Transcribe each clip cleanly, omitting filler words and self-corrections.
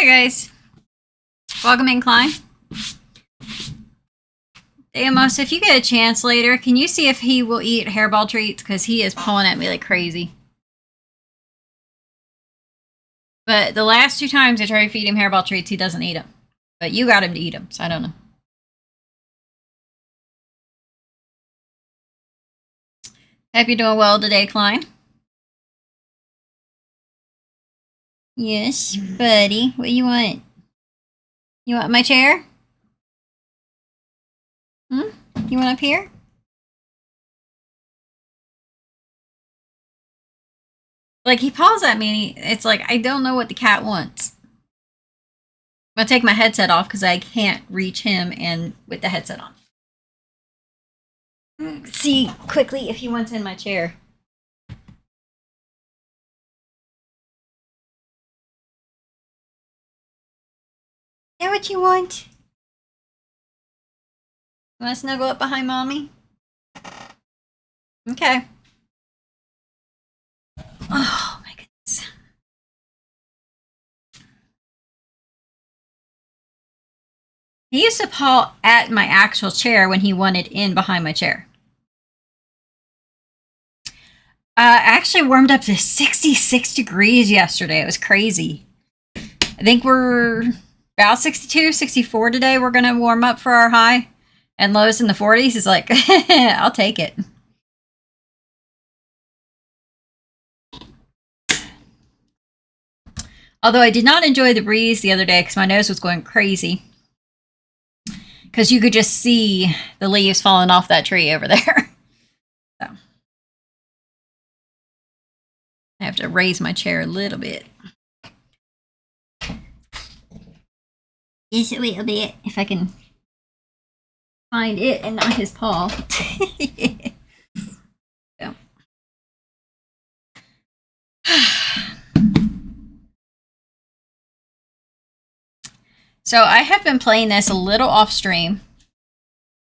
Hi guys, welcome in, Klein. Amos, if you get a chance later, can you see if he will eat hairball treats? Because he is pulling at me like crazy. But the last 2 times I try to feed him hairball treats, he doesn't eat them. But you got him to eat them, so I don't know. Hope you're doing well today, Klein. Yes, buddy. What do you want? You want my chair? You want up here? Like, he paws at me, and it's like, I don't know what the cat wants. I'm going to take my headset off because I can't reach him and with the headset on. See quickly if he wants in my chair. Is that what you want? You want to snuggle up behind mommy? Okay. Oh my goodness. He used to paw at my actual chair when he wanted in behind my chair. Actually warmed up to 66 degrees yesterday. It was crazy. I think we're about 62, 64 today. We're going to warm up for our high. And lows in the 40s is like, I'll take it. Although I did not enjoy the breeze the other day because my nose was going crazy. Because you could just see the leaves falling off that tree over there. So I have to raise my chair a little bit. Just a little bit, if I can find it and not his paw. So. So I have been playing this a little off stream,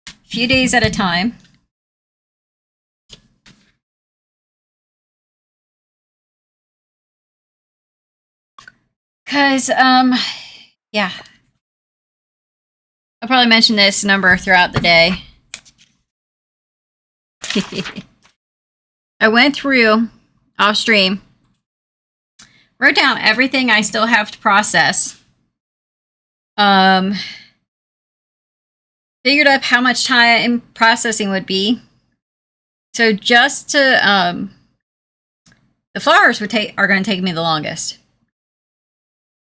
a few days at a time. Because, yeah. I'll probably mention this number throughout the day. I went through off stream, wrote down everything I still have to process. Figured up how much time processing would be. So just to, the flowers are going to take me the longest.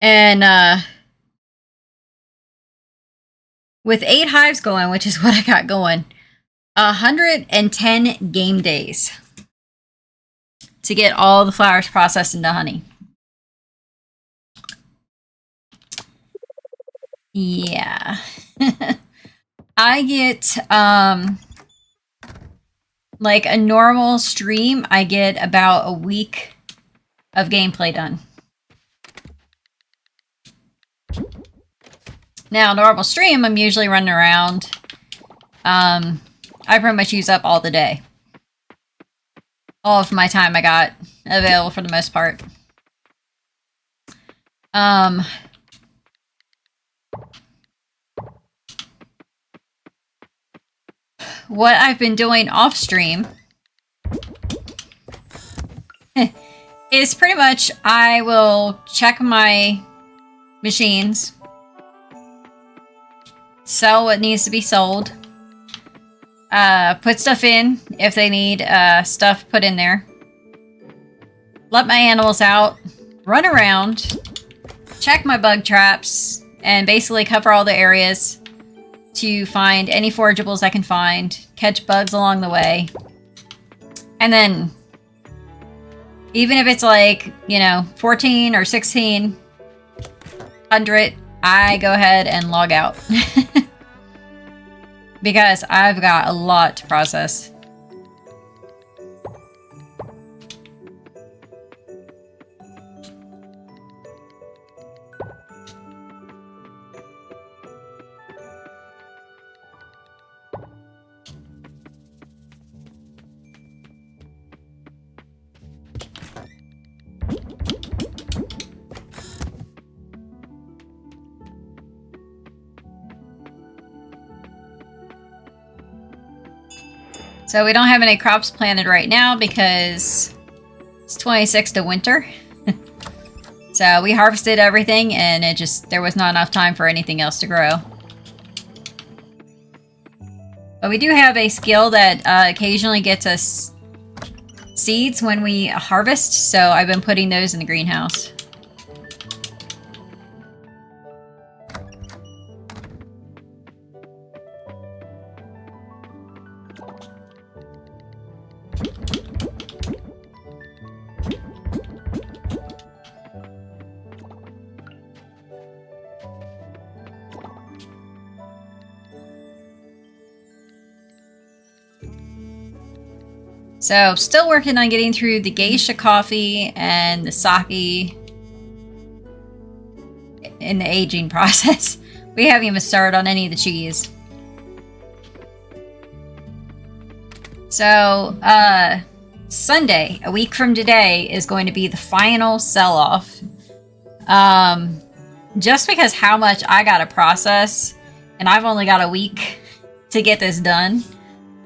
And, with 8 hives going, which is what I got going, 110 game days to get all the flowers processed into honey. Yeah. I get, like a normal stream, I get about a week of gameplay done. Now, normal stream, I'm usually running around. I pretty much use up all the day. All of my time I got available for the most part. What I've been doing off stream is pretty much I will check my machines, sell what needs to be sold, put stuff in if they need stuff put in there, let my animals out, run around, check my bug traps, and basically cover all the areas to find any forageables I can find, catch bugs along the way, and then even if it's like, 14 or 1600, I go ahead and log out. Because I've got a lot to process. So we don't have any crops planted right now because it's 26 to winter. So we harvested everything and there was not enough time for anything else to grow. But we do have a skill that occasionally gets us seeds when we harvest, so I've been putting those in the greenhouse. So, still working on getting through the geisha coffee and the sake in the aging process. We haven't even started on any of the cheese. So, Sunday, a week from today, is going to be the final sell-off. Just because how much I gotta process, and I've only got a week to get this done.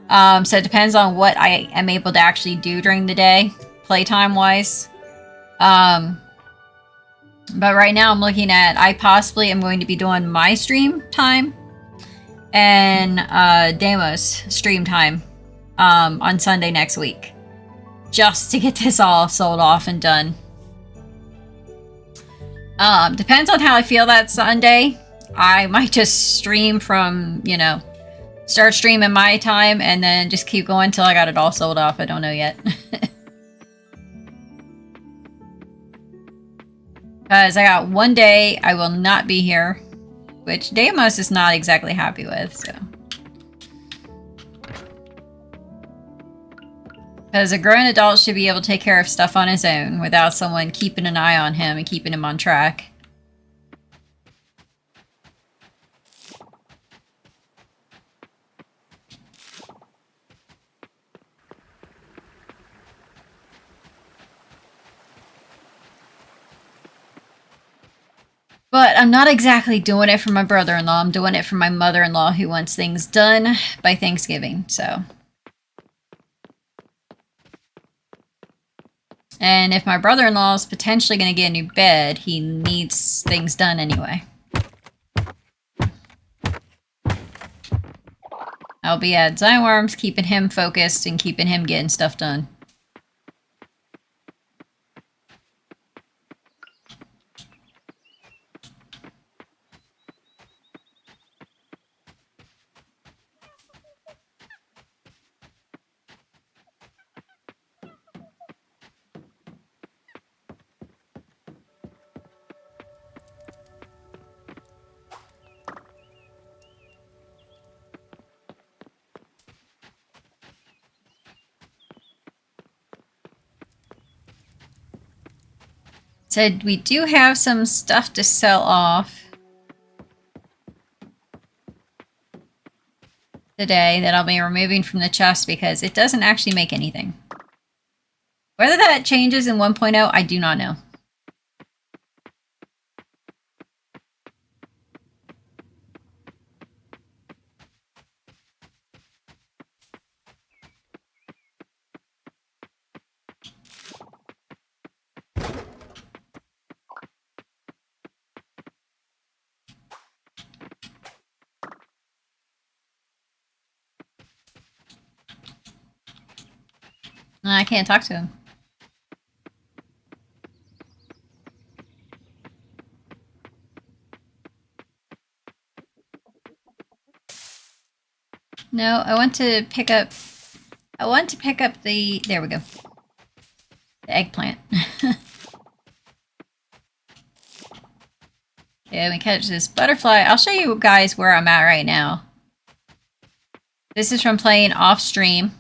So it depends on what I am able to actually do during the day, playtime-wise. But right now I'm looking at, I possibly am going to be doing my stream time and Damo's stream time on Sunday next week. Just to get this all sold off and done. Depends on how I feel that Sunday. I might just stream from, you know, start streaming my time and then just keep going until I got it all sold off. I don't know yet. Because I got one day I will not be here, which Deimos is not exactly happy with, so. Because a grown adult should be able to take care of stuff on his own without someone keeping an eye on him and keeping him on track. But I'm not exactly doing it for my brother-in-law. I'm doing it for my mother-in-law who wants things done by Thanksgiving, so. And if my brother-in-law is potentially going to get a new bed, he needs things done anyway. I'll be at Zyworms, keeping him focused and keeping him getting stuff done. So we do have some stuff to sell off today that I'll be removing from the chest because it doesn't actually make anything. Whether that changes in 1.0, I do not know. I can't talk to him. No, I want to pick up the, there we go. The eggplant. Okay, let me catch this butterfly. I'll show you guys where I'm at right now. This is from playing off stream.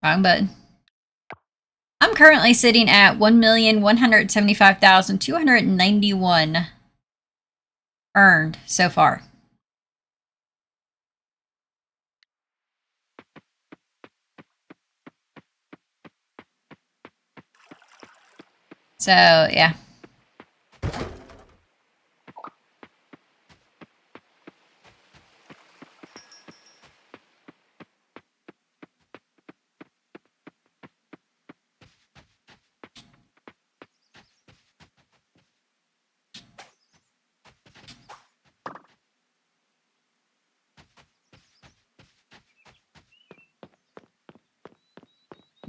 Wrong button. I'm currently sitting at 1,175,291 earned so far. So, yeah.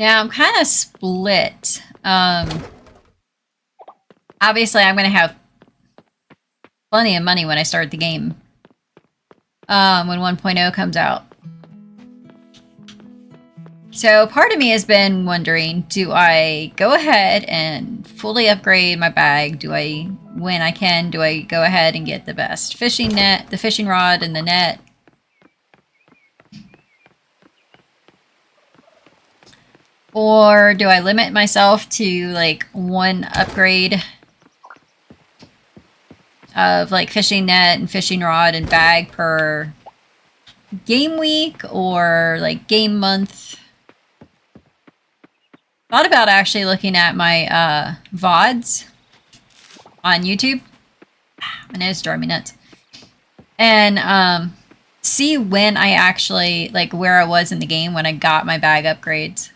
Yeah, I'm kind of split. Obviously, I'm going to have plenty of money when I start the game. When 1.0 comes out. So part of me has been wondering, do I go ahead and fully upgrade my bag? When I can, do I go ahead and get the best fishing net, the fishing rod and the net? Or do I limit myself to like one upgrade of like fishing net and fishing rod and bag per game week or like game month? Thought about actually looking at my VODs on YouTube. My nose is driving me nuts. And see when I actually, like where I was in the game when I got my bag upgrades.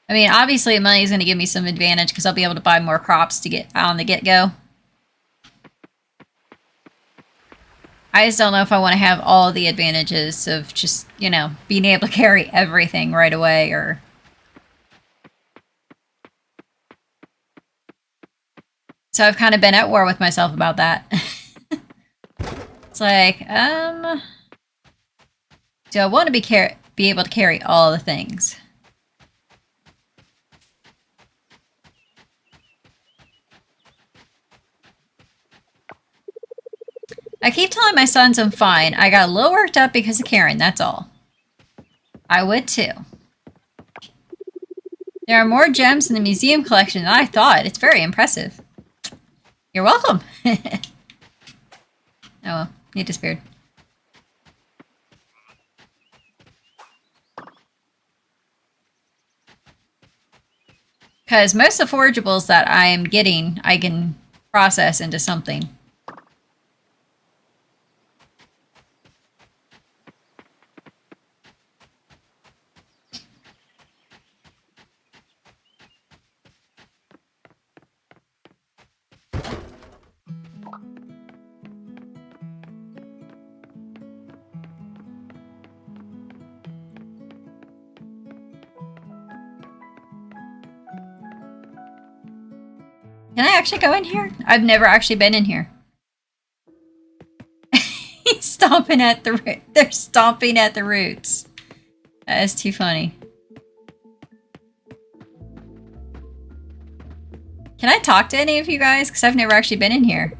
I mean, obviously money is going to give me some advantage because I'll be able to buy more crops to get on the get-go. I just don't know if I want to have all the advantages of just, you know, being able to carry everything right away or... So I've kind of been at war with myself about that. It's like, do I want to be able to carry all the things? I keep telling my sons I'm fine. I got a little worked up because of Karen, that's all. I would too. There are more gems in the museum collection than I thought. It's very impressive. You're welcome. Oh well, he disappeared. Because most of the forageables that I am getting, I can process into something. Can I actually go in here? I've never actually been in here. He's stomping at the they're stomping at the roots. That is too funny. Can I talk to any of you guys? Because I've never actually been in here.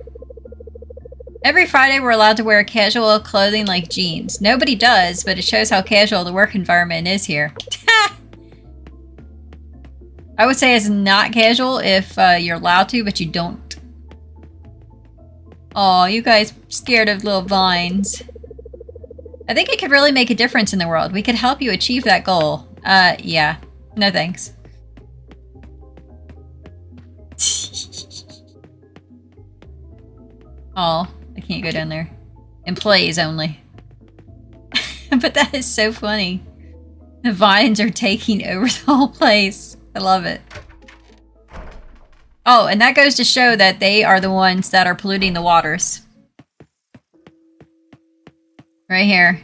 Every Friday we're allowed to wear casual clothing like jeans. Nobody does, but it shows how casual the work environment is here. I would say it's not casual if you're allowed to, but you don't. Oh, you guys scared of little vines. I think it could really make a difference in the world. We could help you achieve that goal. Yeah. No thanks. Oh, I can't go down there. Employees only. But that is so funny. The vines are taking over the whole place. I love it. Oh, and that goes to show that they are the ones that are polluting the waters. Right here.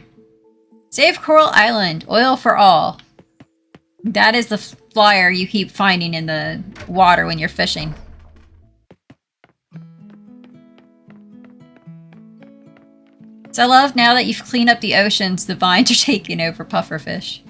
Save Coral Island. Oil for all. That is the flyer you keep finding in the water when you're fishing. So I love now that you've cleaned up the oceans, the vines are taking over pufferfish.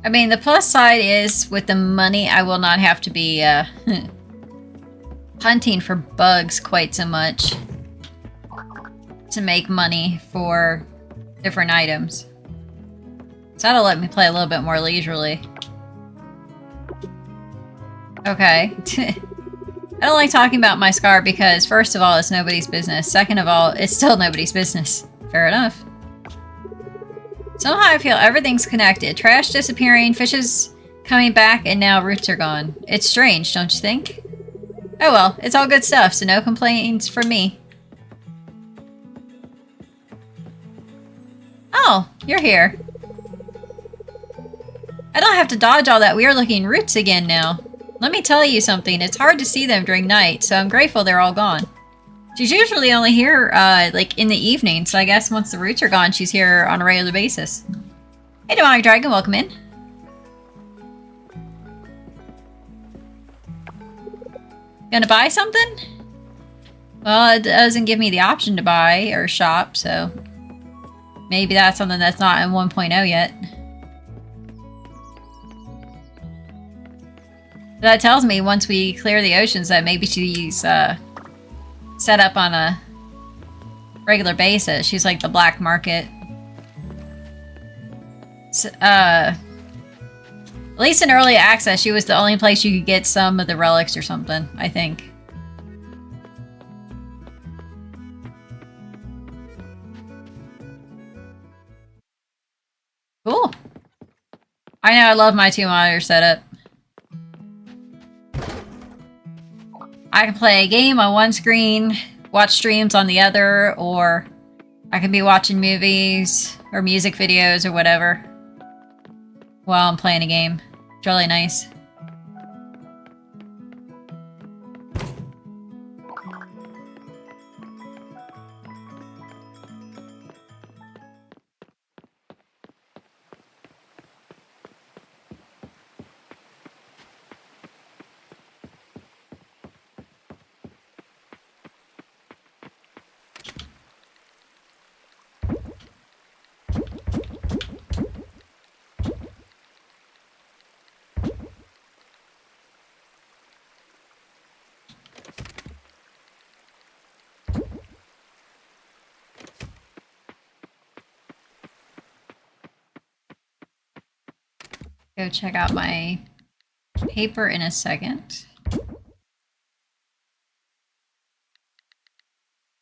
I mean, the plus side is with the money, I will not have to be hunting for bugs quite so much to make money for different items. So that'll let me play a little bit more leisurely. Okay. I don't like talking about my scar because, first of all, it's nobody's business. Second of all, it's still nobody's business. Fair enough. Somehow I feel everything's connected. Trash disappearing, fishes coming back, and now roots are gone. It's strange, don't you think? Oh well, it's all good stuff, so no complaints from me. Oh, you're here. I don't have to dodge all that weird-looking roots again now. Let me tell you something, it's hard to see them during night, so I'm grateful they're all gone. She's usually only here, like, in the evening, so I guess once the roots are gone, she's here on a regular basis. Hey, Demonic Dragon, welcome in. Gonna buy something? Well, it doesn't give me the option to buy or shop, so maybe that's something that's not in 1.0 yet. That tells me once we clear the oceans that maybe she's set up on a regular basis. She's like the black market. So, at least in early access, she was the only place you could get some of the relics or something, I think. Cool. I know I love my 2-monitor setup. I can play a game on one screen, watch streams on the other, or I can be watching movies or music videos or whatever while I'm playing a game. It's really nice. Go check out my paper in a second. Is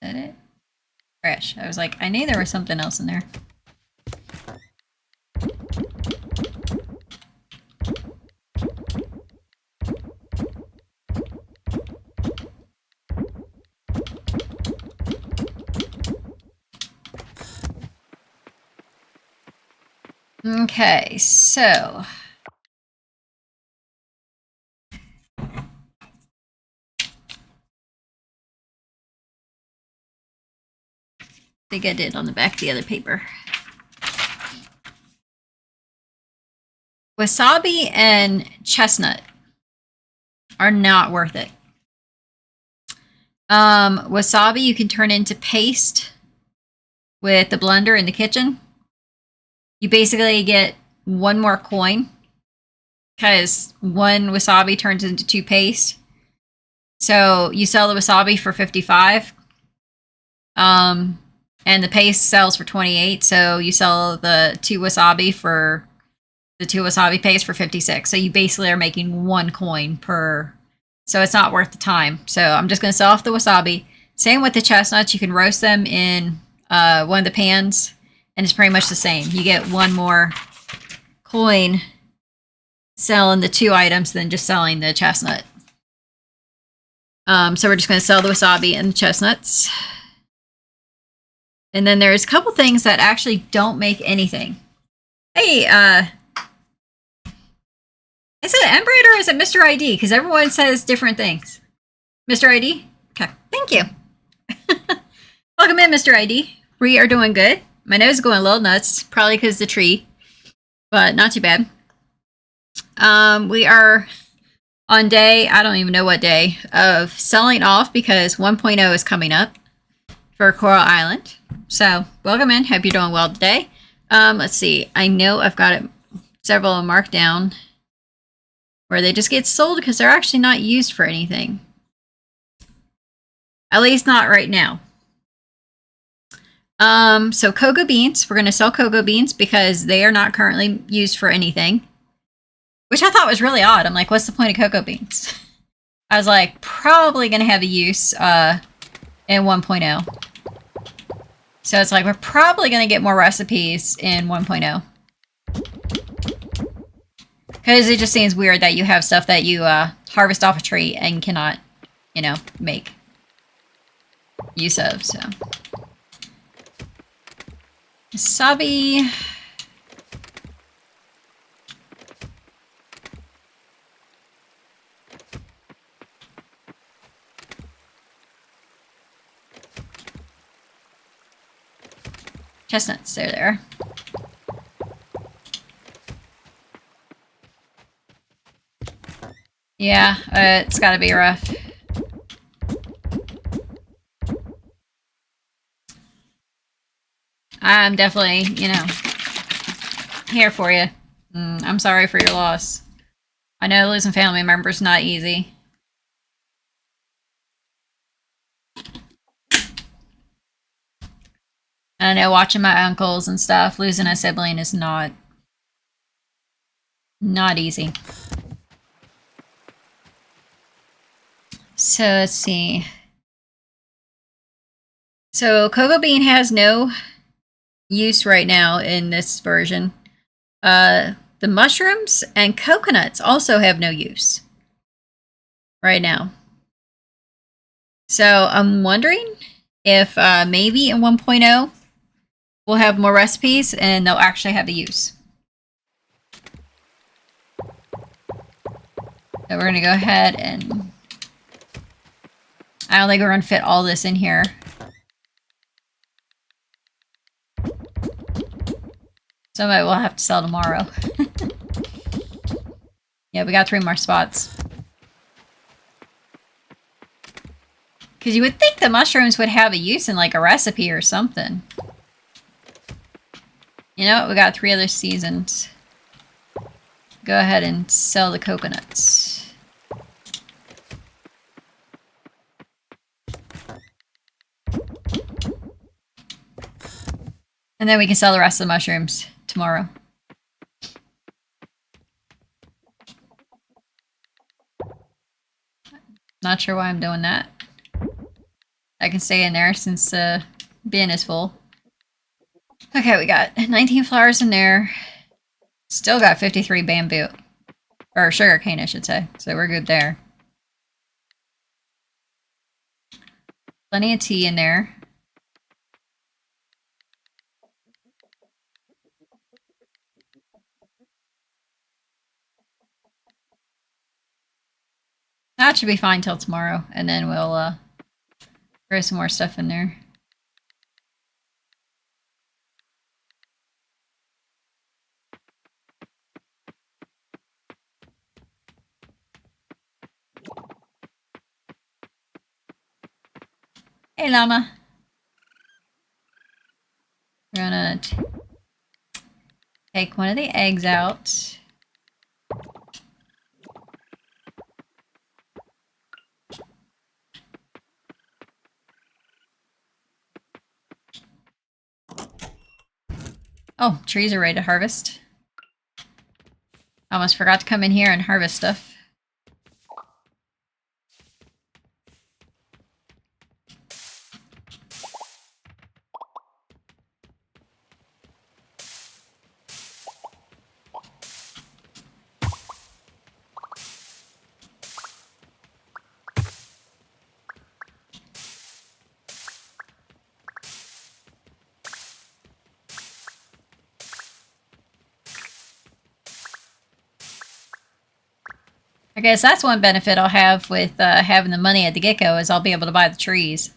that it? Trash. I was like, I knew there was something else in there. Okay, so I think I did on the back of the other paper. Wasabi and chestnut are not worth it. Wasabi you can turn into paste with the blender in the kitchen. You basically get one more coin because one wasabi turns into 2 paste. So you sell the wasabi for 55. And the paste sells for 28, so you sell the 2 wasabi paste for 56. So you basically are making 1 coin per, so it's not worth the time. So I'm just going to sell off the wasabi. Same with the chestnuts. You can roast them in one of the pans, and it's pretty much the same. You get 1 more coin selling the 2 items than just selling the chestnut. So we're just going to sell the wasabi and the chestnuts. And then there's a couple things that actually don't make anything. Hey, is it Embred or is it Mr. ID? Because everyone says different things. Mr. ID? Okay, thank you. Welcome in, Mr. ID. We are doing good. My nose is going a little nuts, probably because of the tree, but not too bad. We are on day, I don't even know what day, of selling off because 1.0 is coming up for Coral Island. So, welcome in. Hope you're doing well today. Let's see. I know I've got several marked down where they just get sold because they're actually not used for anything. At least not right now. So cocoa beans, we're going to sell cocoa beans because they are not currently used for anything, which I thought was really odd. I'm like, what's the point of cocoa beans? I was like, probably going to have a use in 1.0. So it's like, we're probably going to get more recipes in 1.0. Because it just seems weird that you have stuff that you harvest off a tree and cannot, you know, make use of, so. Wasabi. Chestnuts, they're there. Yeah, it's gotta be rough. I'm definitely, you know, here for you. I'm sorry for your loss. I know losing family members not easy. And I know watching my uncles and stuff, losing a sibling is not easy. So let's see. So cocoa bean has no use right now in this version. The mushrooms and coconuts also have no use right now. So I'm wondering if maybe in 1.0 we'll have more recipes and they'll actually have a use. So we're going to go ahead and... I don't think we're going to fit all this in here. Some of it we'll have to sell tomorrow. Yeah, we got 3 more spots. Because you would think the mushrooms would have a use in like a recipe or something. You know what? We got 3 other seasons. Go ahead and sell the coconuts. And then we can sell the rest of the mushrooms tomorrow. Not sure why I'm doing that. I can stay in there since the bin is full. Okay, we got 19 flowers in there. Still got 53 bamboo. Or sugar cane, I should say. So we're good there. Plenty of tea in there. That should be fine till tomorrow. And then we'll throw some more stuff in there. Hey, llama. We're gonna take one of the eggs out. Oh, trees are ready to harvest. I almost forgot to come in here and harvest stuff. I guess that's one benefit I'll have with having the money at the get-go is I'll be able to buy the trees.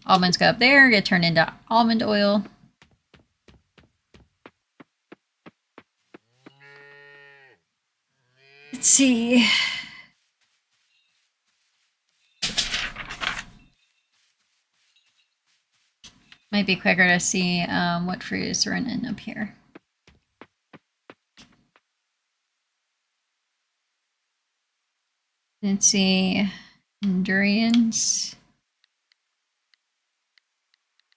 Almonds go up there, get turned into almond oil. Let's see. Might be quicker to see what fruit is running up here. Let's see. Durians.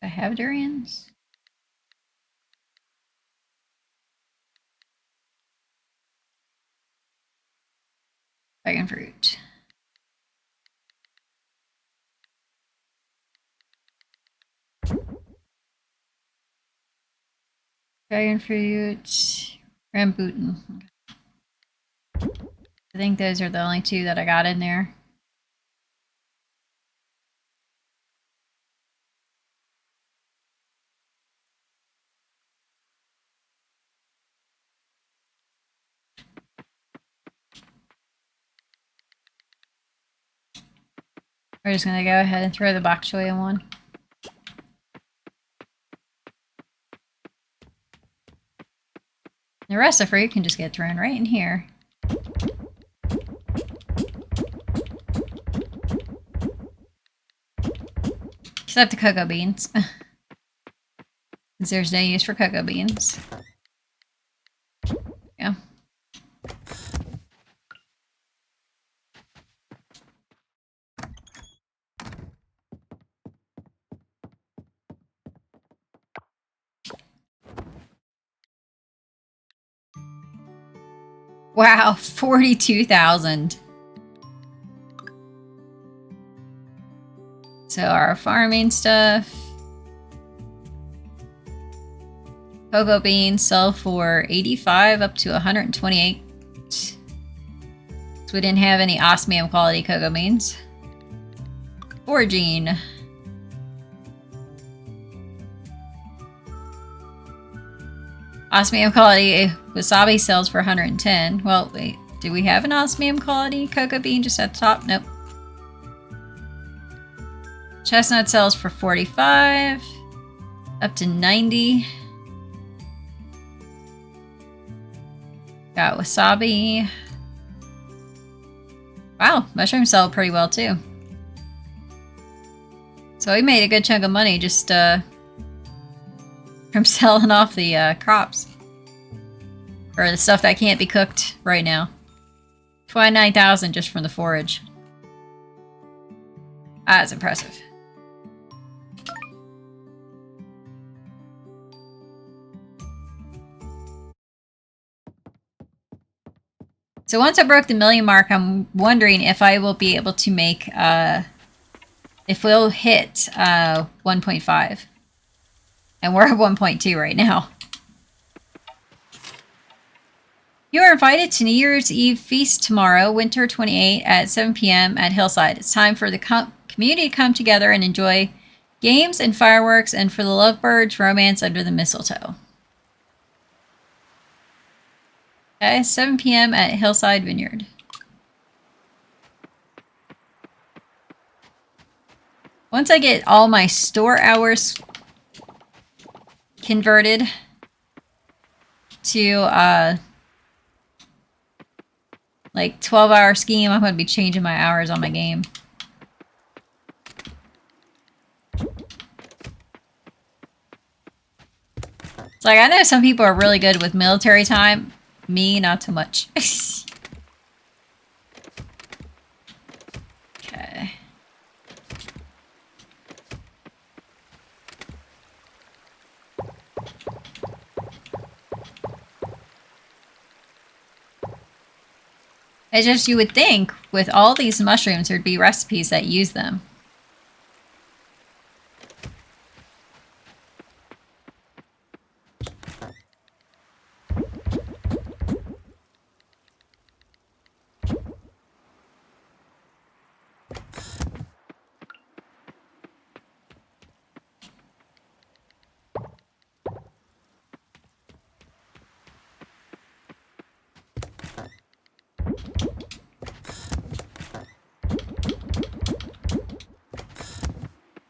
Do I have durians? Dragon fruit. Dragon fruit. Rambutan. I think those are the only two that I got in there. We're just gonna go ahead and throw the bok choy in one. The rest of the fruit can just get thrown right in here. Except the cocoa beans. Because there's no use for cocoa beans. Yeah. Wow, 42,000. So our farming stuff. Cocoa beans sell for 85 up to 128. So we didn't have any osmium quality cocoa beans. Foraging. Osmium quality wasabi sells for 110. Well, wait, do we have an osmium quality cocoa bean just at the top? Nope. Chestnut sells for 45, up to 90. Got wasabi. Wow, mushrooms sell pretty well too. So we made a good chunk of money just from selling off the crops. Or the stuff that can't be cooked right now. 29,000 just from the forage. That's impressive. So once I broke the million mark, I'm wondering if I will be able to make, if we'll hit 1.5. And we're at 1.2 right now. You are invited to New Year's Eve feast tomorrow, winter 28 at 7 p.m. at Hillside. It's time for the community to come together and enjoy games and fireworks and for the lovebirds romance under the mistletoe. Okay, 7 p.m. at Hillside Vineyard. Once I get all my store hours converted to like 12-hour scheme, I'm going to be changing my hours on my game. It's like, I know some people are really good with military time. Me, not so much. Okay. It's just, you would think with all these mushrooms there'd be recipes that use them.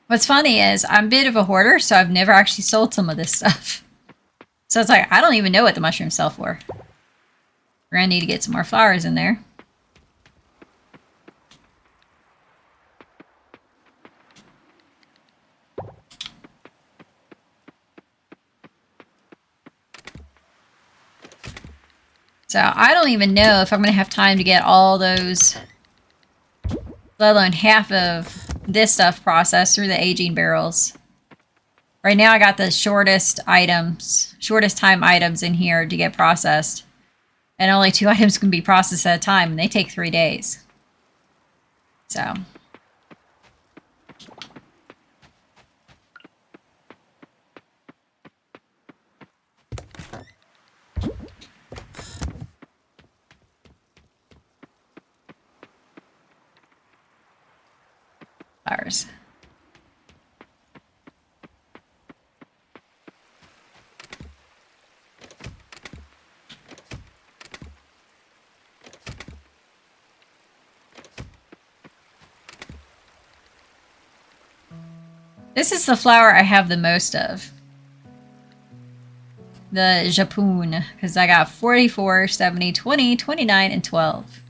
What's funny is I'm a bit of a hoarder, so I've never actually sold some of this stuff. So it's like, I don't even know what the mushrooms sell for. We're gonna need to get some more flowers in there. So I don't even know if I'm going to have time to get all those, let alone half of this stuff processed through the aging barrels. Right now I got the shortest time items in here to get processed. And only 2 items can be processed at a time, and they take 3 days. So. Flowers. This is the flower I have the most of. The Japoon, because I got 44, 70, 20, 29, and 12.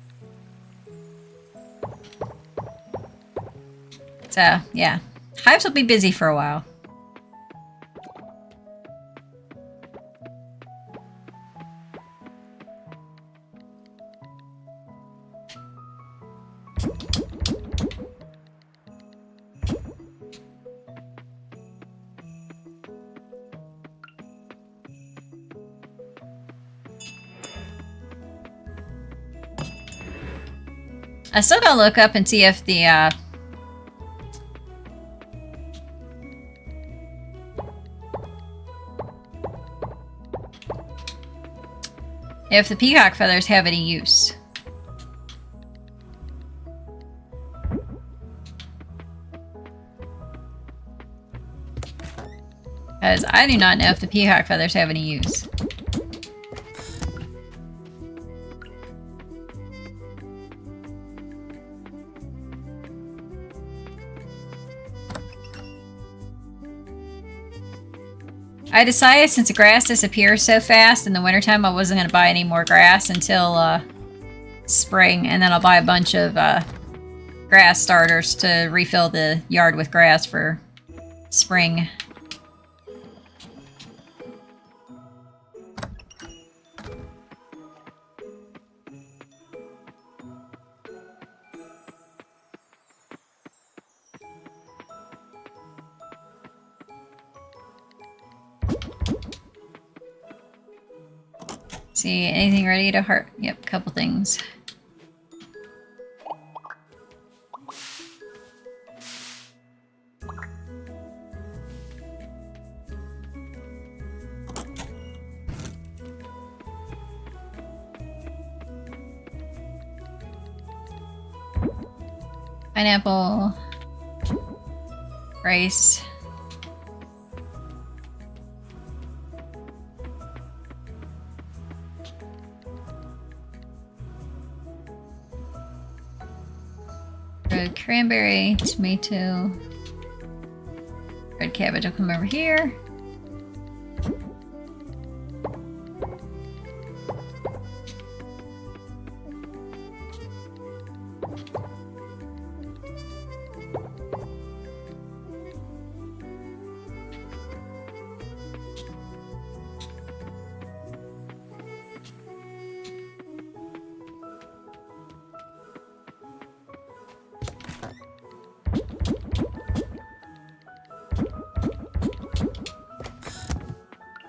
So, yeah. Hives will be busy for a while. I still gotta look up and see if the, peacock feathers have any use. Because I do not know if the peacock feathers have any use. I decided since the grass disappears so fast in the wintertime, I wasn't going to buy any more grass until spring, and then I'll buy a bunch of grass starters to refill the yard with grass for spring. See, anything ready to heart? Yep, couple things. Pineapple. Rice. Red cranberry, tomato, red cabbage will come over here.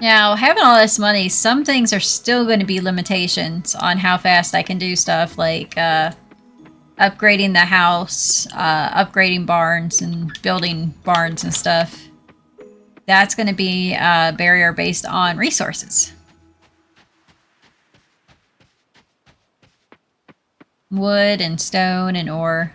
Now, having all this money, some things are still going to be limitations on how fast I can do stuff, like upgrading the house, upgrading barns, and building barns and stuff. That's going to be a barrier based on resources. Wood and stone and ore.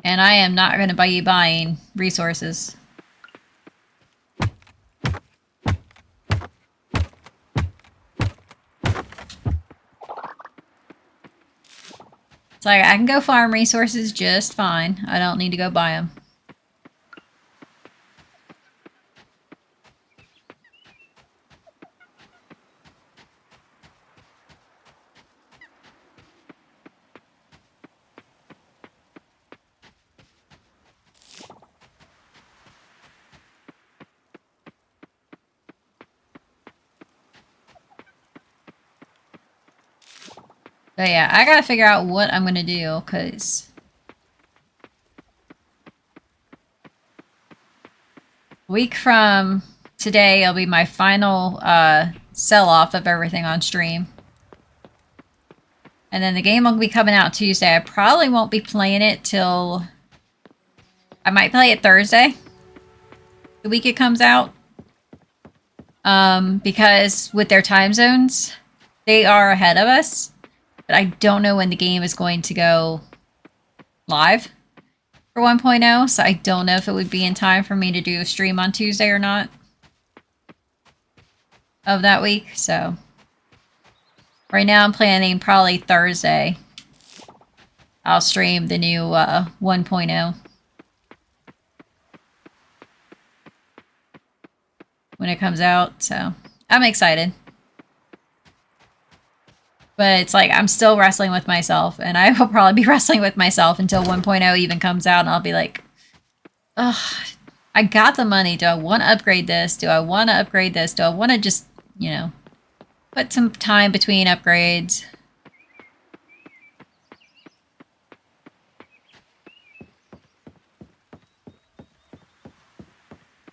And I am not going to be buying resources. It's like I can go farm resources just fine. I don't need to go buy them. But yeah, I gotta figure out what I'm gonna do, because a week from today will be my final sell-off of everything on stream. And then the game will be coming out Tuesday. I probably won't be playing it till... I might play it Thursday, the week it comes out. Because with their time zones, they are ahead of us. But I don't know when the game is going to go live for 1.0, so I don't know if it would be in time for me to do a stream on Tuesday or not of that week. So right now I'm planning probably Thursday. I'll stream the new 1.0 when it comes out, so I'm excited. But it's like I'm still wrestling with myself, and I will probably be wrestling with myself until 1.0 even comes out, and I'll be like, ugh, I got the money. Do I want to upgrade this? Do I want to upgrade this? Do I want to just, you know, put some time between upgrades?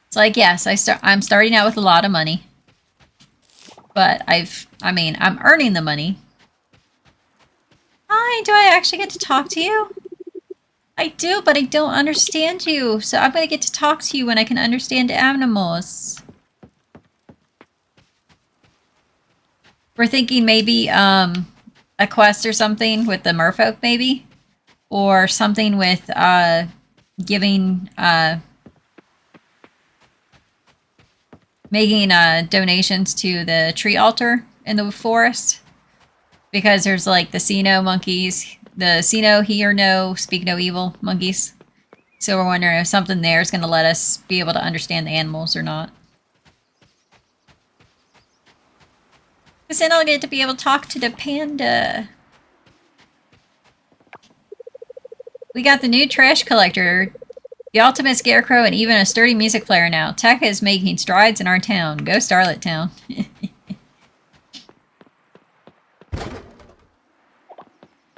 It's like, yes, I'm starting out with a lot of money. But I'm earning the money. Hi, do I actually get to talk to you? I do, but I don't understand you. So I'm going to get to talk to you when I can understand animals. We're thinking maybe a quest or something with the merfolk, maybe? Or something with giving... making donations to the tree altar in the forest. Because there's like the Sino monkeys, the Sino hear no, speak no evil monkeys. So we're wondering if something there is going to let us be able to understand the animals or not. Because then I'll get to be able to talk to the panda. We got the new trash collector, the ultimate scarecrow, and even a sturdy music player now. Tech is making strides in our town. Go Starlet Town.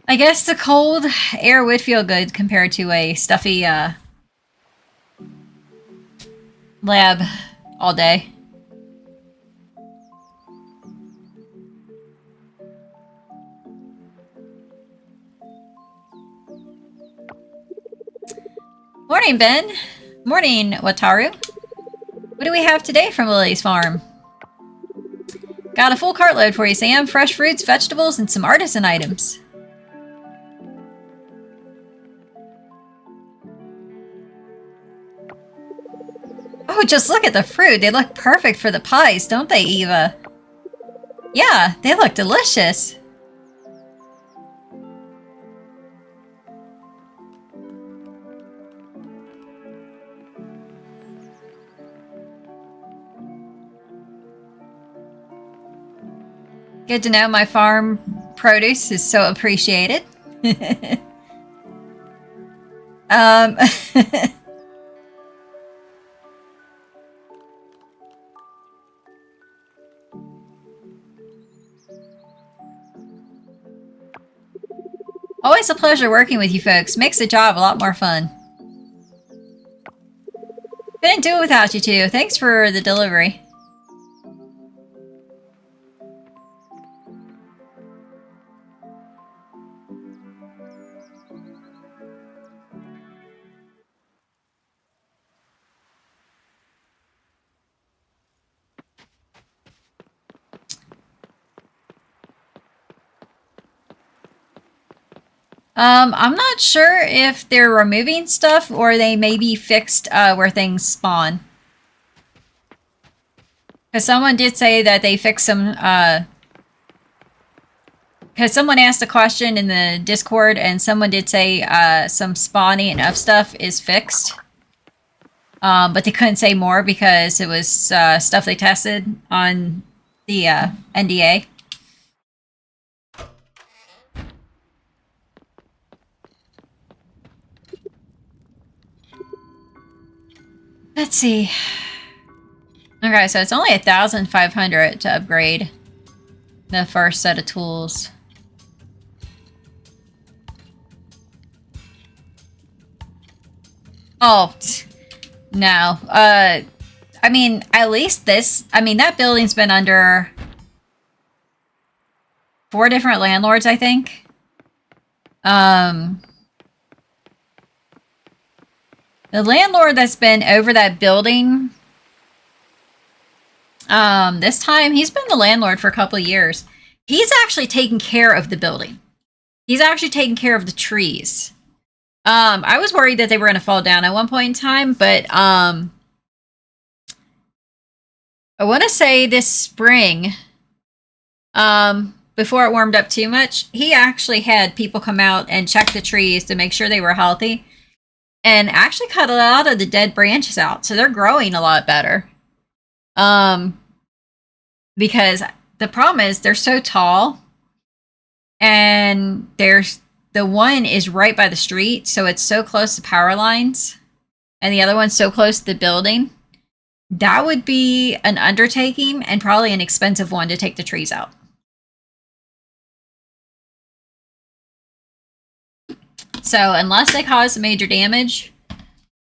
I guess the cold air would feel good compared to a stuffy lab all day. Morning, Ben. Morning, Wataru. What do we have today from Lily's farm? Got a full cartload for you, Sam. Fresh fruits, vegetables, and some artisan items. Oh, just look at the fruit. They look perfect for the pies, don't they, Eva? Yeah, they look delicious. Good to know my farm produce is so appreciated. Always a pleasure working with you folks. Makes the job a lot more fun. Couldn't do it without you two. Thanks for the delivery. I'm not sure if they're removing stuff or they maybe fixed where things spawn. Because someone did say that they fixed some, because someone asked a question in the Discord and someone did say some spawning of stuff is fixed. But they couldn't say more because it was stuff they tested on the NDA. Let's see. Okay, so it's only 1,500 to upgrade the first set of tools. Oh, no. I mean, at least this... I mean, that building's been under 4 different landlords, I think. The landlord that's been over that building... this time, he's been the landlord for a couple of years. He's actually taken care of the building. He's actually taken care of the trees. I was worried that they were going to fall down at one point in time, but, I want to say this spring, before it warmed up too much, he actually had people come out and check the trees to make sure they were healthy and actually cut a lot of the dead branches out. So they're growing a lot better. Because the problem is they're so tall and the one is right by the street. So it's so close to power lines and the other one's so close to the building. That would be an undertaking and probably an expensive one to take the trees out. So unless they cause major damage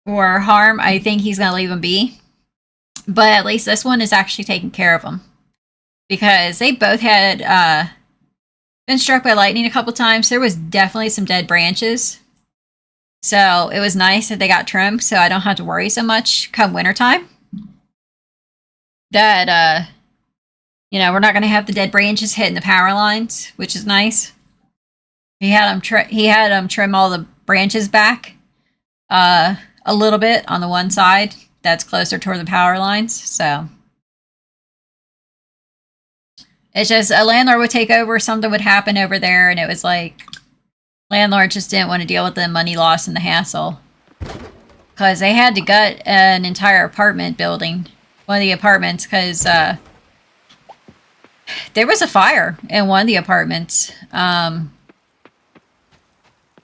or harm, I think he's going to leave them be. But at least this one is actually taking care of them. Because they both had been struck by lightning a couple times. There was definitely some dead branches. So it was nice that they got trimmed so I don't have to worry so much come wintertime. That, you know, we're not going to have the dead branches hitting the power lines, which is nice. He had them trim all the branches back a little bit on the one side that's closer toward the power lines. So it's just a landlord would take over, something would happen over there, and it was like landlord just didn't want to deal with the money loss and the hassle because they had to gut an entire apartment building, one of the apartments, because there was a fire in one of the apartments.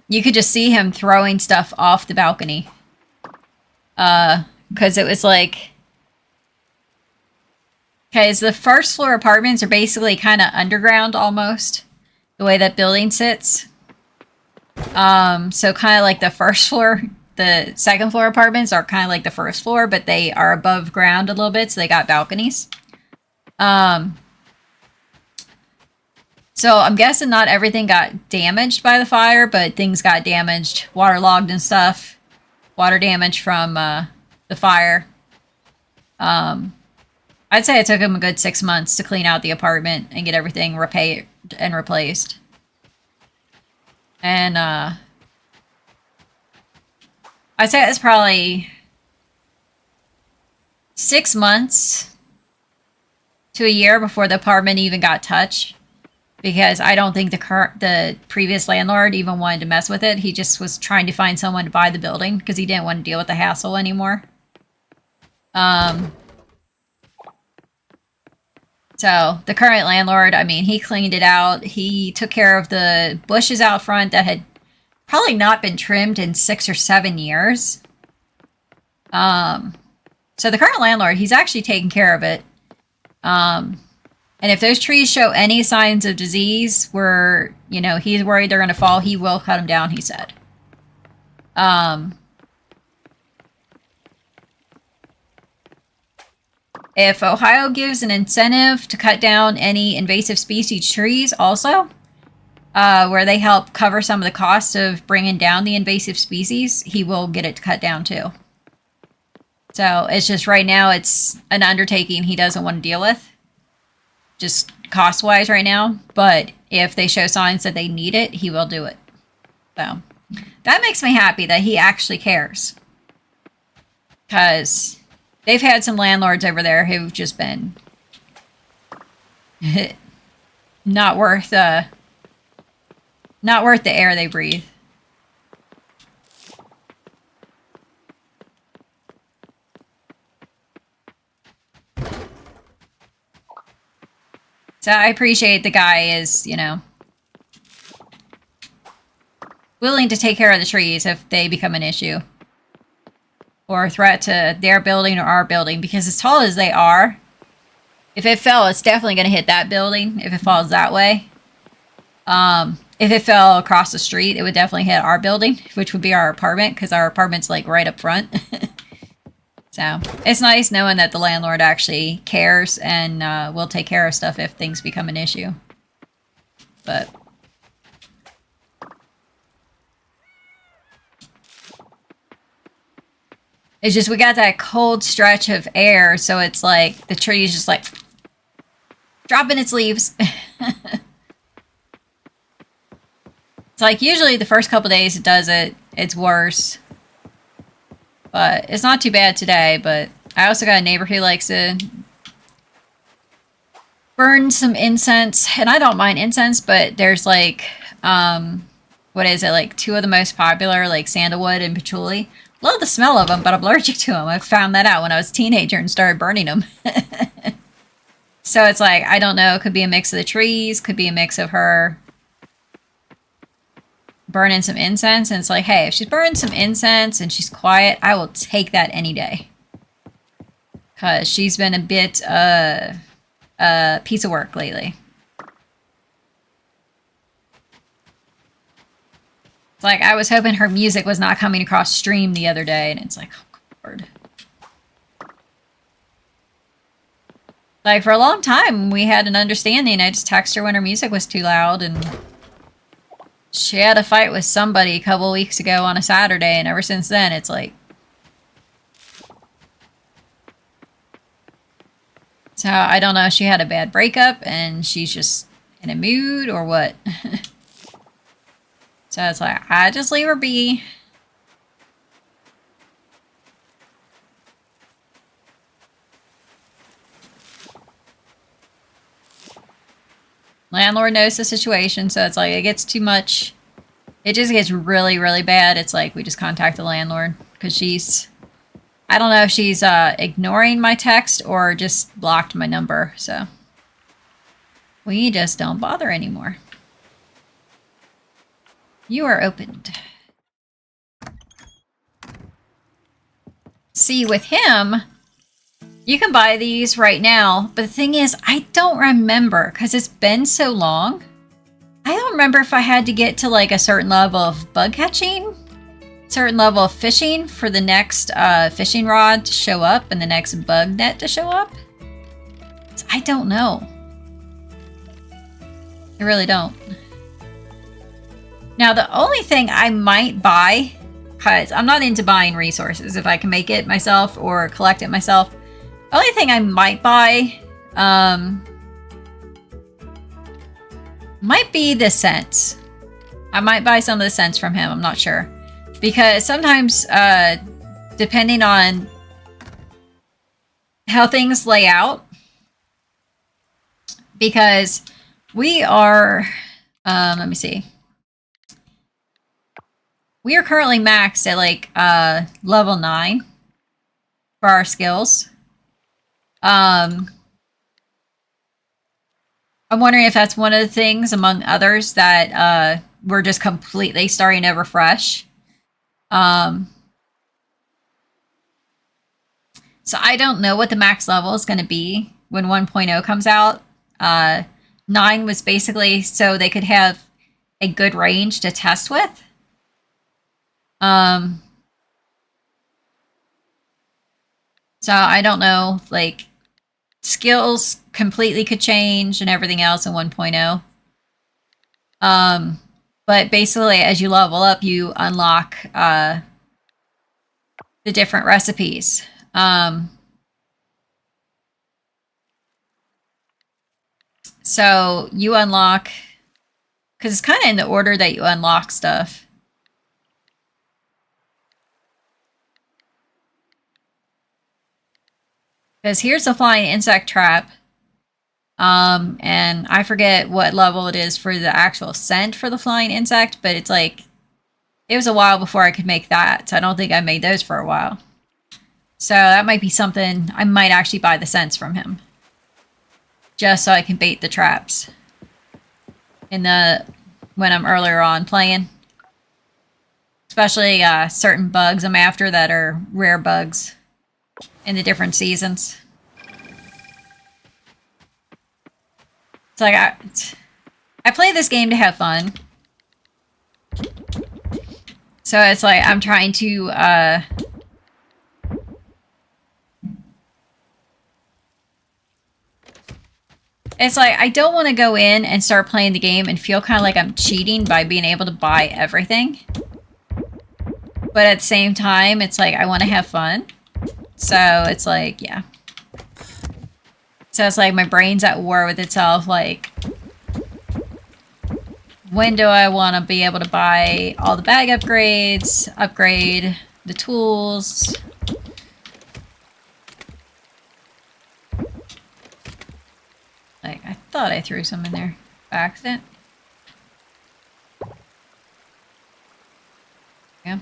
You could just see him throwing stuff off the balcony. Because it was like... Because the first floor apartments are basically kind of underground almost. The way that building sits. So kind of like the first floor... The second floor apartments are kind of like the first floor, but they are above ground a little bit, so they got balconies. So I'm guessing not everything got damaged by the fire, but things got damaged, waterlogged and stuff. Water damage from the fire. I'd say it took him a good 6 months to clean out the apartment and get everything repaired and replaced. And I'd say it's probably 6 months to a year before the apartment even got touched. Because I don't think the previous landlord even wanted to mess with it. He just was trying to find someone to buy the building because he didn't want to deal with the hassle anymore. So the current landlord, I mean, he cleaned it out. He took care of the bushes out front that had probably not been trimmed in 6 or 7 years. So the current landlord, he's actually taking care of it. And if those trees show any signs of disease where, you know, he's worried they're going to fall, he will cut them down, he said. If Ohio gives an incentive to cut down any invasive species trees also, where they help cover some of the costs of bringing down the invasive species, he will get it cut down too. So it's just right now it's an undertaking he doesn't want to deal with. Just cost-wise right now, but if they show signs that they need it, he will do it. So that makes me happy that he actually cares. Because they've had some landlords over there who've just been not worth the air they breathe. So I appreciate the guy is, you know, willing to take care of the trees if they become an issue. Or a threat to their building or our building. Because as tall as they are, if it fell, it's definitely going to hit that building if it falls that way. if it fell across the street, it would definitely hit our building, which would be our apartment, because our apartment's like right up front. So it's nice knowing that the landlord actually cares and will take care of stuff if things become an issue. But it's just we got that cold stretch of air, so it's like the tree is just like dropping its leaves. It's like usually the first couple days it does it, it's worse. But it's not too bad today, but I also got a neighbor who likes to burn some incense, and I don't mind incense, but there's like, what is it, like 2 of the most popular, like sandalwood and patchouli. Love the smell of them, but I'm allergic to them. I found that out when I was a teenager and started burning them. So it's like, I don't know, it could be a mix of the trees, could be a mix of her burning some incense, and it's like, hey, if she's burning some incense and she's quiet, I will take that any day. Because she's been a bit, a piece of work lately. It's like, I was hoping her music was not coming across stream the other day, and it's like, oh, Lord. Like, for a long time, we had an understanding. I just texted her when her music was too loud, and she had a fight with somebody a couple weeks ago on a Saturday, and ever since then, it's like... So, I don't know if she had a bad breakup, and she's just in a mood, or what. So, it's like, I just leave her be. Landlord knows the situation, so it's like, it gets too much. It just gets really, really bad. It's like, we just contact the landlord, because she's... I don't know if she's ignoring my text or just blocked my number, so... We just don't bother anymore. You are opened. See, with him... You can buy these right now, but the thing is, I don't remember, because it's been so long. I don't remember if I had to get to like a certain level of bug catching, certain level of fishing for the next fishing rod to show up and the next bug net to show up. So I don't know. I really don't. Now, the only thing I might buy, because I'm not into buying resources if I can make it myself or collect it myself. The only thing I might buy might be the scents. I might buy some of the scents from him. I'm not sure. Because sometimes, depending on how things lay out, because we are, let me see. We are currently maxed at like level 9 for our skills. I'm wondering if that's one of the things, among others, that we're just completely starting over fresh. So I don't know what the max level is going to be when 1.0 comes out. 9 was basically so they could have a good range to test with. So I don't know, like, skills completely could change and everything else in 1.0. But basically, as you level up, you unlock the different recipes. So you unlock, because it's kind of in the order that you unlock stuff. Because here's the flying insect trap. And I forget what level it is for the actual scent for the flying insect, but it's like, it was a while before I could make that, so I don't think I made those for a while. So that might be something, I might actually buy the scents from him. Just so I can bait the traps. When I'm earlier on playing. Especially certain bugs I'm after that are rare bugs in the different seasons. It's like, I play this game to have fun. So it's like I'm trying to it's like I don't want to go in and start playing the game and feel kind of like I'm cheating by being able to buy everything. But at the same time, it's like I want to have fun. So it's like, yeah. So it's like my brain's at war with itself. Like, when do I want to be able to buy all the bag upgrades, upgrade the tools? Like, I thought I threw some in there by accident. Yeah.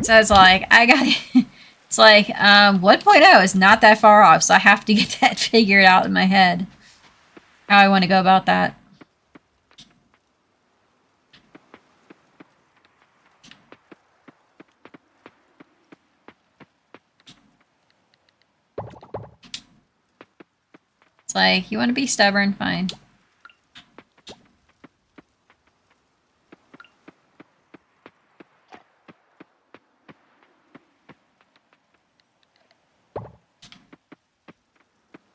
So it's like, I got it. It's like, 1.0 is not that far off, so I have to get that figured out in my head. How I want to go about that. It's like, you want to be stubborn? Fine.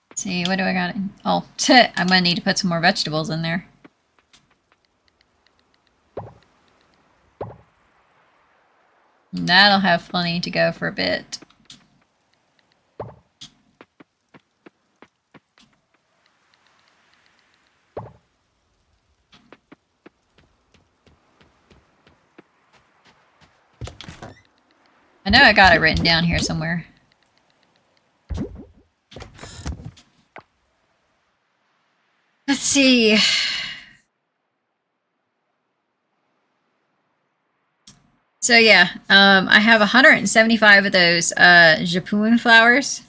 Let's see, what do I got? Oh, I'm going to need to put some more vegetables in there. And that'll have plenty to go for a bit. I know I got it written down here somewhere. Let's see. So yeah, I have 175 of those Japun flowers.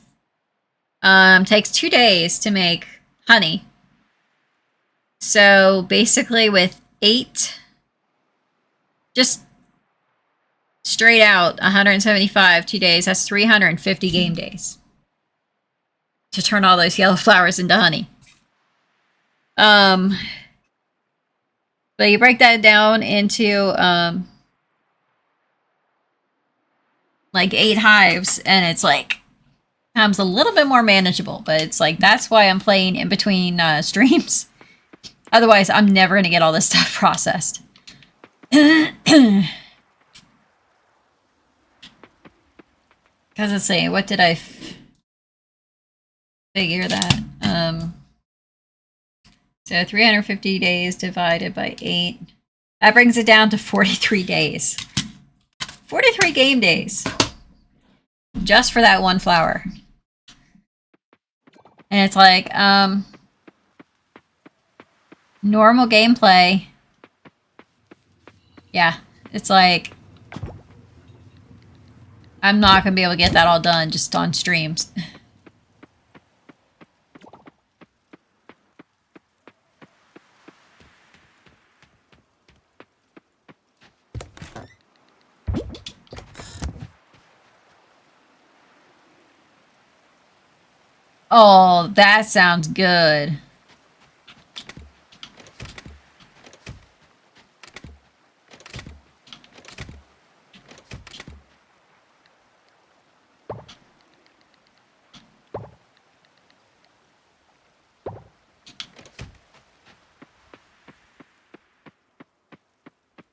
Takes 2 days to make honey. So basically with 8, just straight out 175, 2 days, that's 350 game days to turn all those yellow flowers into honey. But you break that down into like 8 hives, and it's like becomes a little bit more manageable. But it's like that's why I'm playing in between streams. Otherwise, I'm never gonna get all this stuff processed. Because let's see, what did I figure that? So 350 days divided by 8. That brings it down to 43 days. 43 game days. Just for that one flower. And it's like, normal gameplay. Yeah, it's like, I'm not going to be able to get that all done just on streams. Oh, that sounds good.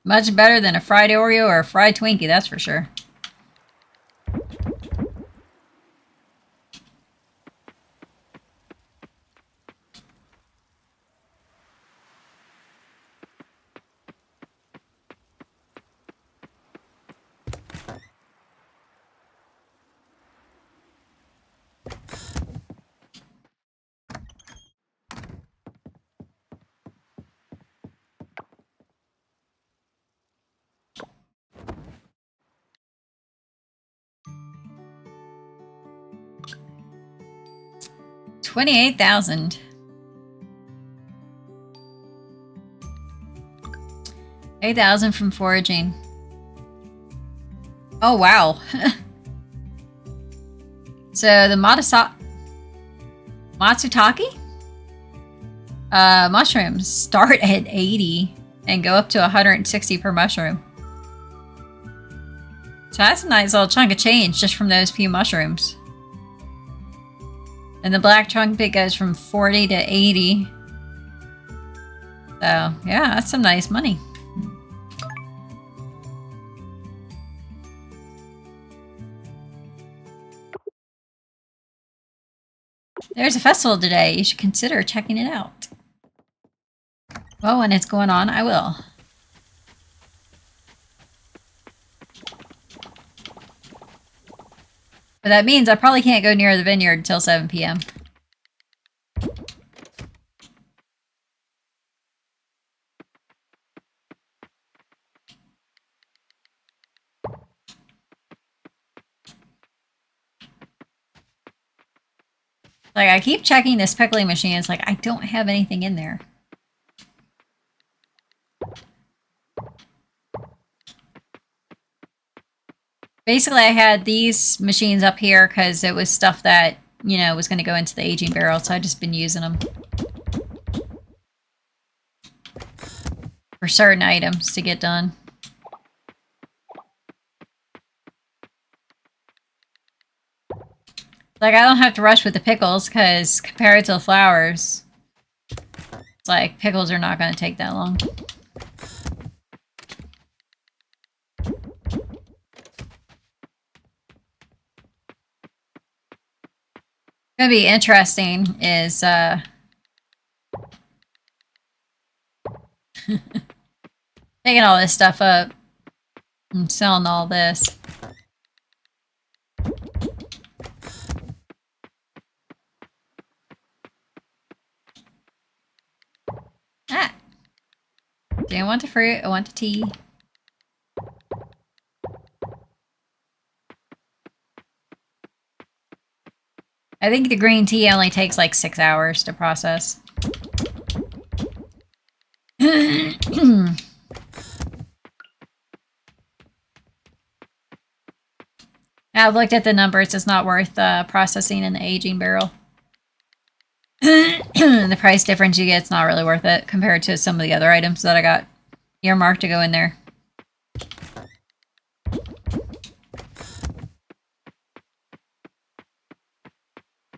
Much better than a fried Oreo or a fried Twinkie, that's for sure. $28,000. 8,000 from foraging. Oh wow. So the Matsutake mushrooms start at 80 and go up to 160 per mushroom. So that's a nice little chunk of change just from those few mushrooms. And the black chunk bit goes from 40 to 80. So, yeah, that's some nice money. There's a festival today. You should consider checking it out. Well, when it's going on, I will. But that means I probably can't go near the vineyard until 7 p.m. Like, I keep checking this pickling machine. It's like, I don't have anything in there. Basically, I had these machines up here because it was stuff that, you know, was going to go into the aging barrel. So I've just been using them for certain items to get done. Like, I don't have to rush with the pickles because compared to the flowers, it's like pickles are not going to take that long. Gonna be interesting is taking all this stuff up and selling all this. Ah! Didn't want the fruit, I want the tea. I think the green tea only takes like 6 hours to process. I've looked at the numbers. It's not worth processing in the aging barrel. The price difference you get is not really worth it compared to some of the other items that I got earmarked to go in there.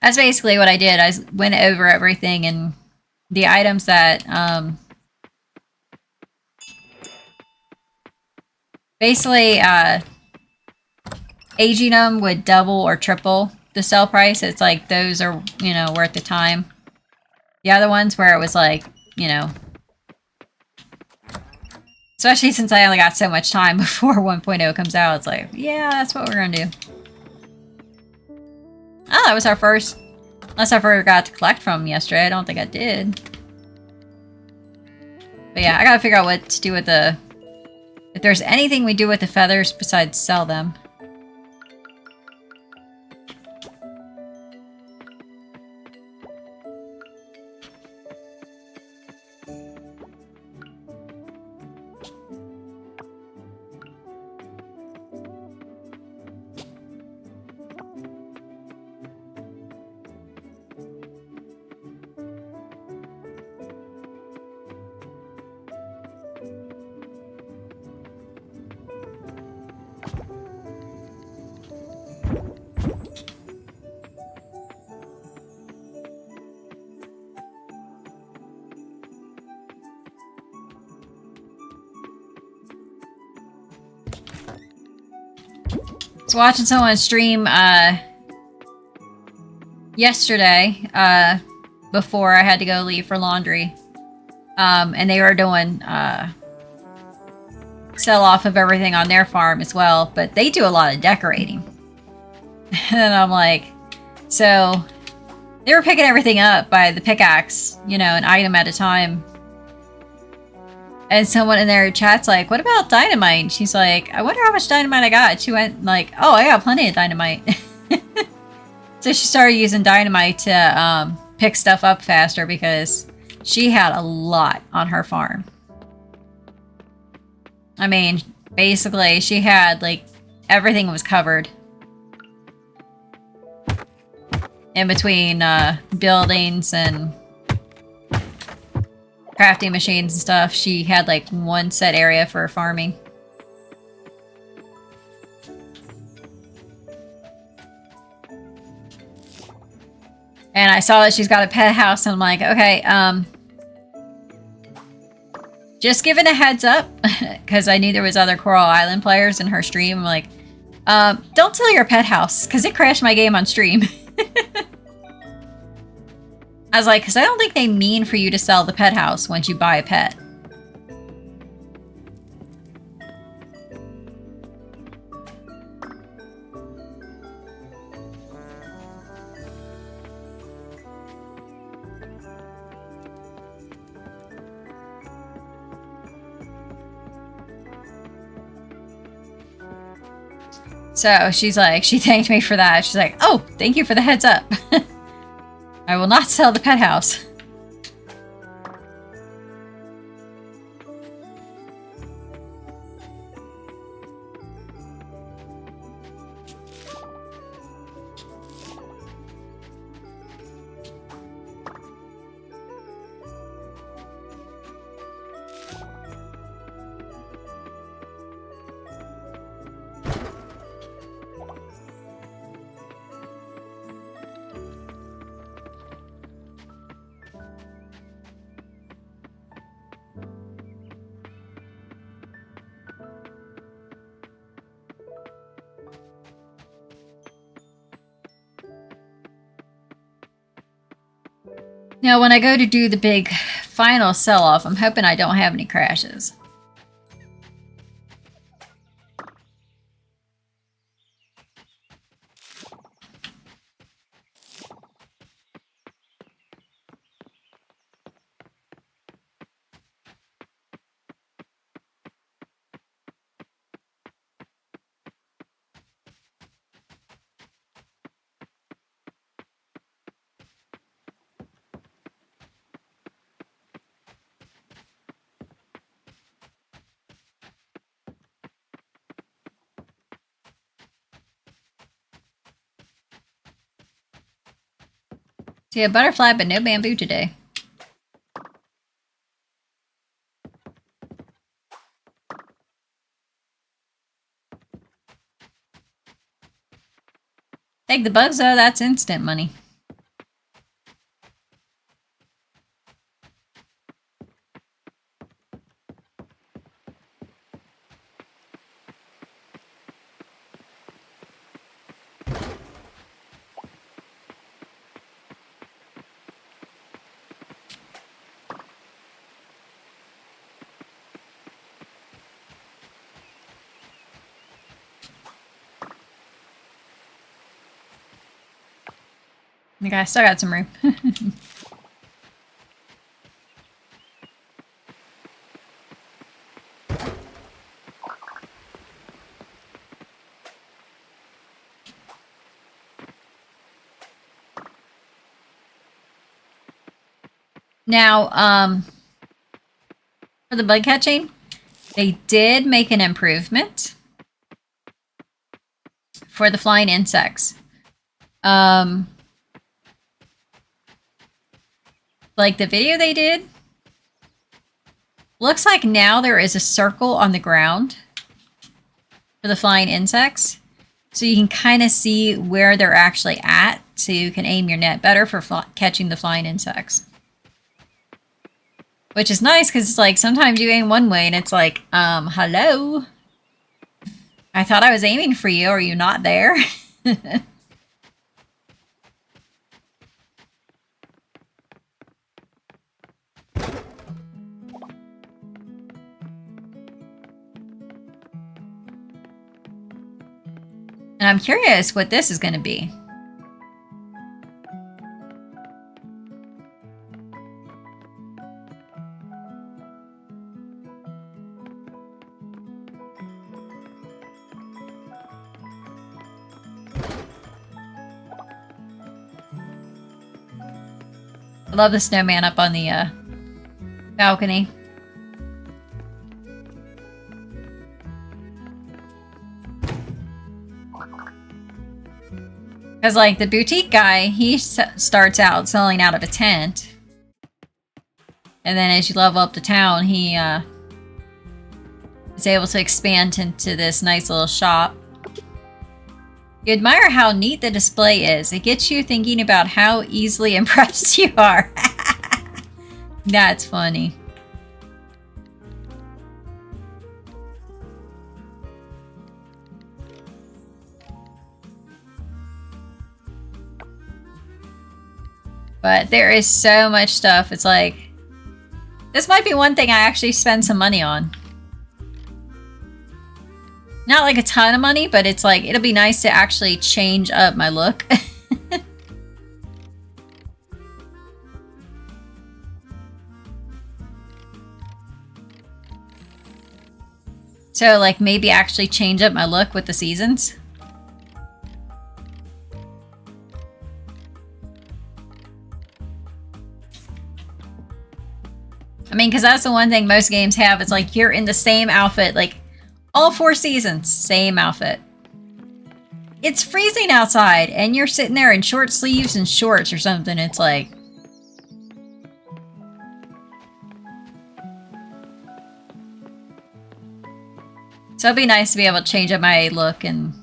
That's basically what I did. I went over everything and the items that basically aging them would double or triple the sell price. It's like those are, you know, worth the time. The other ones where it was like, you know, especially since I only got so much time before 1.0 comes out, it's like, yeah, that's what we're gonna do. Oh, that was our first. Unless I forgot to collect from them yesterday. I don't think I did. But yeah, I gotta figure out what to do with the... If there's anything we do with the feathers besides sell them. I was watching someone stream yesterday before I had to go leave for laundry. And they were doing sell off of everything on their farm as well, but they do a lot of decorating. And I'm like, so they were picking everything up by the pickaxe, you know, an item at a time. And someone in their chat's like, what about dynamite? And she's like, I wonder how much dynamite I got. She went like, oh, I got plenty of dynamite. So she started using dynamite to pick stuff up faster because she had a lot on her farm. I mean, basically, she had, like, everything was covered. In between buildings and crafting machines and stuff, she had like one set area for farming. And I saw that she's got a pet house, and I'm like, okay, just giving a heads up, because I knew there was other Coral Island players in her stream. I'm like, don't sell your pet house, because it crashed my game on stream. I was like, because I don't think they mean for you to sell the pet house once you buy a pet. So she's like, she thanked me for that. She's like, oh, thank you for the heads up. I will not sell the pet house. Now, when I go to do the big final sell-off, I'm hoping I don't have any crashes. See a butterfly, but no bamboo today. Take the bugs though, that's instant money. Okay, I still got some room. Now, for the bug catching, they did make an improvement for the flying insects. Like the video they did, looks like now there is a circle on the ground for the flying insects. So you can kind of see where they're actually at, so you can aim your net better for catching the flying insects. Which is nice, because it's like, sometimes you aim one way and it's like, hello? I thought I was aiming for you, are you not there? And I'm curious what this is going to be. I love the snowman up on the balcony. Because, like, the boutique guy, he starts out selling out of a tent. And then as you level up the town, he is able to expand into this nice little shop. You admire how neat the display is. It gets you thinking about how easily impressed you are. That's funny. But there is so much stuff. It's like, this might be one thing I actually spend some money on. Not like a ton of money, but it's like, it'll be nice to actually change up my look. So like maybe actually change up my look with the seasons. I mean, because that's the one thing most games have. It's like you're in the same outfit, like all 4 seasons, same outfit. It's freezing outside and you're sitting there in short sleeves and shorts or something. It's like... So it'd be nice to be able to change up my look and...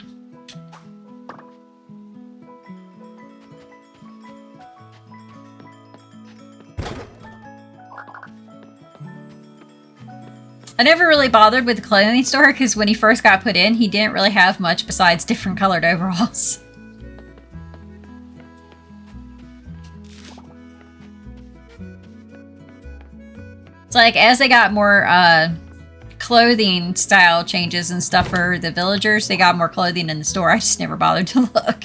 I never really bothered with the clothing store because when he first got put in, he didn't really have much besides different colored overalls. It's like as they got more clothing style changes and stuff for the villagers, they got more clothing in the store. I just never bothered to look.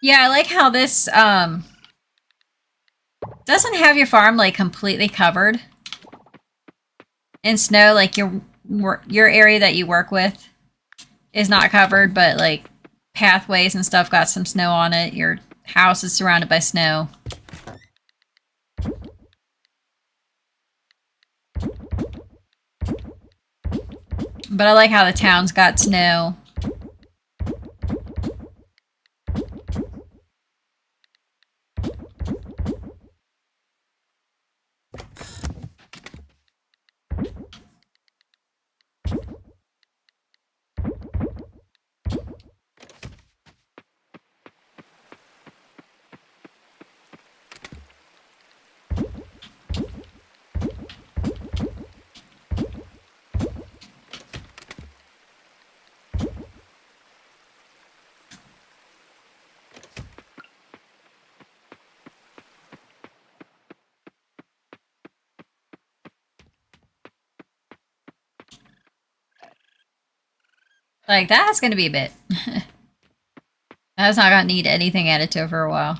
Yeah, I like how this doesn't have your farm like completely covered in snow. Like your area that you work with is not covered, but like pathways and stuff got some snow on it. Your house is surrounded by snow. But I like how the town's got snow. Like, that's gonna be a bit. That's not gonna need anything added to it for a while.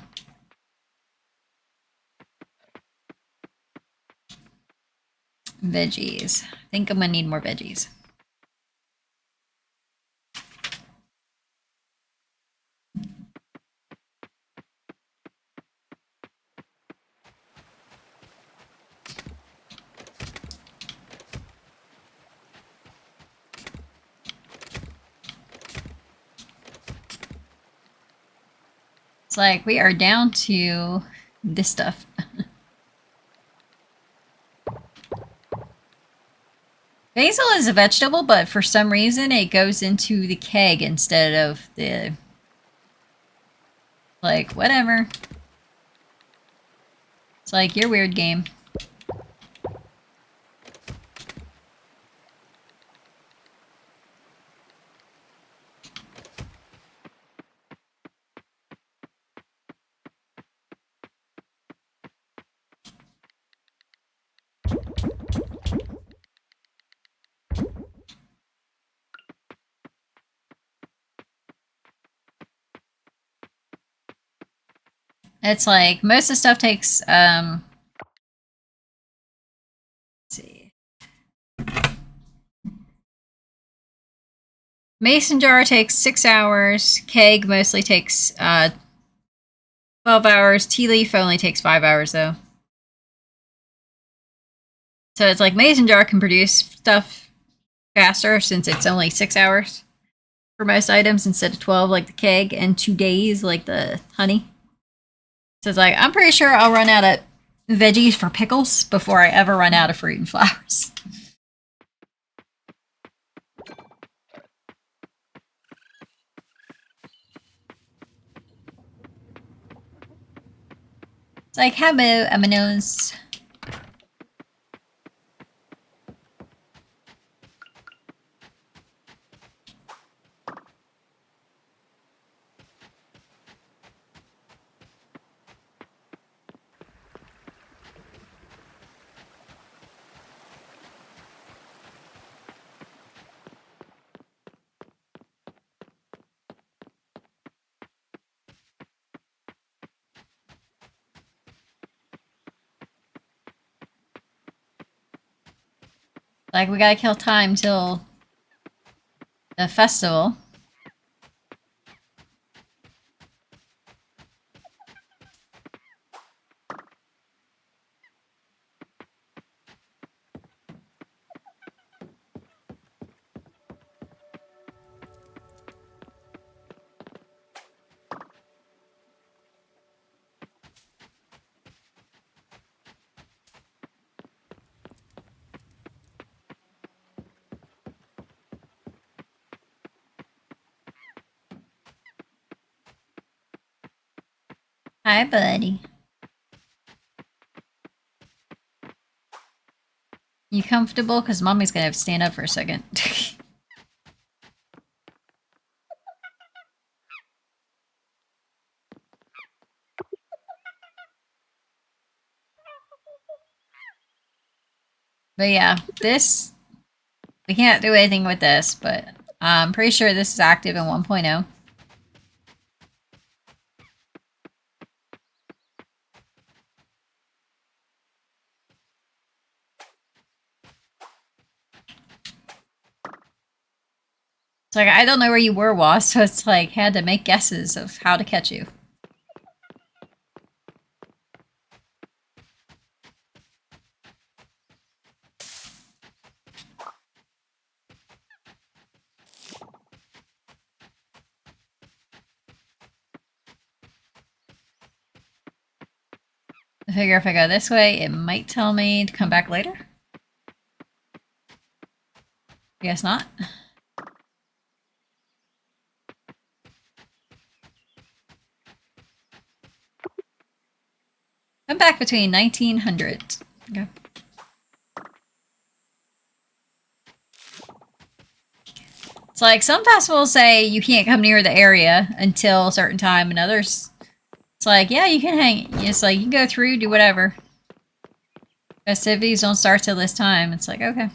Veggies. I think I'm gonna need more veggies. It's like we are down to this stuff. Basil is a vegetable, but for some reason it goes into the keg instead of the... Like, whatever. It's like, you're weird, game. It's like, most of the stuff takes, let's see. Mason jar takes 6 hours. Keg mostly takes 12 hours. Tea leaf only takes 5 hours, though. So it's like mason jar can produce stuff faster since it's only 6 hours for most items instead of 12 like the keg, and 2 days like the honey. So it's like, I'm pretty sure I'll run out of veggies for pickles before I ever run out of fruit and flowers. It's like, hello, aminos. Like, we gotta kill time till the festival. Hi, buddy. You comfortable? Because mommy's gonna have to stand up for a second. But yeah, this, we can't do anything with this, but I'm pretty sure this is active in 1.0. It's like, I don't know where you were, Wasp, so it's like, had to make guesses of how to catch you. I figure if I go this way, it might tell me to come back later. Guess not. Come back between 1900. Okay. It's like some festivals say you can't come near the area until a certain time, and others, it's like, yeah, you can hang. It's like, you can go through, do whatever. Festivities don't start till this time. It's like, okay.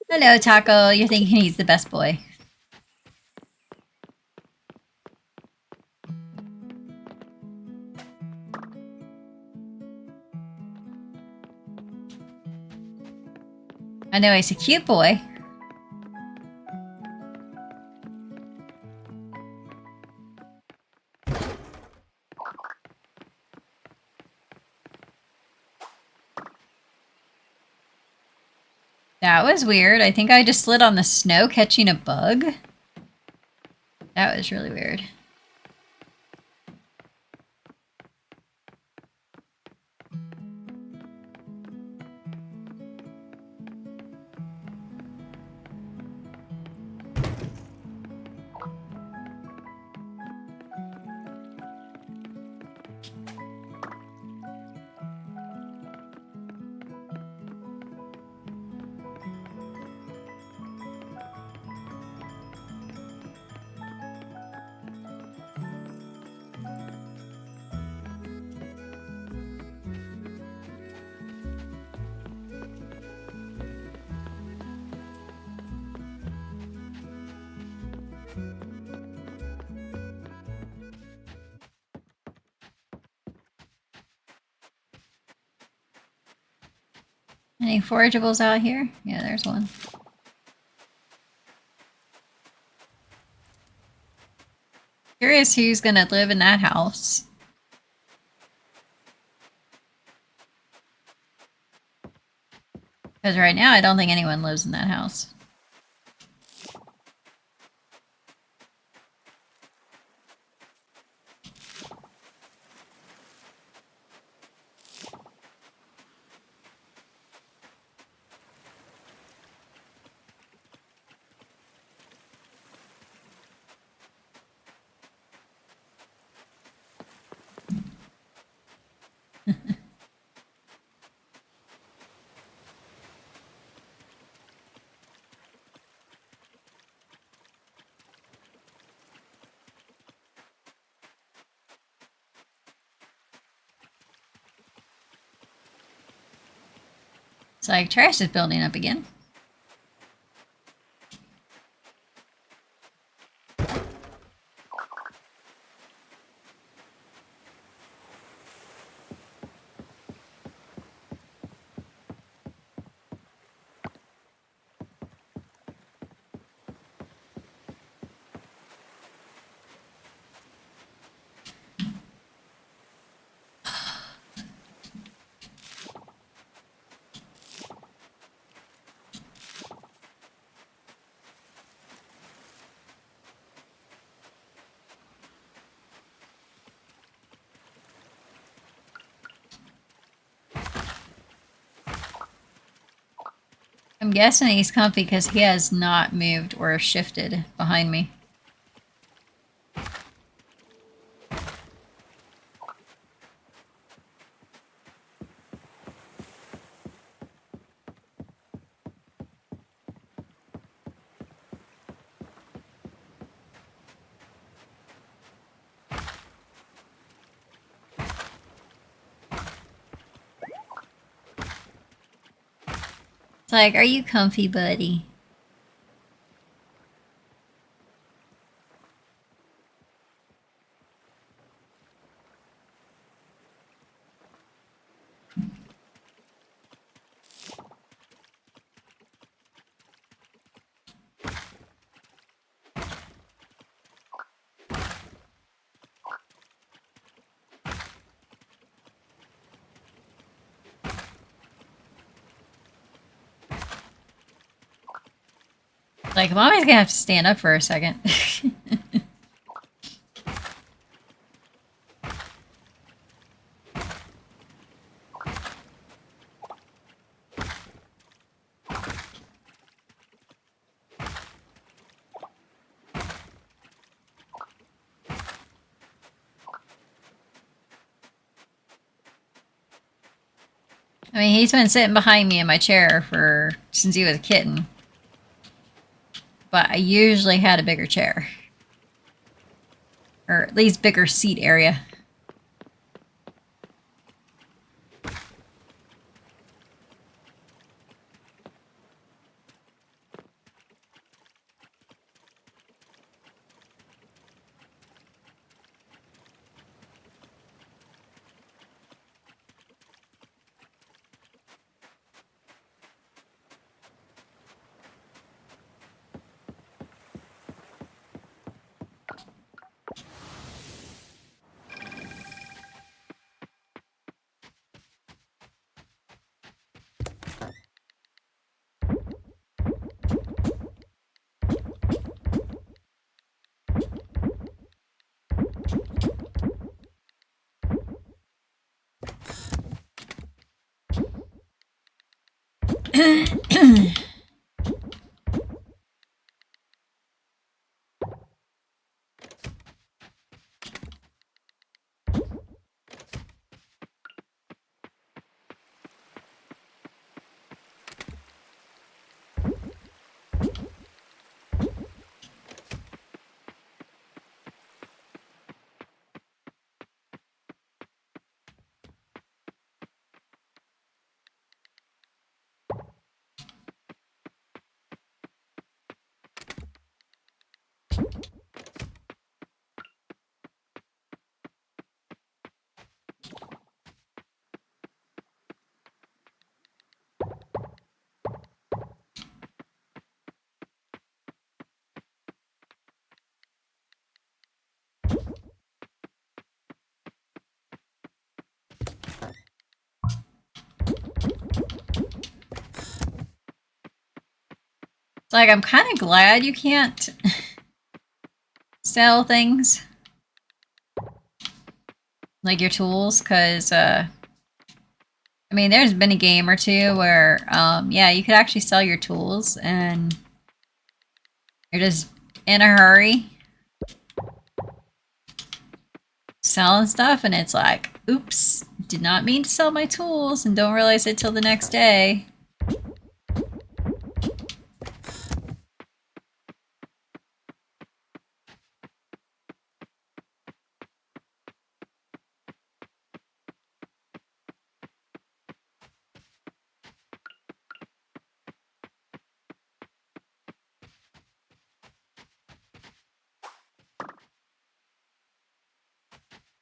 Hello, Taco. You're thinking he's the best boy. I know he's a cute boy. That was weird. I think I just slid on the snow catching a bug. That was really weird. Any forageables out here? Yeah, there's one. Curious who's gonna live in that house. Because right now I don't think anyone lives in that house. It's like trash is building up again. I'm guessing he's comfy because he has not moved or shifted behind me. It's like, are you comfy, buddy? Like, mommy's gonna have to stand up for a second. I mean, he's been sitting behind me in my chair since he was a kitten. But I usually had a bigger chair. Or at least bigger seat area. Like, I'm kind of glad you can't sell things. Like your tools, because, I mean, there's been a game or two where, yeah, you could actually sell your tools and you're just in a hurry selling stuff and it's like, oops, did not mean to sell my tools and don't realize it till the next day.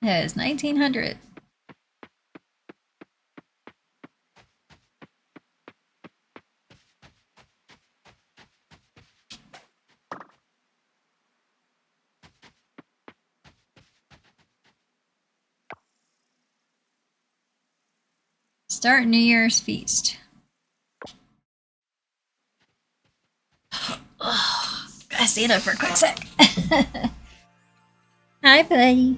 It is 1900. Start New Year's feast. Oh, gotta stand up for a quick sec. Hi, buddy.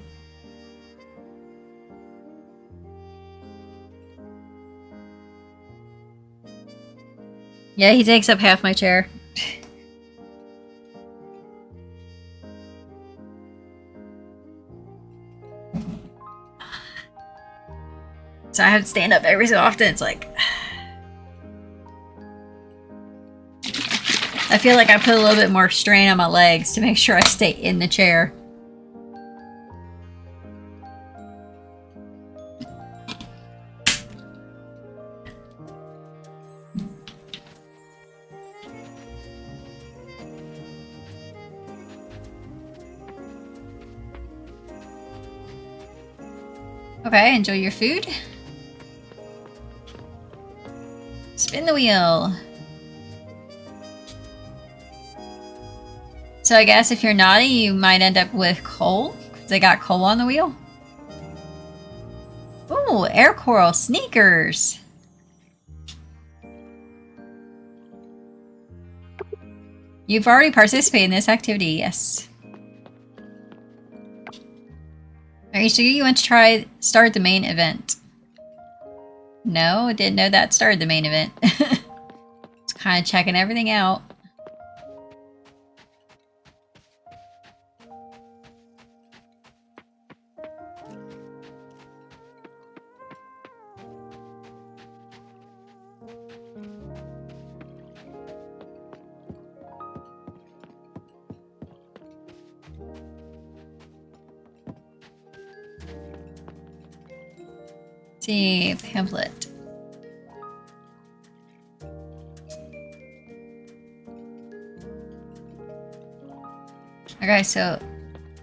Yeah, he takes up half my chair. So I have to stand up every so often. It's like... I feel like I put a little bit more strain on my legs to make sure I stay in the chair. Okay, enjoy your food. Spin the wheel. So I guess if you're naughty, you might end up with coal. Because they got coal on the wheel. Ooh, air coral sneakers. You've already participated in this activity, yes. Are you sure you want to start the main event? No, didn't know that started the main event. Just kind of checking everything out. See, pamphlet. Okay, so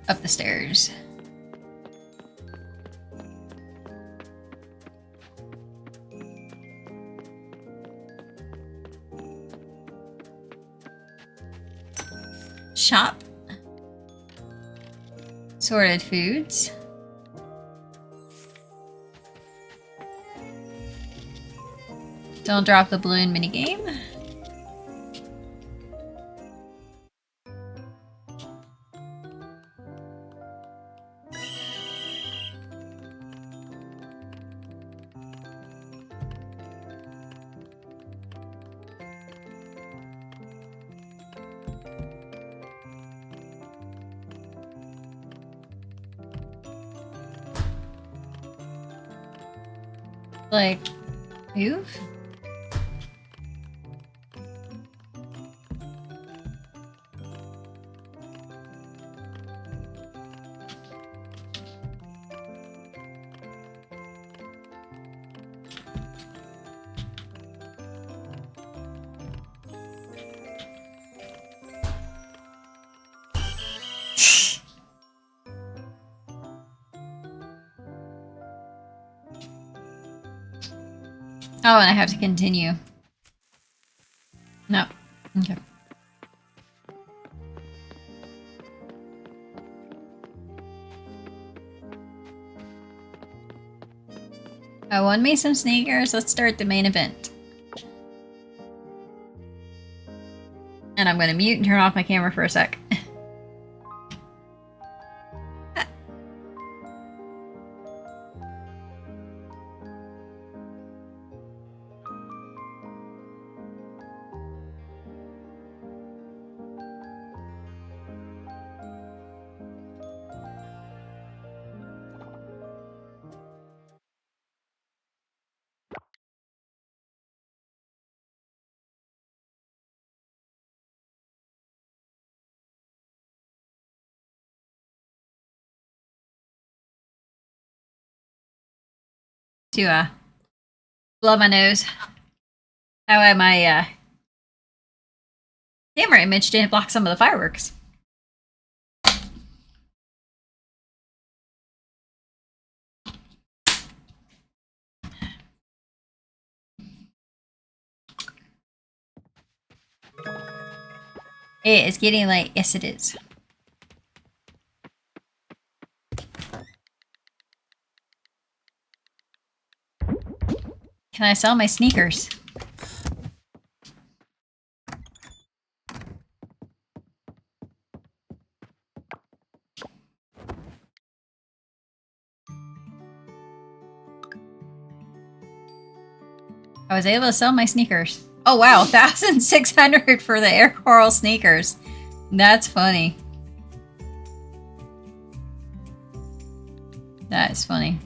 up the stairs. Shop. Sorted foods. Don't drop the balloon minigame. Like, move? Oh, and I have to continue. No. Okay. I won me some sneakers. Let's start the main event. And And I'm going to mute and turn off my camera for a sec. To blow my nose. That way my camera image didn't block some of the fireworks. It is getting late. Yes, it is. Can I sell my sneakers? I was able to sell my sneakers. Oh wow, 1,600 for the Air Coral sneakers. That's funny. That is funny.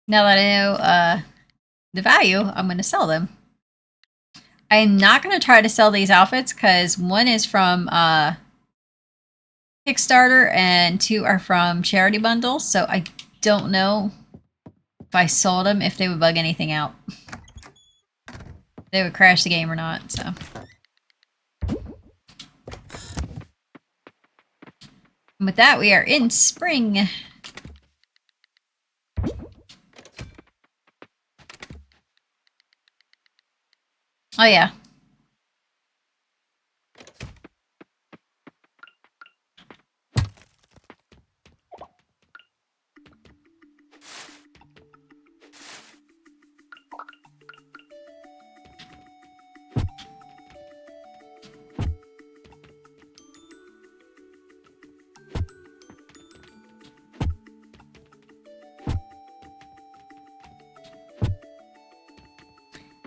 Now that I know the value, I'm going to sell them. I'm not going to try to sell these outfits because one is from Kickstarter and 2 are from charity bundles. So I don't know if I sold them, if they would bug anything out. They would crash the game or not, so. And with that, we are in spring. Oh yeah.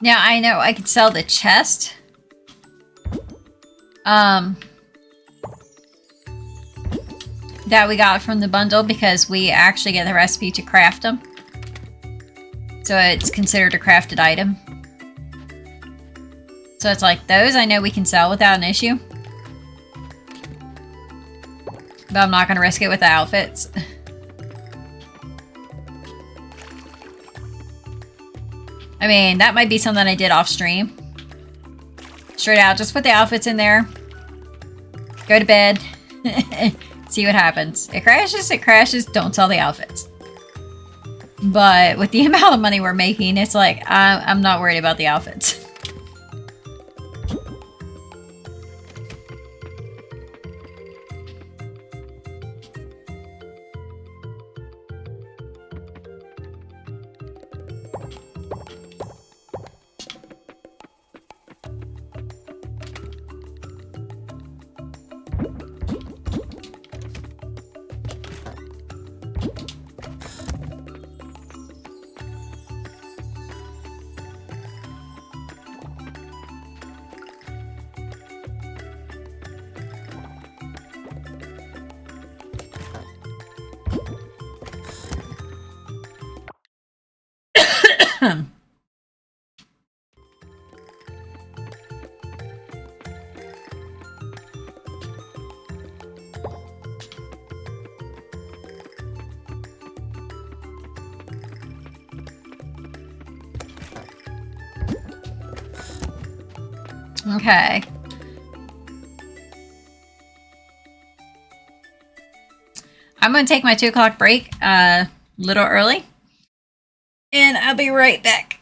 Now I know I could sell the chest. That we got from the bundle because we actually get the recipe to craft them. So it's considered a crafted item. So it's like those I know we can sell without an issue. But I'm not going to risk it with the outfits. I mean, that might be something I did off stream. Straight out, just put the outfits in there. Go to bed. See what happens. It crashes, don't sell the outfits. But with the amount of money we're making, it's like, I'm not worried about the outfits. Okay. I'm going to take my 2 o'clock break a little early. And I'll be right back.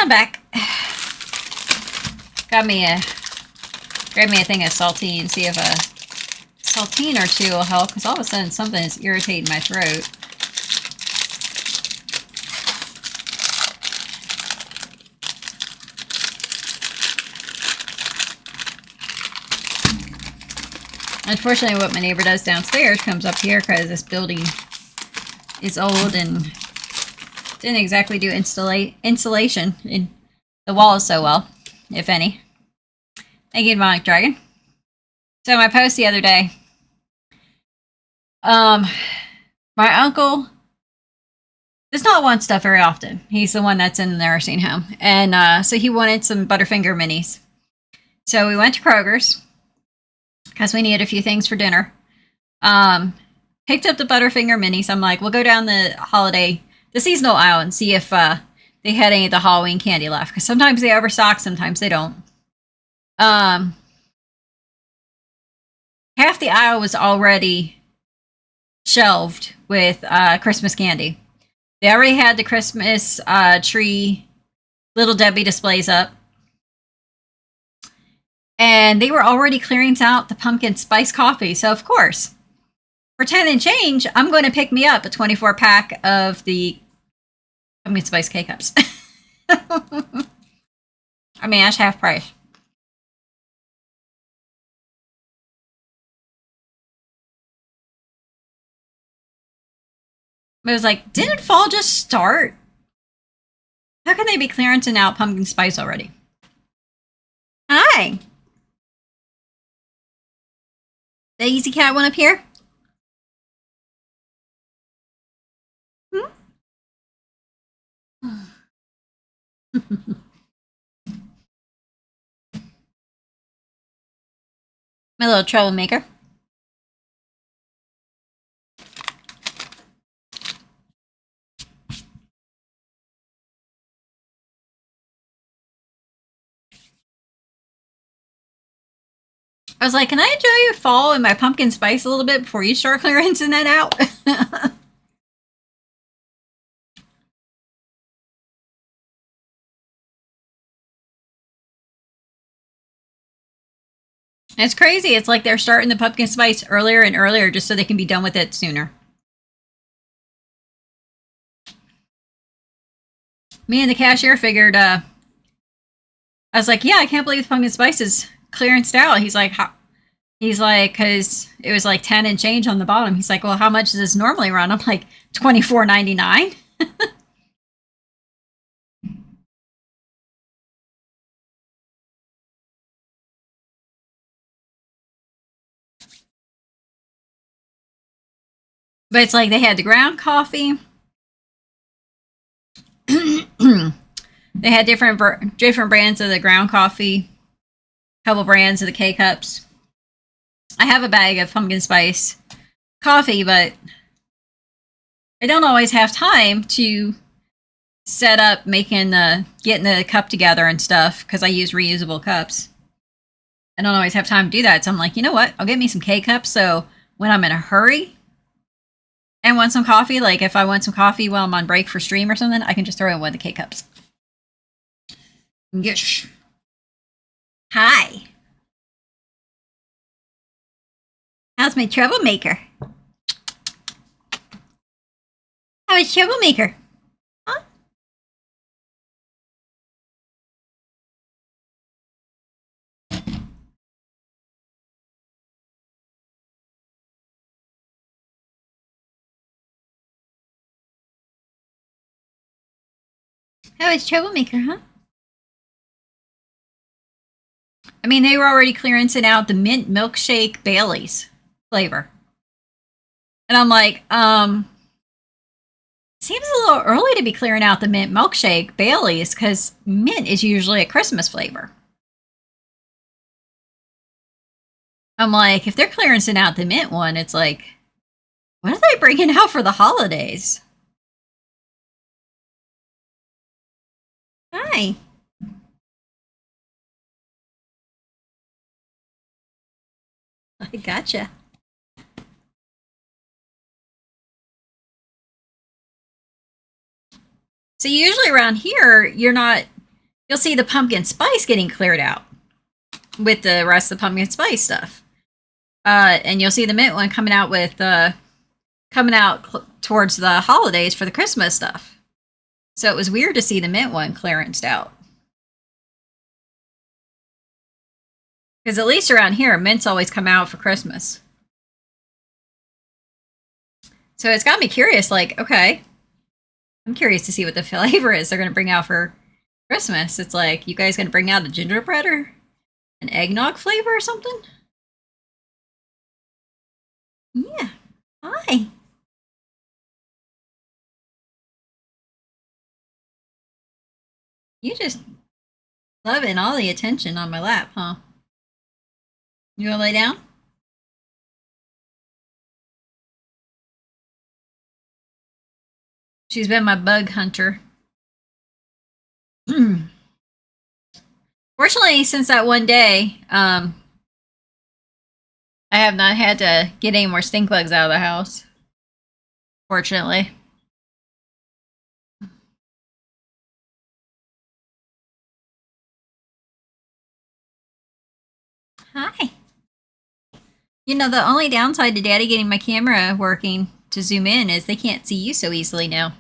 I'm back. Grabbed me a thing of saltine, see if a saltine or two will help, because all of a sudden something is irritating my throat. Unfortunately, what my neighbor does downstairs comes up here because this building is old and didn't exactly do insulation in the walls so well, if any. Thank you, Demonic Dragon. So my post the other day, my uncle does not want stuff very often. He's the one that's in the nursing home. And so he wanted some Butterfinger minis. So we went to Kroger's because we needed a few things for dinner. Picked up the Butterfinger minis. I'm like, we'll go down the seasonal aisle and see if they had any of the Halloween candy left. Because sometimes they overstock, sometimes they don't. Half the aisle was already shelved with Christmas candy. They already had the Christmas tree Little Debbie displays up. And they were already clearing out the pumpkin spice coffee. So, of course, for 10 and change, I'm going to pick me up a 24-pack of the pumpkin spice K-Cups. I mean, that's half price. But it was like, didn't fall just start? How can they be clearancing out pumpkin spice already? Hi! The easy cat one up here? Hmm? My little troublemaker. I was like, can I enjoy fall and my pumpkin spice a little bit before you start clearancing that out? It's crazy. It's like they're starting the pumpkin spice earlier and earlier just so they can be done with it sooner. Me and the cashier figured, I was like, yeah, I can't believe the pumpkin spice is clearanced out. He's like, how? He's like, because it was like 10 and change on the bottom. He's like, well, how much does this normally run? I'm like, $24.99. But it's like they had the ground coffee. They had different brands of the ground coffee, a couple brands of the K-Cups. I have a bag of pumpkin spice coffee, but I don't always have time to set up getting the cup together and stuff because I use reusable cups. I don't always have time to do that. So I'm like, you know what? I'll get me some K-Cups. So when I'm in a hurry and want some coffee, like if I want some coffee while I'm on break for stream or something, I can just throw in one of the K-Cups. Yes. Hi. How's my troublemaker? How is troublemaker? Huh? How is troublemaker, huh? I mean, they were already clearancing out the mint milkshake Bailey's flavor. And I'm like, seems a little early to be clearing out the mint milkshake Bailey's because mint is usually a Christmas flavor. I'm like, if they're clearancing out the mint one, it's like, what are they bringing out for the holidays? Hi. I gotcha. So usually around here, you're not you'll see the pumpkin spice getting cleared out with the rest of the pumpkin spice stuff. And you'll see the mint one coming out with towards the holidays for the Christmas stuff. So it was weird to see the mint one clearanced out. Because at least around here, mints always come out for Christmas. So it's got me curious, like, okay, I'm curious to see what the flavor is they're going to bring out for Christmas. It's like, you guys going to bring out a gingerbread or an eggnog flavor or something? Yeah. Hi. You just loving all the attention on my lap, huh? You want to lay down? She's been my bug hunter. Fortunately, since that one day, I have not had to get any more stink bugs out of the house. Fortunately. Hi. You know, the only downside to Daddy getting my camera working to zoom in is they can't see you so easily now.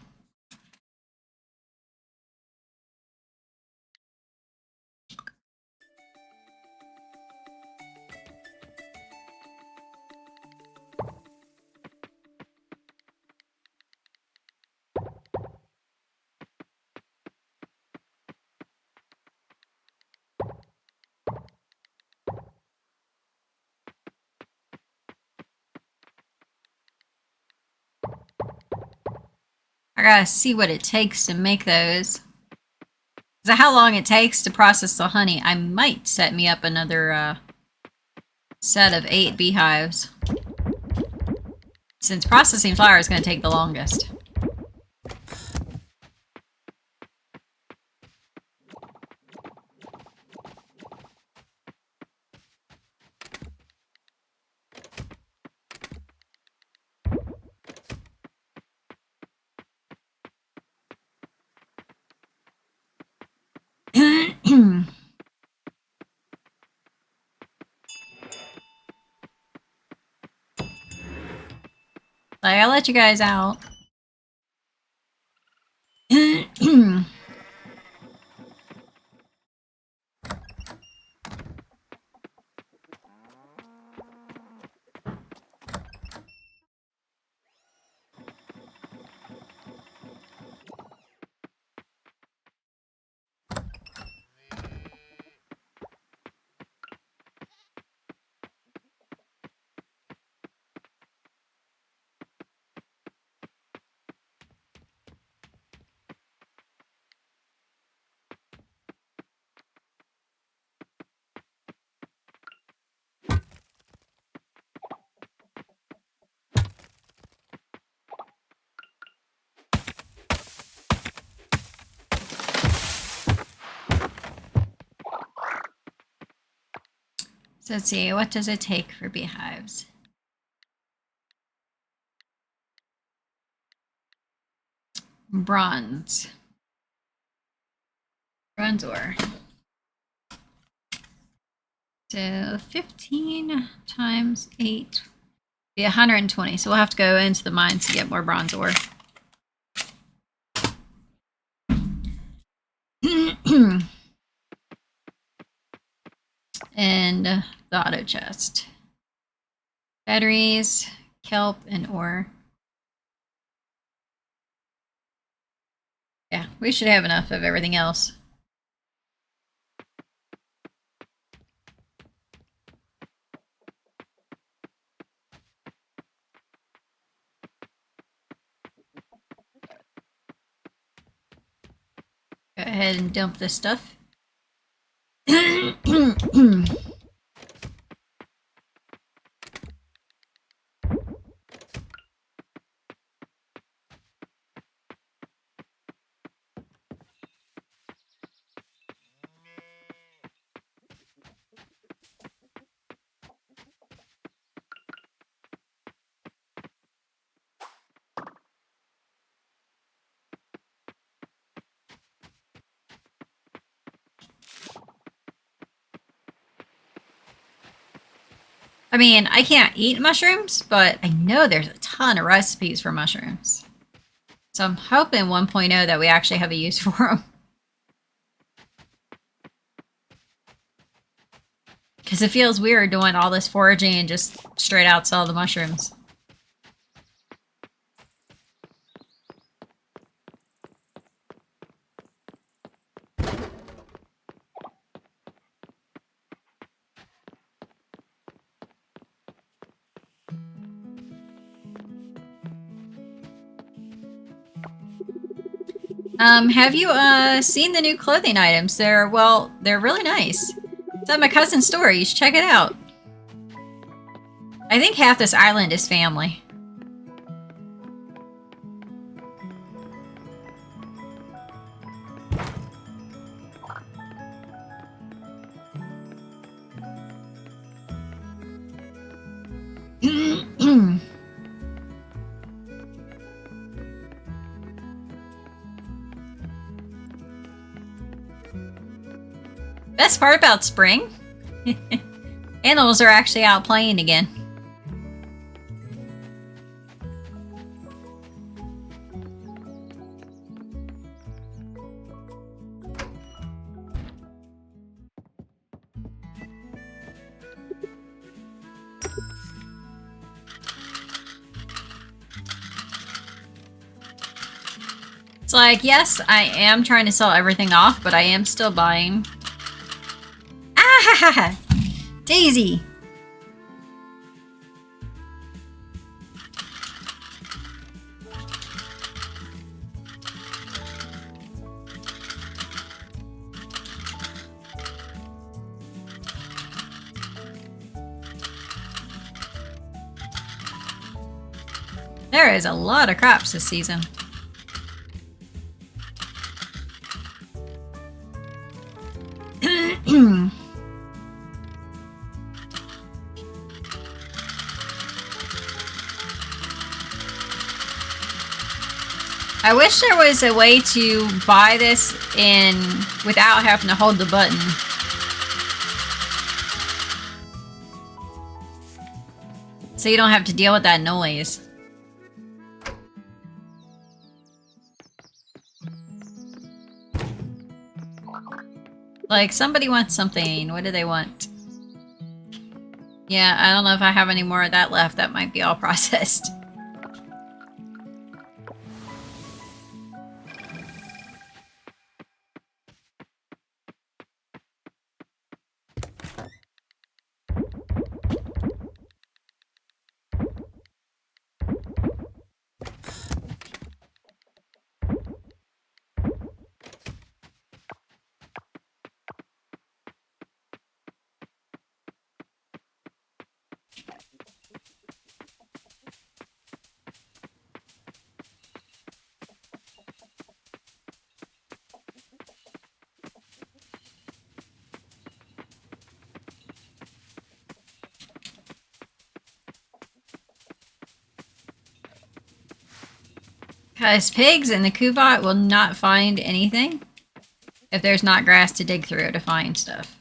I gotta see what it takes to make those. So how long it takes to process the honey, I might set me up another set of 8 beehives. Since processing flour is going to take the longest. I'll let you guys out. So let's see, what does it take for beehives? Bronze. Bronze ore. So 15 times 8 be 120. So we'll have to go into the mines to get more bronze ore. And the auto chest. Batteries, kelp, and ore. Yeah, we should have enough of everything else. Go ahead and dump this stuff. I mean, I can't eat mushrooms, but I know there's a ton of recipes for mushrooms. So I'm hoping 1.0 that we actually have a use for them. Because it feels weird doing all this foraging and just straight out sell the mushrooms. Have you, seen the new clothing items? They're really nice. It's at my cousin's store. You should check it out. I think half this island is family. Best part about spring? Animals are actually out playing again. It's like, yes, I am trying to sell everything off, but I am still buying. Ah ha ha ha! Daisy! There is a lot of crops this season. I wish there was a way to buy this in without having to hold the button. So you don't have to deal with that noise. Like, somebody wants something. What do they want? Yeah, I don't know if I have any more of that left. That might be all processed. Because pigs in the Kuvat will not find anything if there's not grass to dig through to find stuff.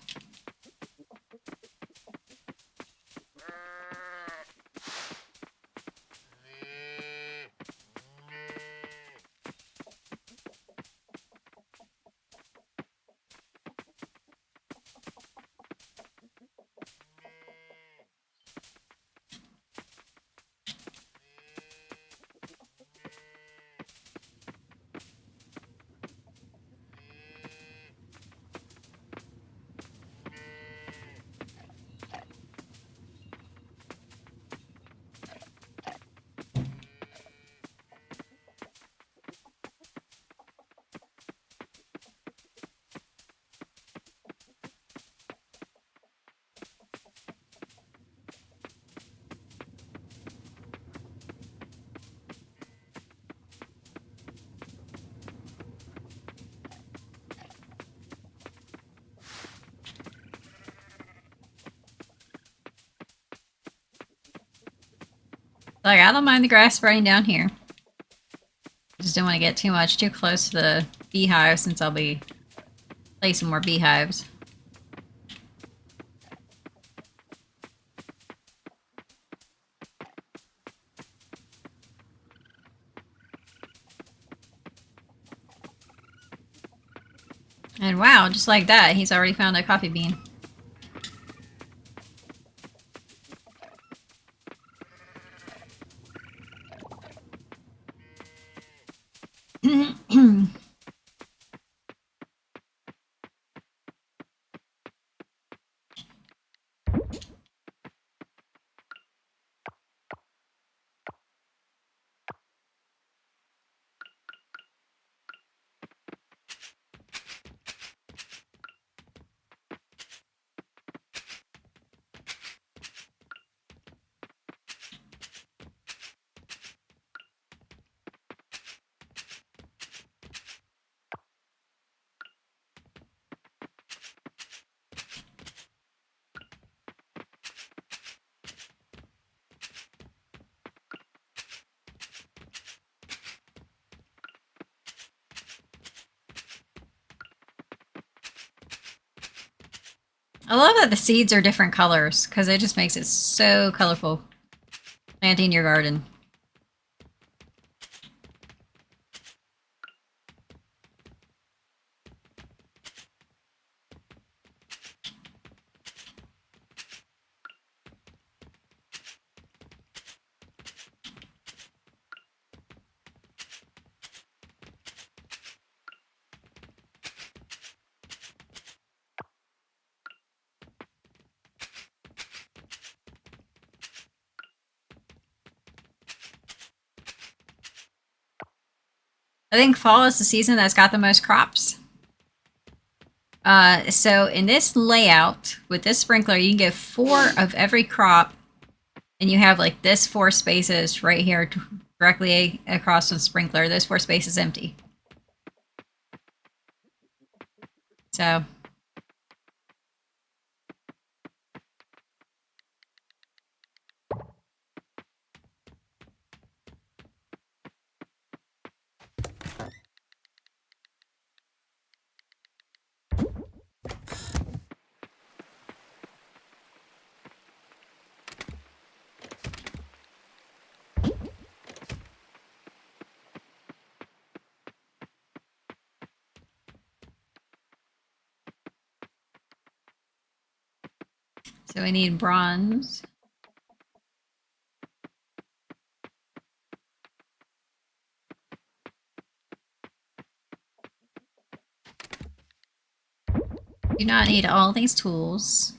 Like, I don't mind the grass spreading down here. Just don't want to get too close to the beehive since I'll be placing more beehives. And wow, just like that, he's already found a coffee bean. I love that the seeds are different colors, because it just makes it so colorful planting your garden. I think fall is the season that's got the most crops. So in this layout, with this sprinkler, you can get 4 of every crop, and you have like this 4 spaces right here directly across the sprinkler. Those 4 spaces empty. So we need bronze. Do not need all these tools.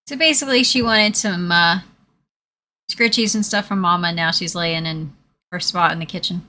So basically, she wanted some scritchies and stuff from Mama, and now she's laying in her spot in the kitchen.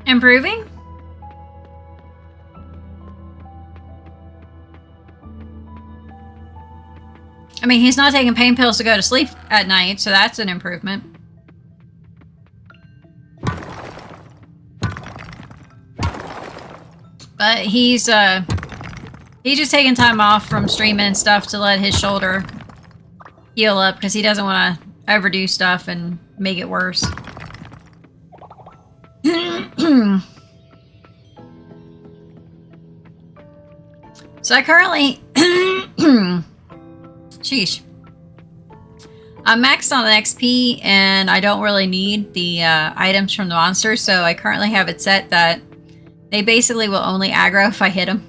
Improving? I mean, he's not taking pain pills to go to sleep at night, so that's an improvement. But he's just taking time off from streaming and stuff to let his shoulder heal up, because he doesn't want to overdo stuff and make it worse. So I currently... Sheesh. I'm maxed on XP, and I don't really need the items from the monsters, so I currently have it set that they basically will only aggro if I hit them.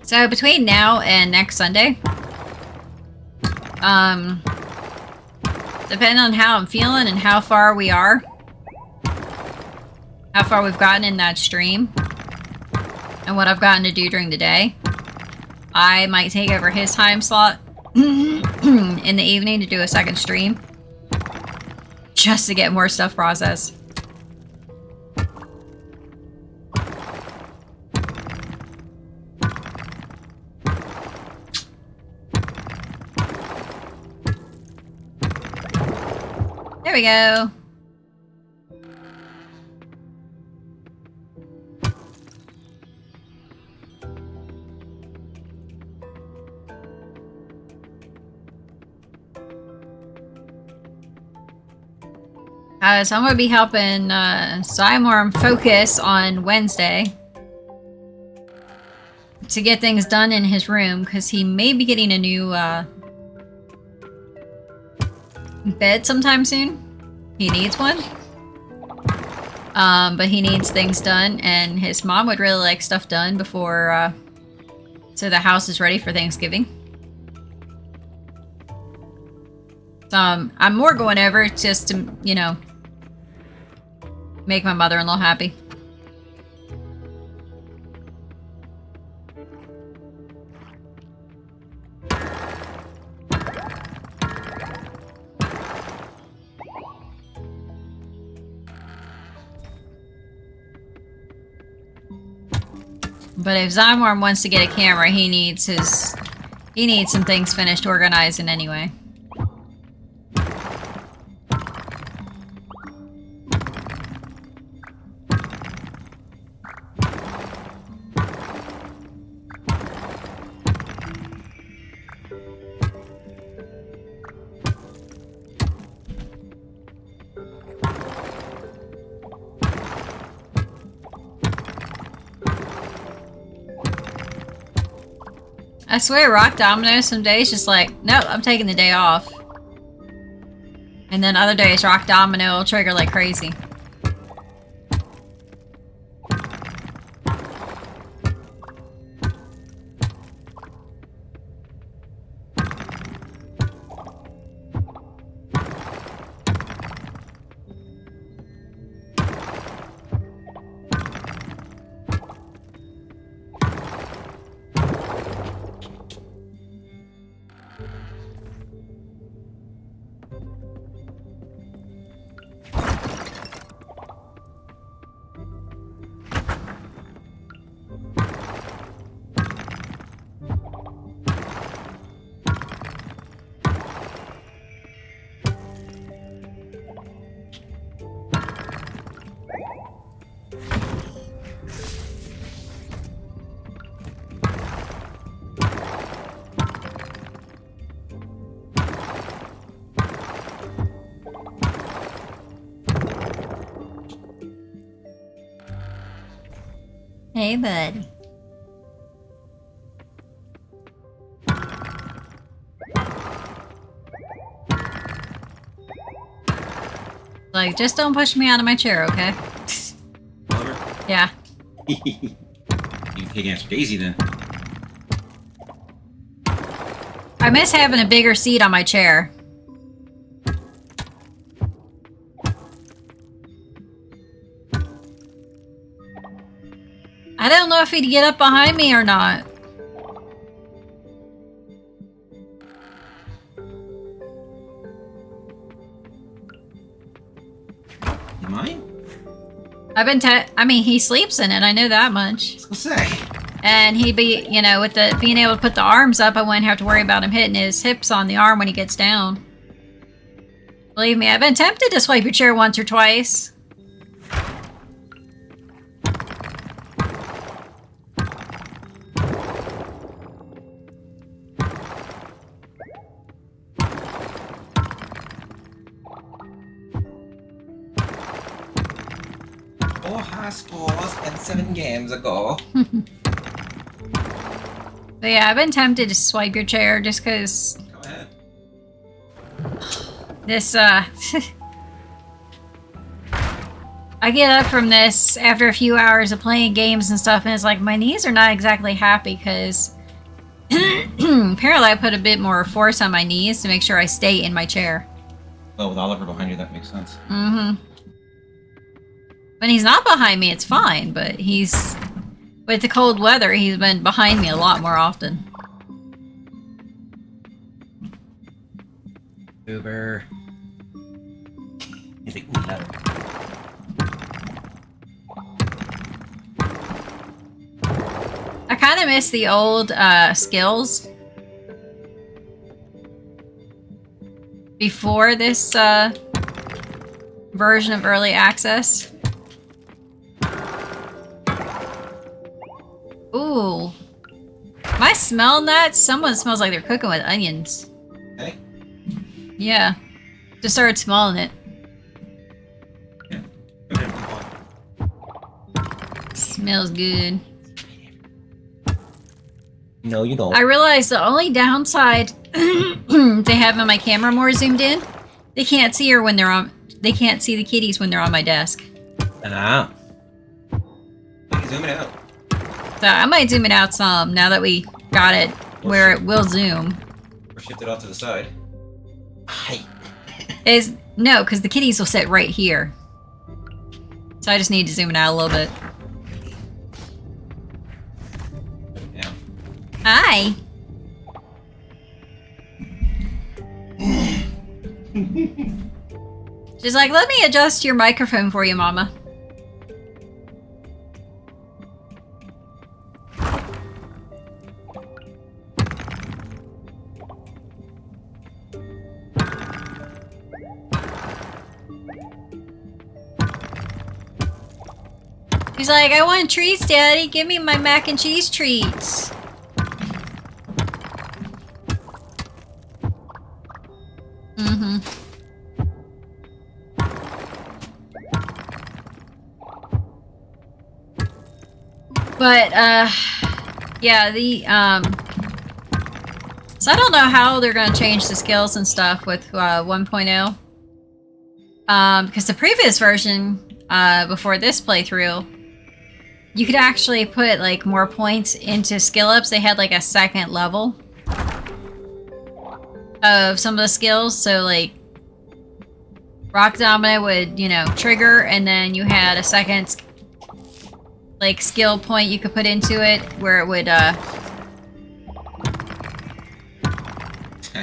So between now and next Sunday, depending on how I'm feeling and how far we are, how far we've gotten in that stream, and what I've gotten to do during the day, I might take over his time slot in the evening to do a second stream, just to get more stuff processed. There we go. So I'm going to be helping Simon focus on Wednesday to get things done in his room, because he may be getting a new bed sometime soon. He needs one. But he needs things done, and his mom would really like stuff done before so the house is ready for Thanksgiving. So I'm more going over just to, you know, make my mother-in-law happy. But if Zymorm wants to get a camera, he needs some things finished organizing anyway. I swear, Rock Domino some days just like, nope, I'm taking the day off. And then other days, Rock Domino will trigger like crazy. Hey, buddy. Like, just don't push me out of my chair, okay? Lover? Yeah. You can take after Daisy then. I miss having a bigger seat on my chair. I don't know if he'd get up behind me or not. Mine? I mean, he sleeps in it, I know that much. What's that? And he'd be, you know, with the being able to put the arms up, I wouldn't have to worry about him hitting his hips on the arm when he gets down. Believe me, I've been tempted to swipe your chair once or twice. High scores and 7 games ago. But yeah, I've been tempted to swipe your chair just because Go ahead. this, I get up from this after a few hours of playing games and stuff, and it's like my knees are not exactly happy because Apparently I put a bit more force on my knees to make sure I stay in my chair. Well, with Oliver behind you, that makes sense. Mm-hmm. When he's not behind me, it's fine, but he's... With the cold weather, he's been behind me a lot more often. Uber. He's like, ooh, ladder. I kind of miss the old skills. Before this version of early access. Ooh. Am I smelling that? Someone smells like they're cooking with onions. Okay. Yeah. Just started smelling it. Yeah. Smells good. No, you don't. I realized the only downside to having my camera more zoomed in, they can't see her when they're on. They can't see the kitties when they're on my desk. Ah. Zoom it out. So I might zoom it out some now that we got it where it will zoom. Or shift it off to the side. Hi. No, because the kitties will sit right here. So I just need to zoom it out a little bit. Yeah. Hi. She's like, let me adjust your microphone for you, Mama. He's like, I want treats, Daddy. Give me my mac and cheese treats. Mm-hmm. But, yeah, so I don't know how they're going to change the skills and stuff with 1.0. Because the previous version, before this playthrough, you could actually put, like, more points into skill ups. They had, like, a second level of some of the skills. So, like, Rock Dominant would, you know, trigger, and then you had a second, like, skill point you could put into it where it would, I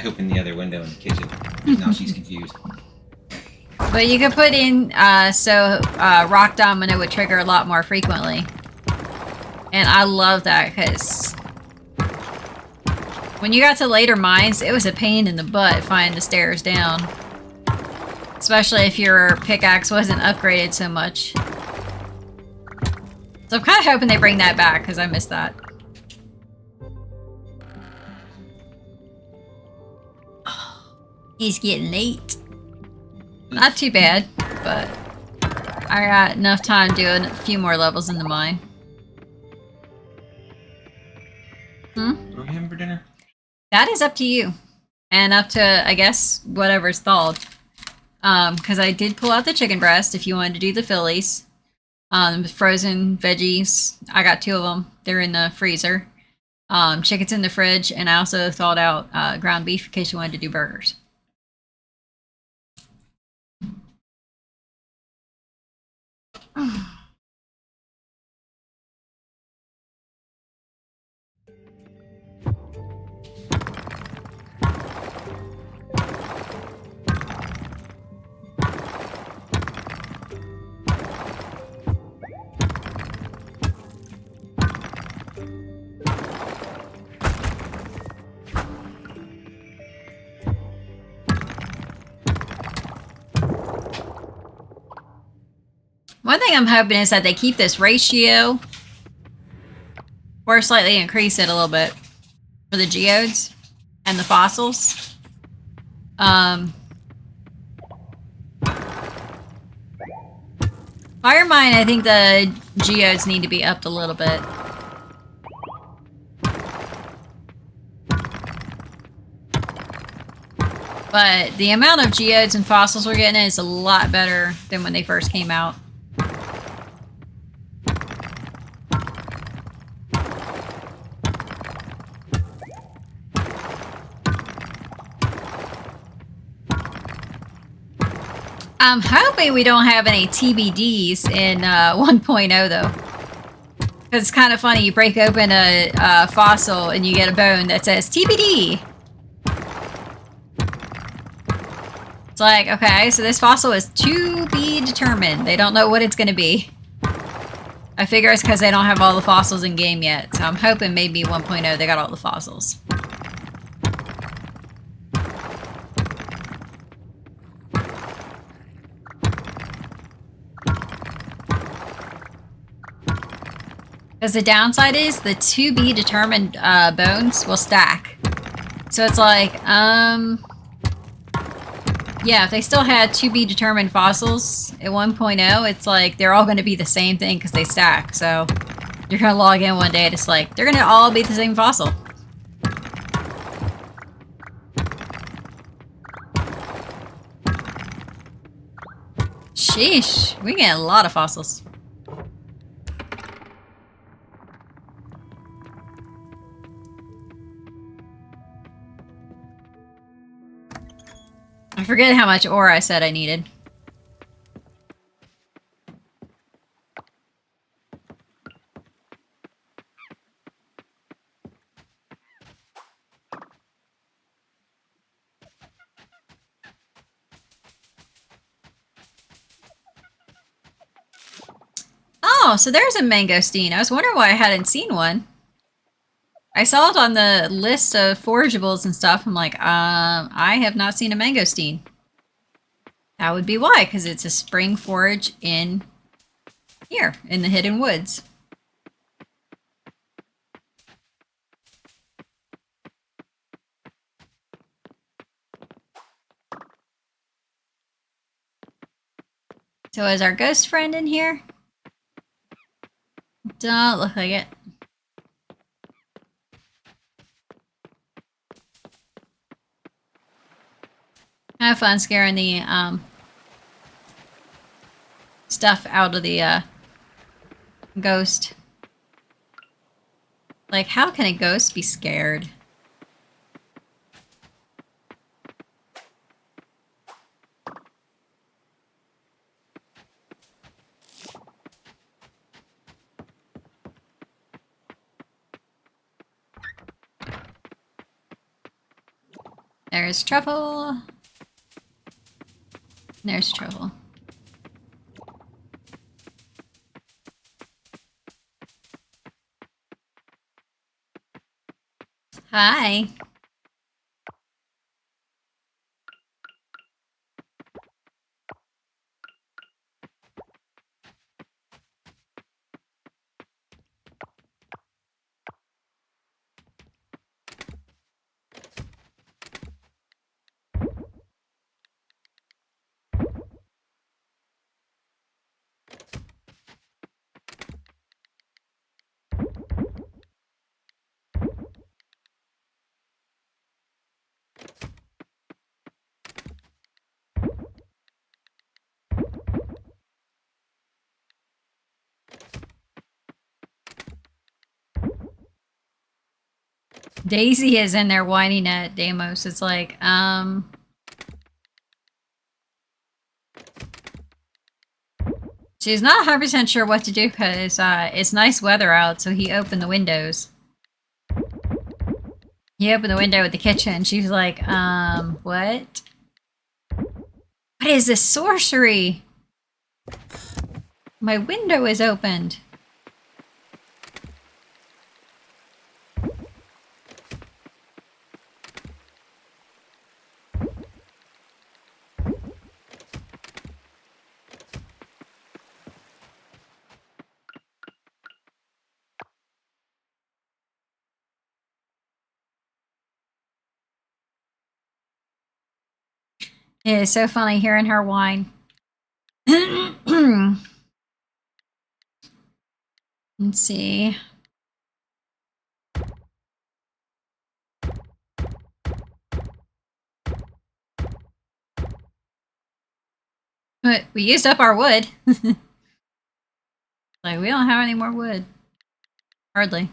opened the other window in the kitchen. Now she's confused. But you could put in, Rock Dominant would trigger a lot more frequently. And I love that, because when you got to later mines, it was a pain in the butt finding the stairs down. Especially if your pickaxe wasn't upgraded so much. So I'm kind of hoping they bring that back, because I missed that. He's getting late. Not too bad, but I got enough time doing a few more levels in the mine. What are we having for dinner? That is up to you. And up to, I guess, whatever's thawed. Because I did pull out the chicken breast if you wanted to do the Phillies. Frozen veggies. I got 2 of them. They're in the freezer. Chicken's in the fridge. And I also thawed out ground beef in case you wanted to do burgers. One thing I'm hoping is that they keep this ratio or slightly increase it a little bit for the geodes and the fossils. Fire mine, I think the geodes need to be upped a little bit. But the amount of geodes and fossils we're getting is a lot better than when they first came out. I'm hoping we don't have any TBDs in 1.0 though. Because it's kind of funny, you break open a fossil and you get a bone that says TBD. It's like, okay, so this fossil is to be determined. They don't know what it's going to be. I figure it's because they don't have all the fossils in game yet. So I'm hoping maybe 1.0 they got all the fossils. Because the downside is the to be determined bones will stack. So it's like, yeah, if they still had to be determined fossils at 1.0, it's like they're all going to be the same thing because they stack. So you're going to log in one day and it's like, they're going to all be the same fossil. Sheesh, we get a lot of fossils. I forget how much ore I said I needed. Oh, so there's a mangosteen. I was wondering why I hadn't seen one. I saw it on the list of forageables and stuff. I'm like, I have not seen a mangosteen. That would be why, because it's a spring forage in here, in the hidden woods. So is our ghost friend in here? Don't look like it. Have fun scaring the stuff out of the ghost. Like, how can a ghost be scared? There's truffle. There's truffle. Hi. Daisy is in there whining at Deimos. It's like, she's not 100% sure what to do because it's nice weather out, so he opened the windows. He opened the window at the kitchen. She's like, what? What is this sorcery? My window is opened. It is so funny hearing her whine. Let's see. But we used up our wood. Like, we don't have any more wood. Hardly.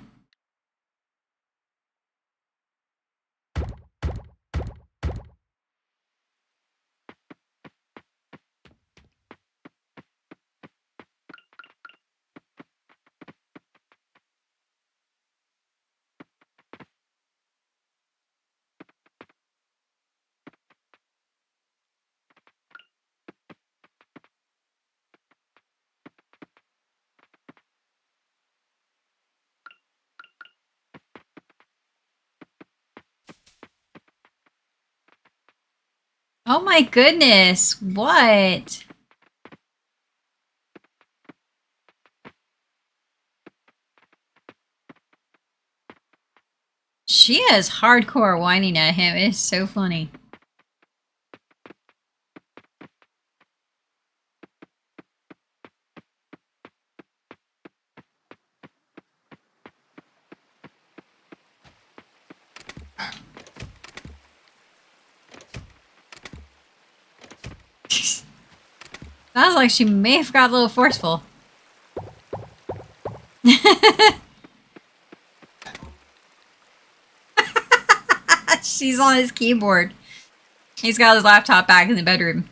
Oh my goodness. What? She is hardcore whining at him. It's so funny. Sounds like she may have got a little forceful. She's on his keyboard. He's got his laptop back in the bedroom.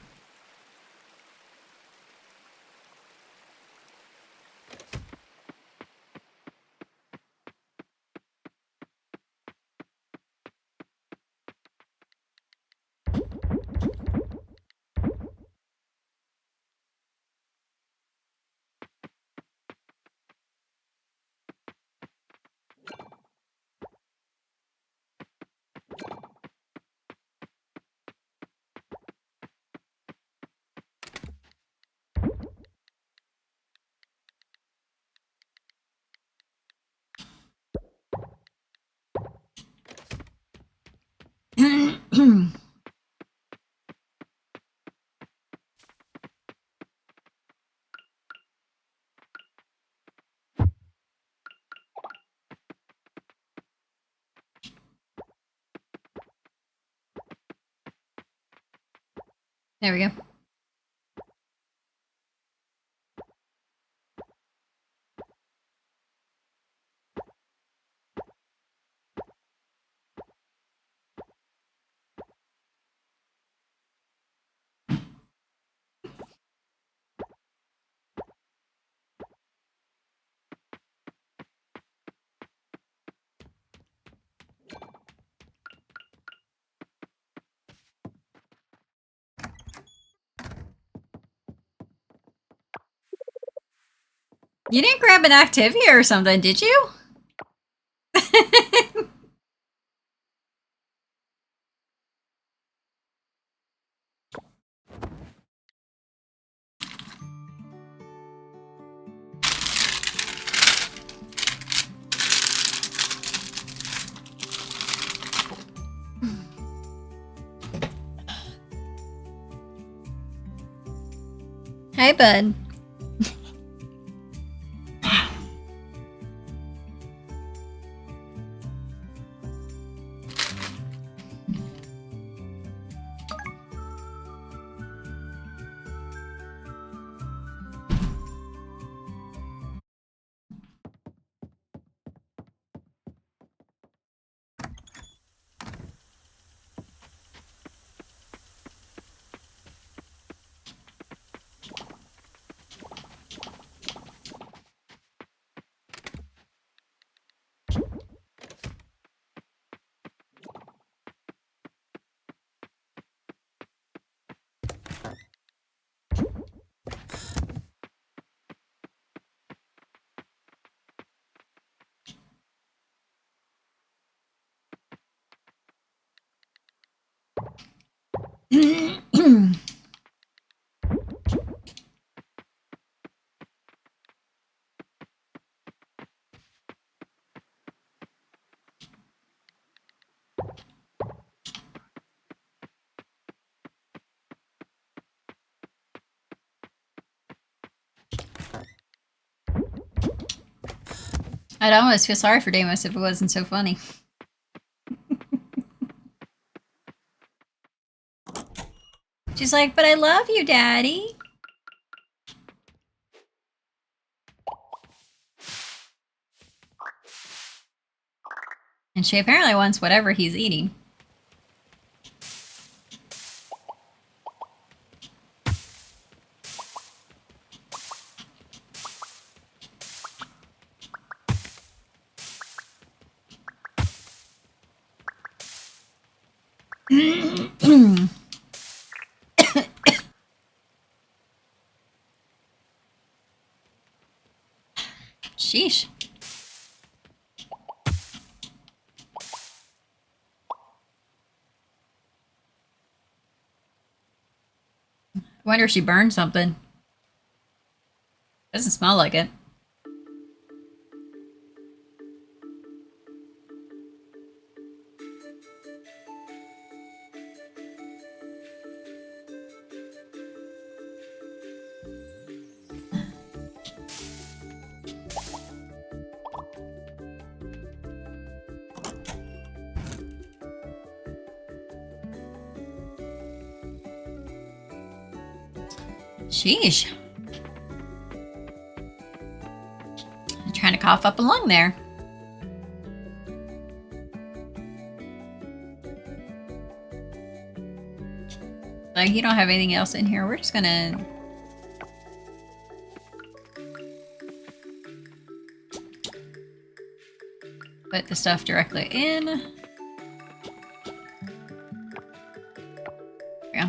There we go. You didn't grab an Activia or something, did you? Hey, bud. I'd almost feel sorry for Deimos if it wasn't so funny. She's like, but I love you, Daddy. And she apparently wants whatever he's eating. Sheesh. I wonder if she burned something. Doesn't smell like it. Sheesh. I'm trying to cough up a lung there. Like, you don't have anything else in here. We're just gonna... put the stuff directly in. There we go.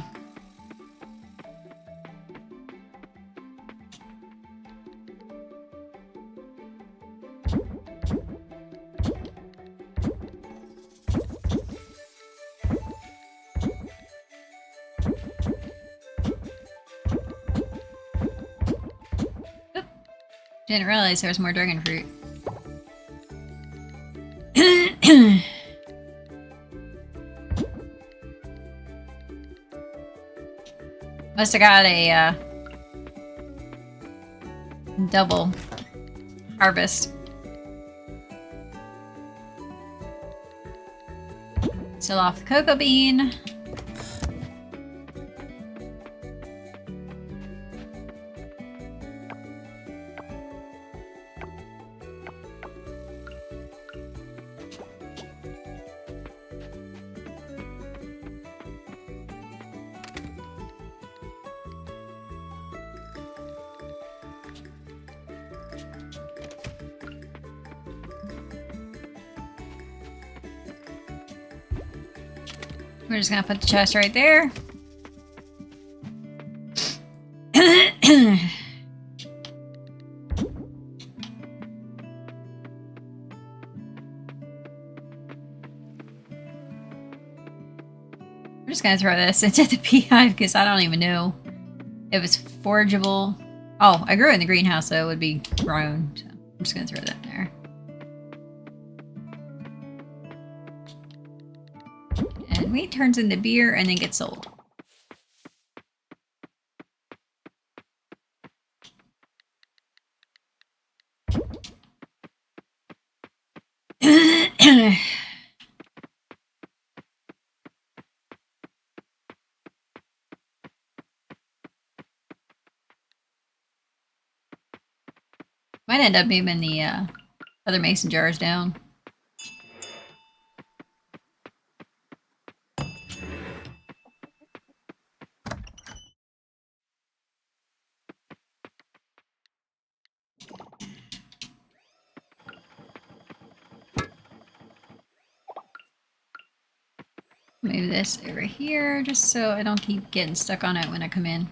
Oop. Didn't realize there was more dragon fruit. Must have got a double harvest. Still off the cocoa bean. We're just gonna put the chest right there. We're just gonna throw this into the beehive because I don't even know if it's forageable. Oh, I grew it in the greenhouse, so it would be grown. So I'm just gonna throw that in there. And wheat turns into beer and then gets sold. Might end up moving the other mason jars down. Move this over here just so I don't keep getting stuck on it when I come in.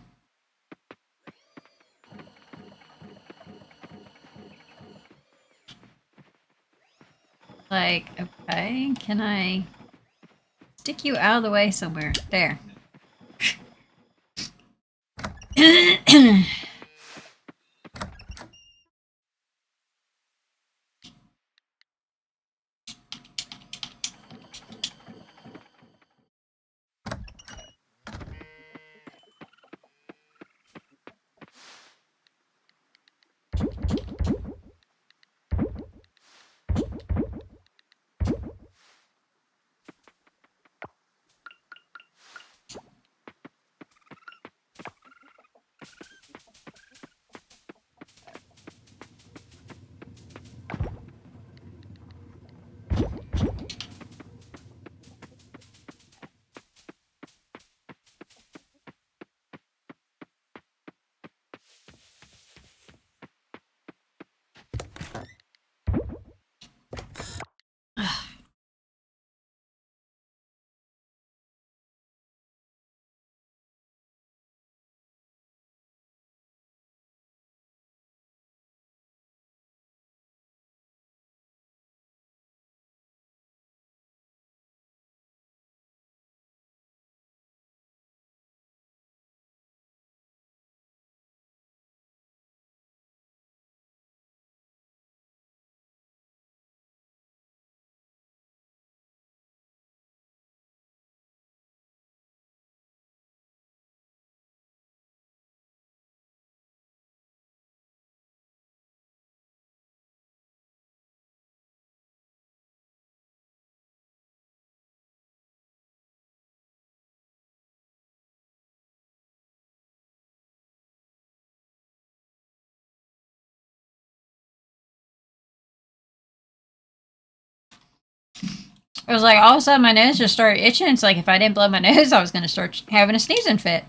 Like, okay, can I stick you out of the way somewhere? There. It was like all of a sudden my nose just started itching. It's like if I didn't blow my nose, I was going to start having a sneezing fit.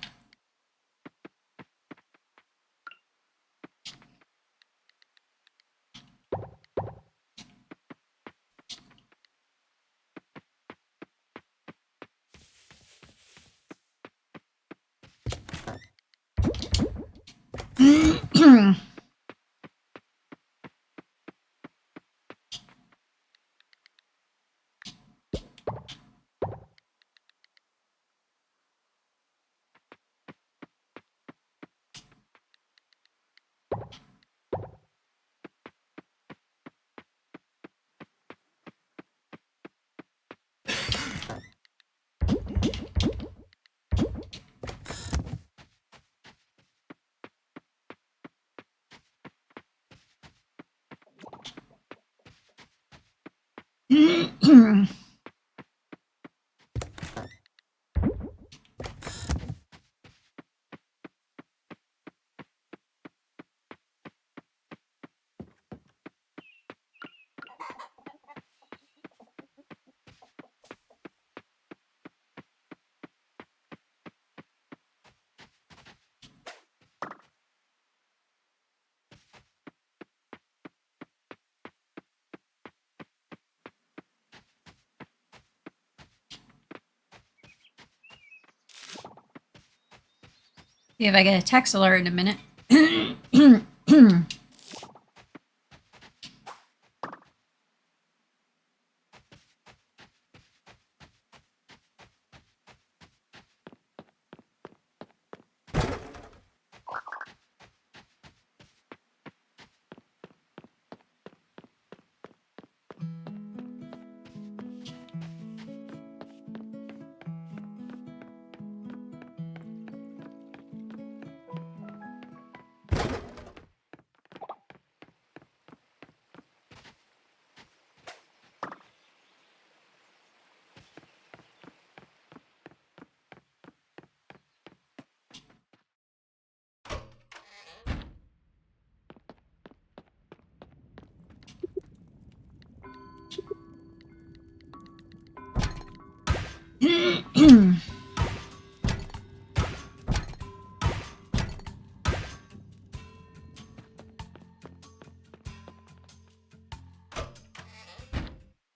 See if I get a text alert in a minute.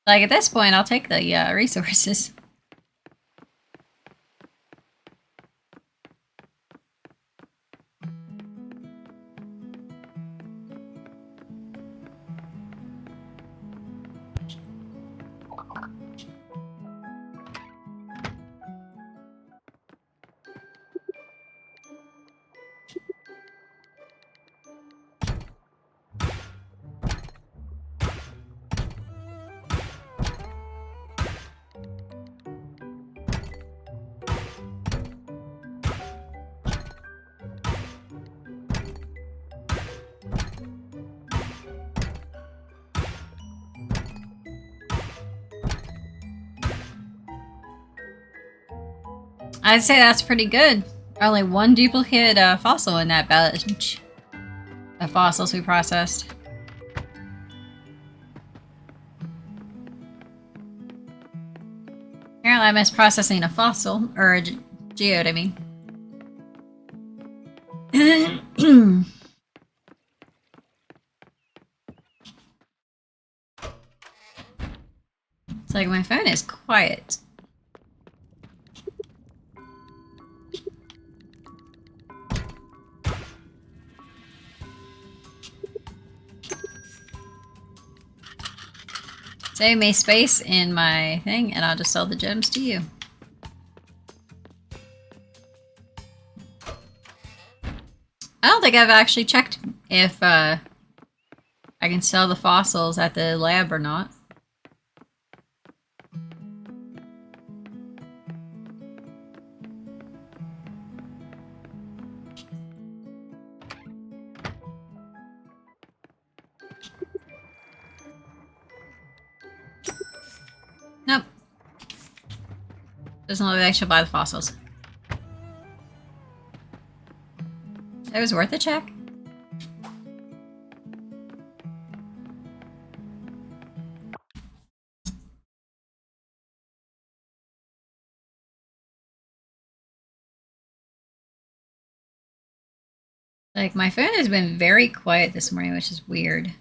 Like at this point, I'll take the resources. I'd say that's pretty good. Only one duplicate fossil in that batch of fossils we processed. Apparently I missed processing a fossil, or a geode, I mean. It's like my phone is quiet. Save me space in my thing, and I'll just sell the gems to you. I don't think I've actually checked if I can sell the fossils at the lab or not. Nope. Doesn't look like I should buy the fossils. It was worth a check. Like, my phone has been very quiet this morning, which is weird.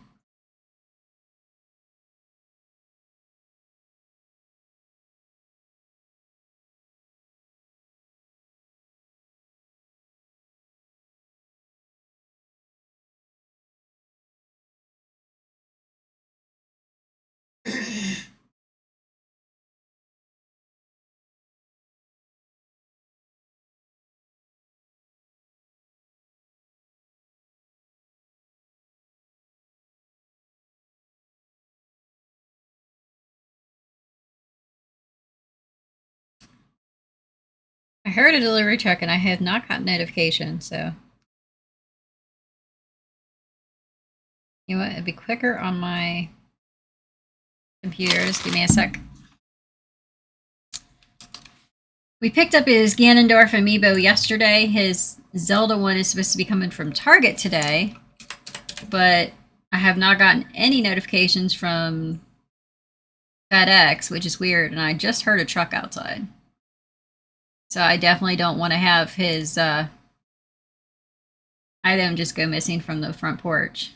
I heard a delivery truck and I have not gotten notification, so. You know what? It'd be quicker on my computers. Give me a sec. We picked up his Ganondorf amiibo yesterday. His Zelda one is supposed to be coming from Target today, but I have not gotten any notifications from FedEx, which is weird, and I just heard a truck outside. So I definitely don't want to have his item just go missing from the front porch.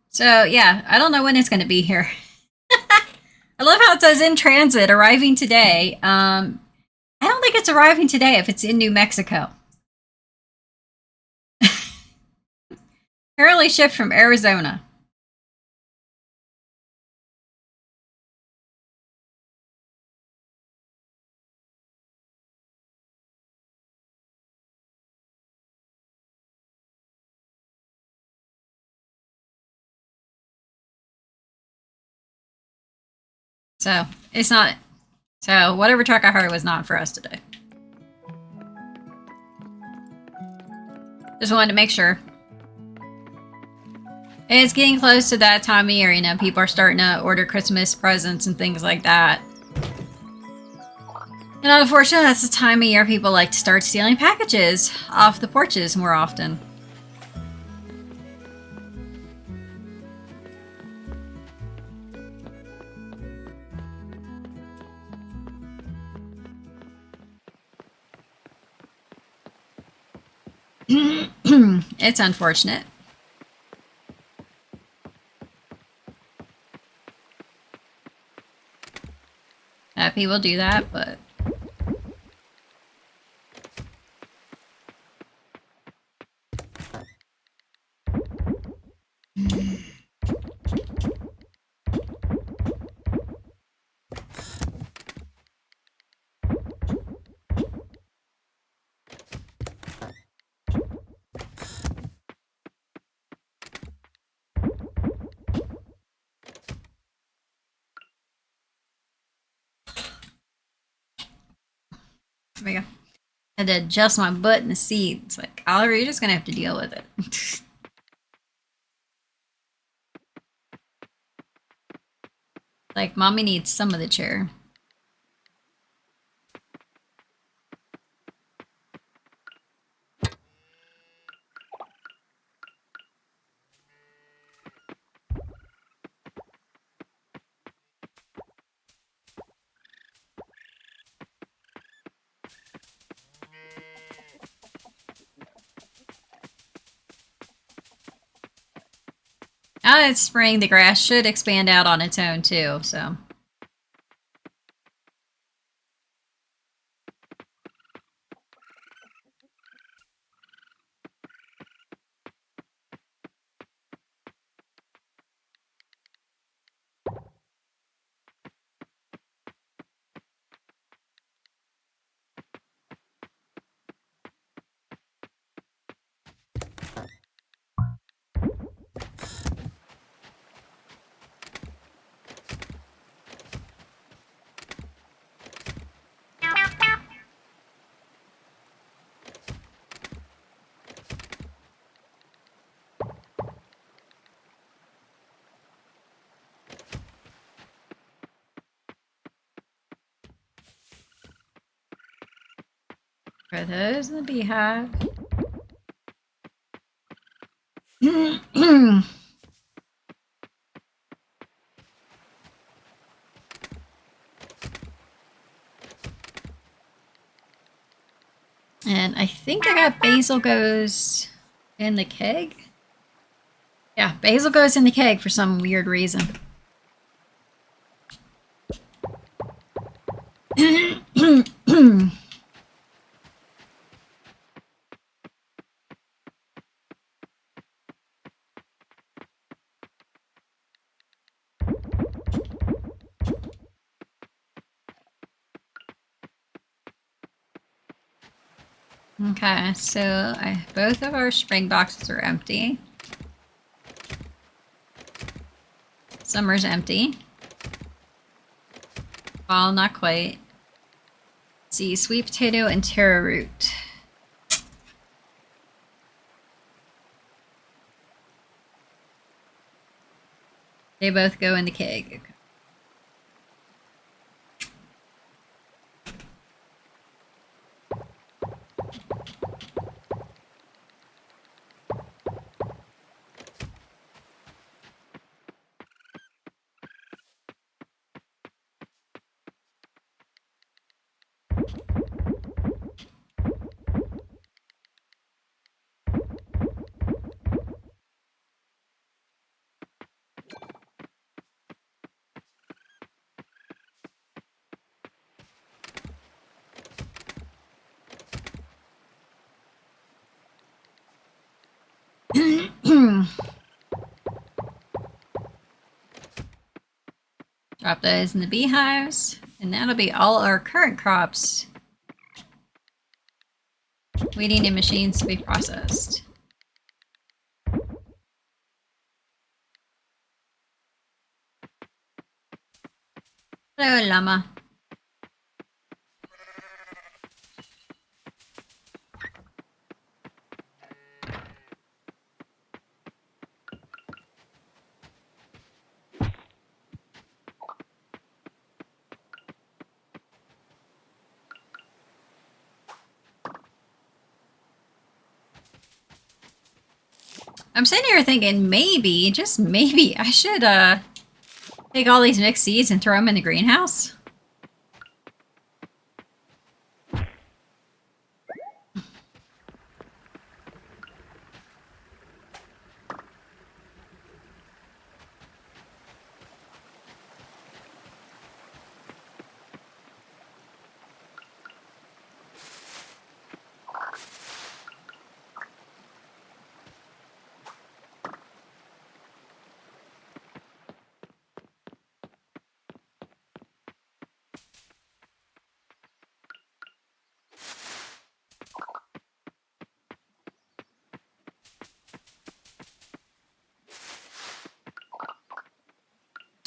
So yeah, I don't know when it's going to be here. I love how it says in transit, arriving today. I don't think it's arriving today if it's in New Mexico. Apparently shipped from Arizona. So it's not. So whatever truck I heard was not for us today. Just wanted to make sure. It's getting close to that time of year, you know, people are starting to order Christmas presents and things like that. And unfortunately, that's the time of year people like to start stealing packages off the porches more often. It's unfortunate. People do that, but there we go. I had to adjust my butt in the seat. It's like, Oliver, you're just gonna have to deal with it. Like, mommy needs some of the chair. Now that it's spring, the grass should expand out on its own too, so. Are those in the beehive? And I think I got basil goes in the keg. Yeah, basil goes in the keg for some weird reason. Okay, so both of our spring boxes are empty. Summer's empty. Well, not quite. Let's see, sweet potato and taro root. They both go in the keg. Drop those in the beehives, and that'll be all our current crops waiting in machines to be processed. Hello, llama. I'm sitting here thinking maybe, just maybe, I should take all these mixed seeds and throw them in the greenhouse.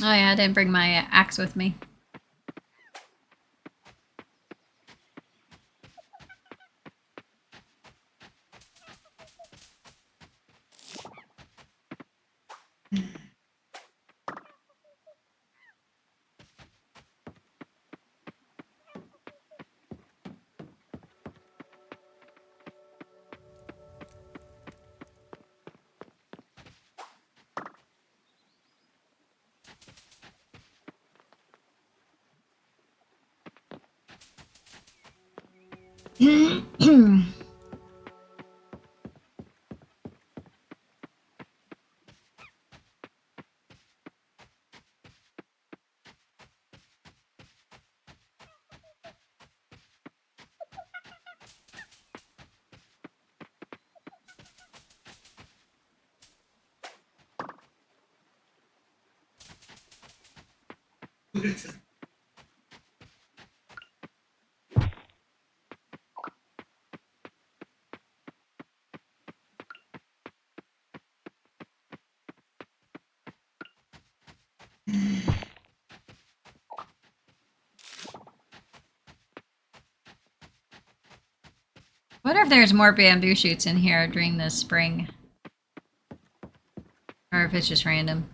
Oh yeah, I didn't bring my axe with me. Wonder if there's more bamboo shoots in here during the spring. Or if it's just random.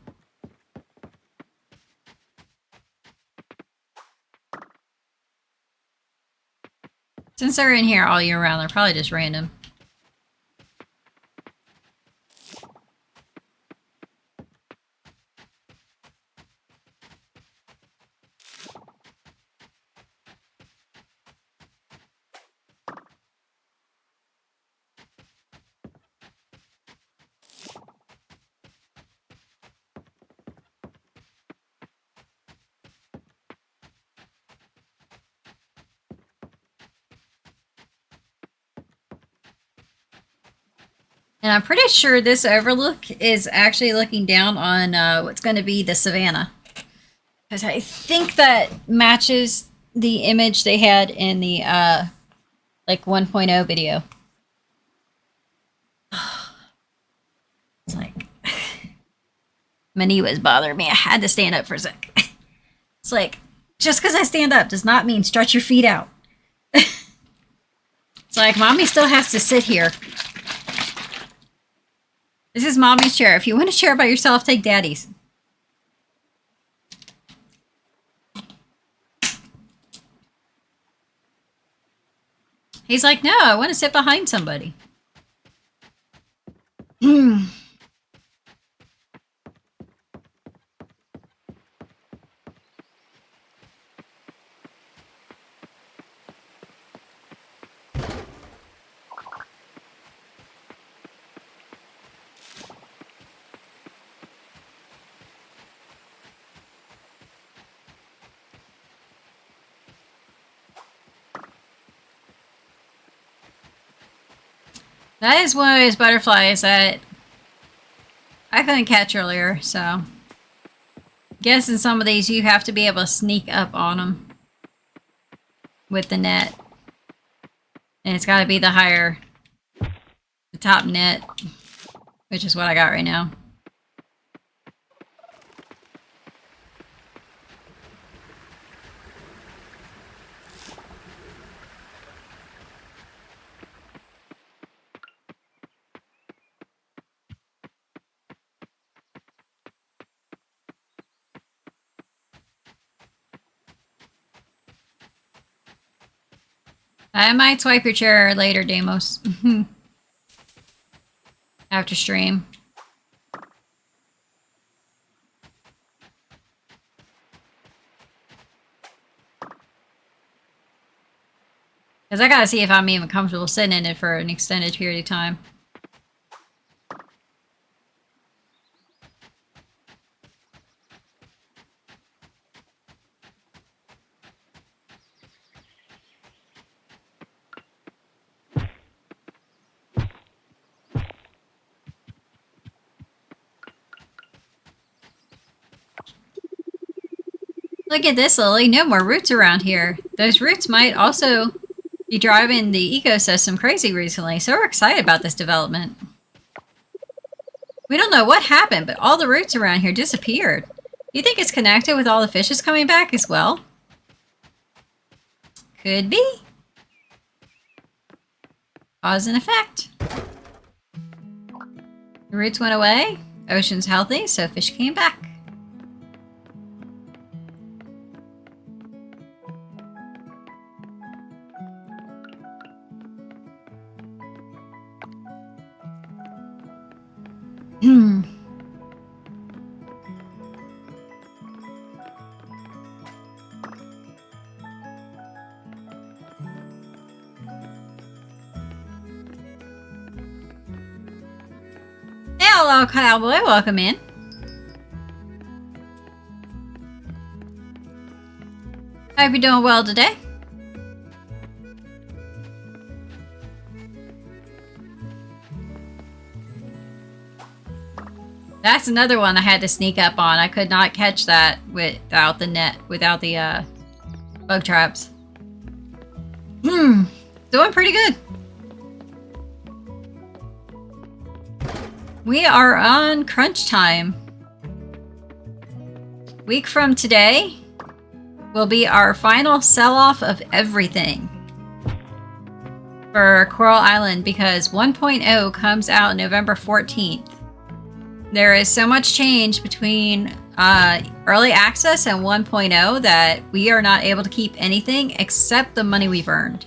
Since they're in here all year round, they're probably just random. And I'm pretty sure this overlook is actually looking down on what's going to be the savannah. Because I think that matches the image they had in the like 1.0 video. It's like my knee was bothering me. I had to stand up for a sec. It's like, just because I stand up does not mean stretch your feet out. It's like, mommy still has to sit here. This is mommy's chair. If you want a chair by yourself, take daddy's. He's like, no, I want to sit behind somebody. That is one of those butterflies that I couldn't catch earlier, so guessing some of these you have to be able to sneak up on them with the net. And it's got to be the top net, which is what I got right now. I might swipe your chair later, Damos. After stream. Because I gotta see if I'm even comfortable sitting in it for an extended period of time. Look at this, Lily. No more roots around here. Those roots might also be driving the ecosystem crazy recently, so we're excited about this development. We don't know what happened, but all the roots around here disappeared. You think it's connected with all the fishes coming back as well? Could be. Cause and effect. The roots went away. Ocean's healthy, so fish came back. Hello, cowboy. Welcome in. Hope you're doing well today. That's another one I had to sneak up on. I could not catch that without the net, without the bug traps. Doing pretty good. We are on crunch time. Week from today will be our final sell-off of everything for Coral Island because 1.0 comes out November 14th. There is so much change between early access and 1.0 that we are not able to keep anything except the money we've earned.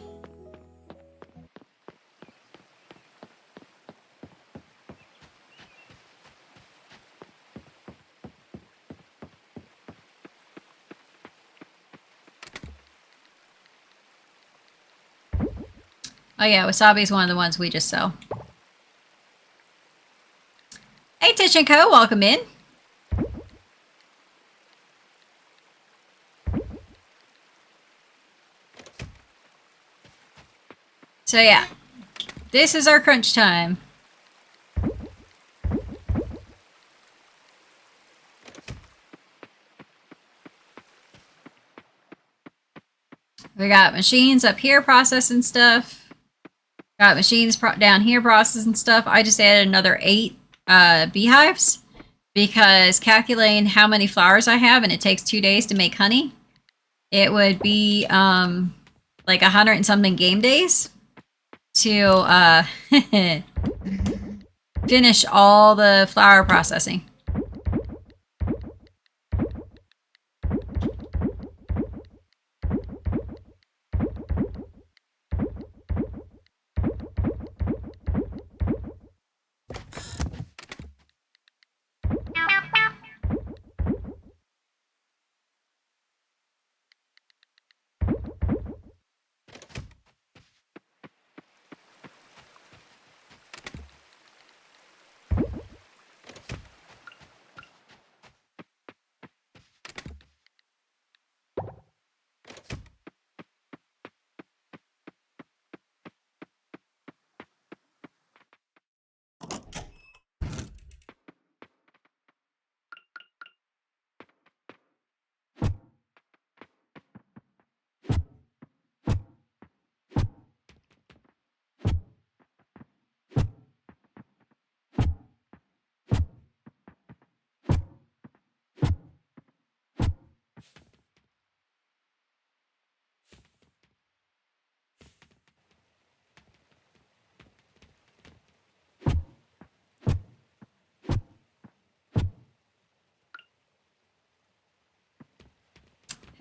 Oh yeah, wasabi's one of the ones we just sell. Hey Tish and Co, welcome in. So yeah, this is our crunch time. We got machines up here processing stuff. Got machines down here processing stuff. I just added another 8 beehives because calculating how many flowers I have, and it takes 2 days to make honey, it would be like 100 and something game days to finish all the flower processing.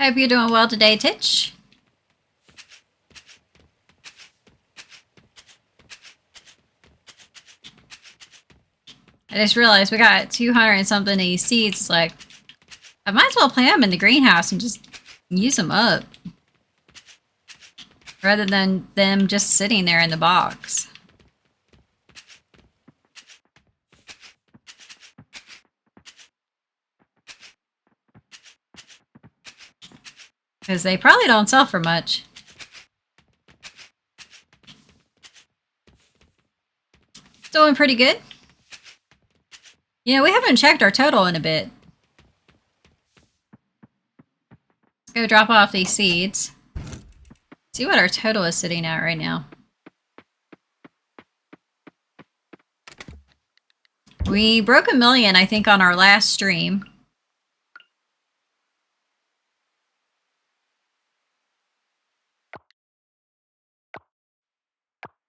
Hope you're doing well today, Titch. I just realized we got 200 and something of these seeds. It's like, I might as well plant them in the greenhouse and just use them up. Rather than them just sitting there in the box. Because they probably don't sell for much. Doing pretty good. Yeah, we haven't checked our total in a bit. Let's go drop off these seeds. See what our total is sitting at right now. We broke 1 million, I think, on our last stream.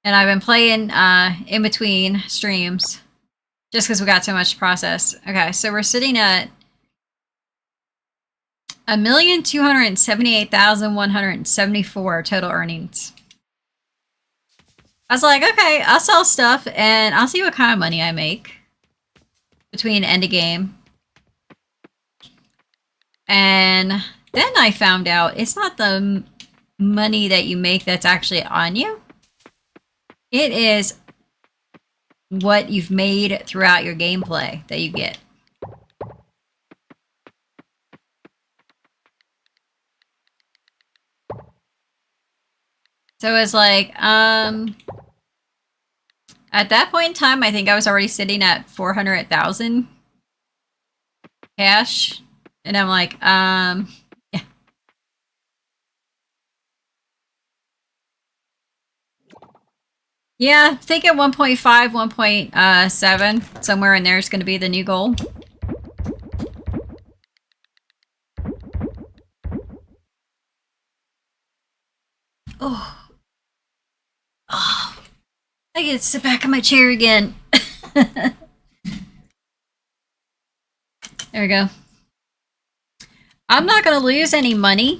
And I've been playing in between streams just because we got so much to process. Okay, so we're sitting at 1,278,174 total earnings. I was like, okay, I'll sell stuff and I'll see what kind of money I make between end of game. And then I found out it's not the money that you make that's actually on you. It is what you've made throughout your gameplay that you get. So it's like, at that point in time, I think I was already sitting at 400,000 cash. And I'm like, yeah. Yeah, I think at 1.5, 1.7, somewhere in there is going to be the new goal. Oh. Oh. I get to sit back in my chair again. There we go. I'm not going to lose any money,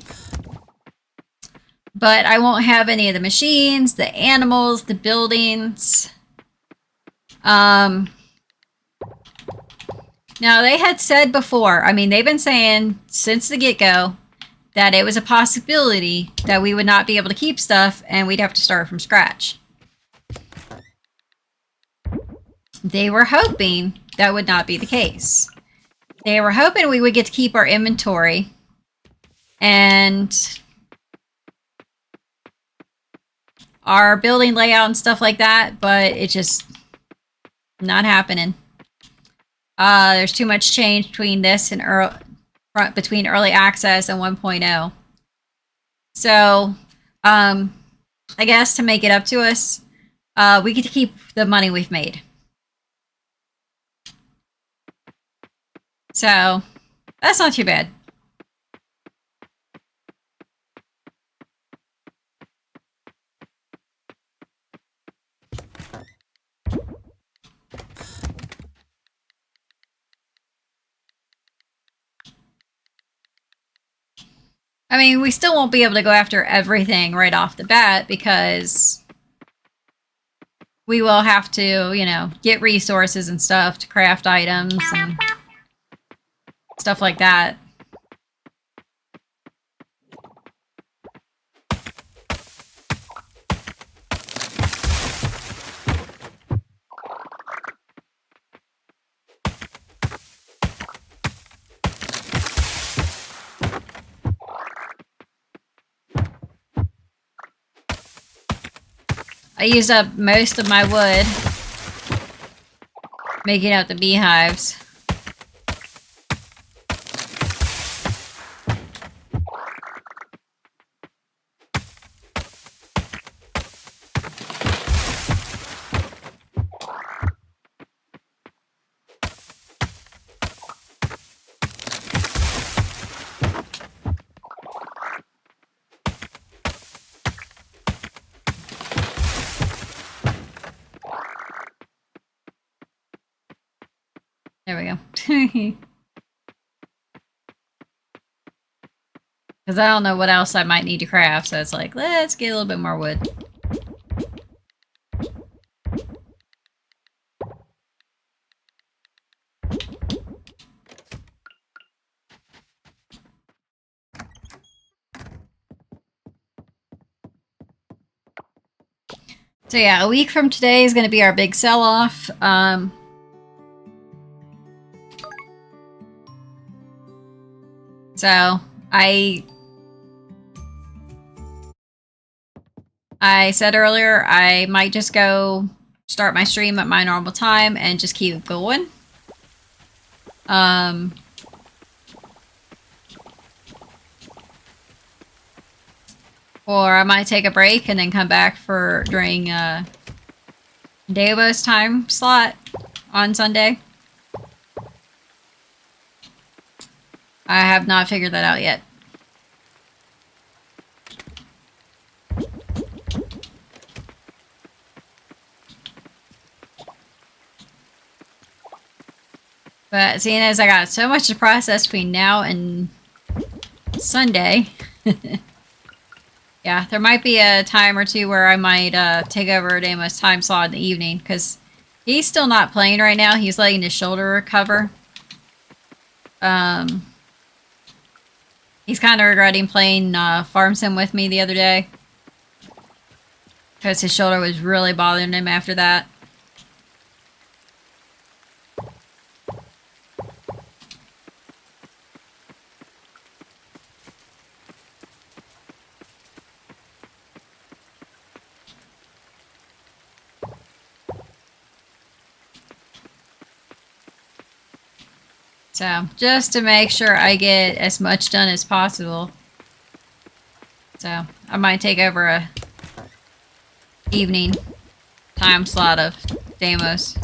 but I won't have any of the machines, the animals, the buildings. Now, they had said before, I mean, they've been saying since the get-go that it was a possibility that we would not be able to keep stuff and we'd have to start from scratch. they were hoping that would not be the case. They were hoping we would get to keep our inventory and our building layout and stuff like that, but it's just not happening. There's too much change between this and between early access and 1.0. So, I guess to make it up to us, we get to keep the money we've made. So, that's not too bad. I mean, we still won't be able to go after everything right off the bat because we will have to, you know, get resources and stuff to craft items and stuff like that. I used up most of my wood making out the beehives. There we go. Because I don't know what else I might need to craft, so it's like, let's get a little bit more wood. So yeah, a week from today is going to be our big sell-off. So I said earlier I might just go start my stream at my normal time and just keep going. Or I might take a break and then come back for during Devo's time slot on Sunday. I have not figured that out yet. But seeing as I got so much to process between now and Sunday, yeah, there might be a time or two where I might take over Damo's time slot in the evening, because he's still not playing right now. He's letting his shoulder recover. He's kind of regretting playing Farm Sim with me the other day, because his shoulder was really bothering him after that. So, just to make sure I get as much done as possible. So, I might take over a evening time slot of Damos.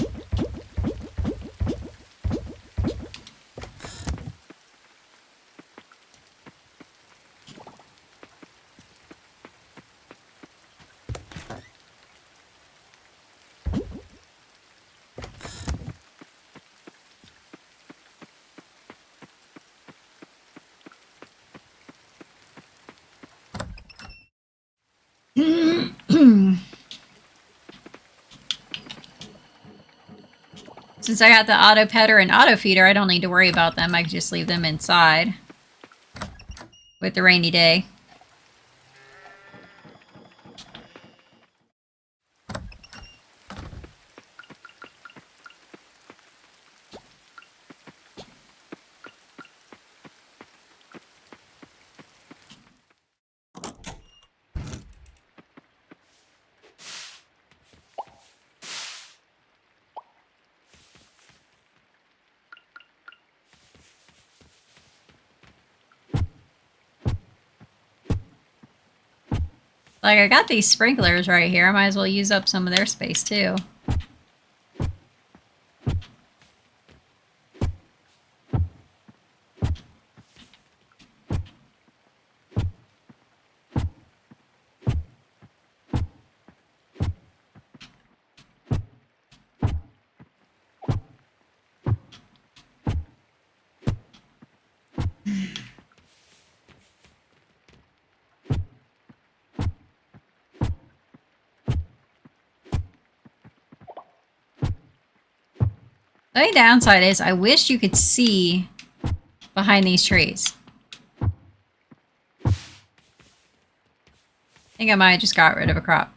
Since I got the auto petter and auto feeder, I don't need to worry about them. I can just leave them inside with the rainy day. Like, I got these sprinklers right here. I might as well use up some of their space, too. The only downside is I wish you could see behind these trees. I think I might have just got rid of a crop.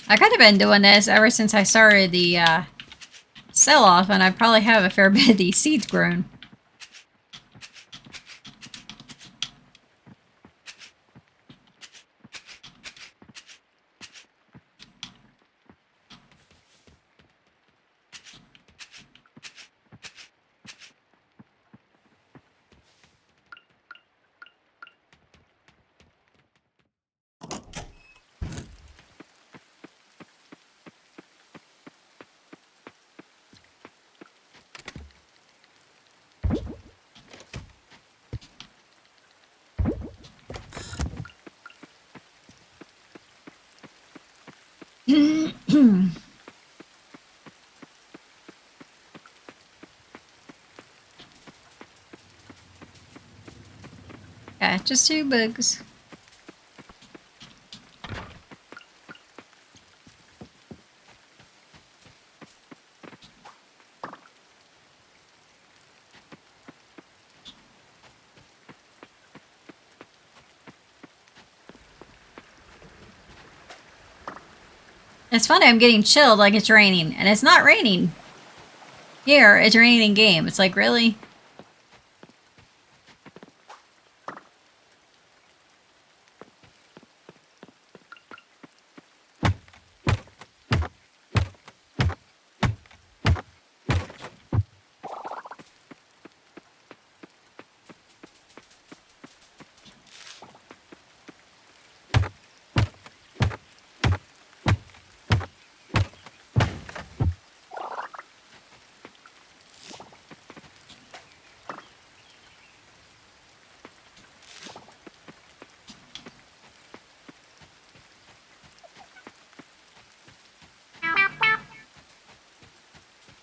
I could have been doing this ever since I started the sell-off, and I probably have a fair bit of these seeds grown. Yeah, just 2 bugs. It's funny, I'm getting chilled like it's raining, and it's not raining. Here, it's raining in game. It's like, really?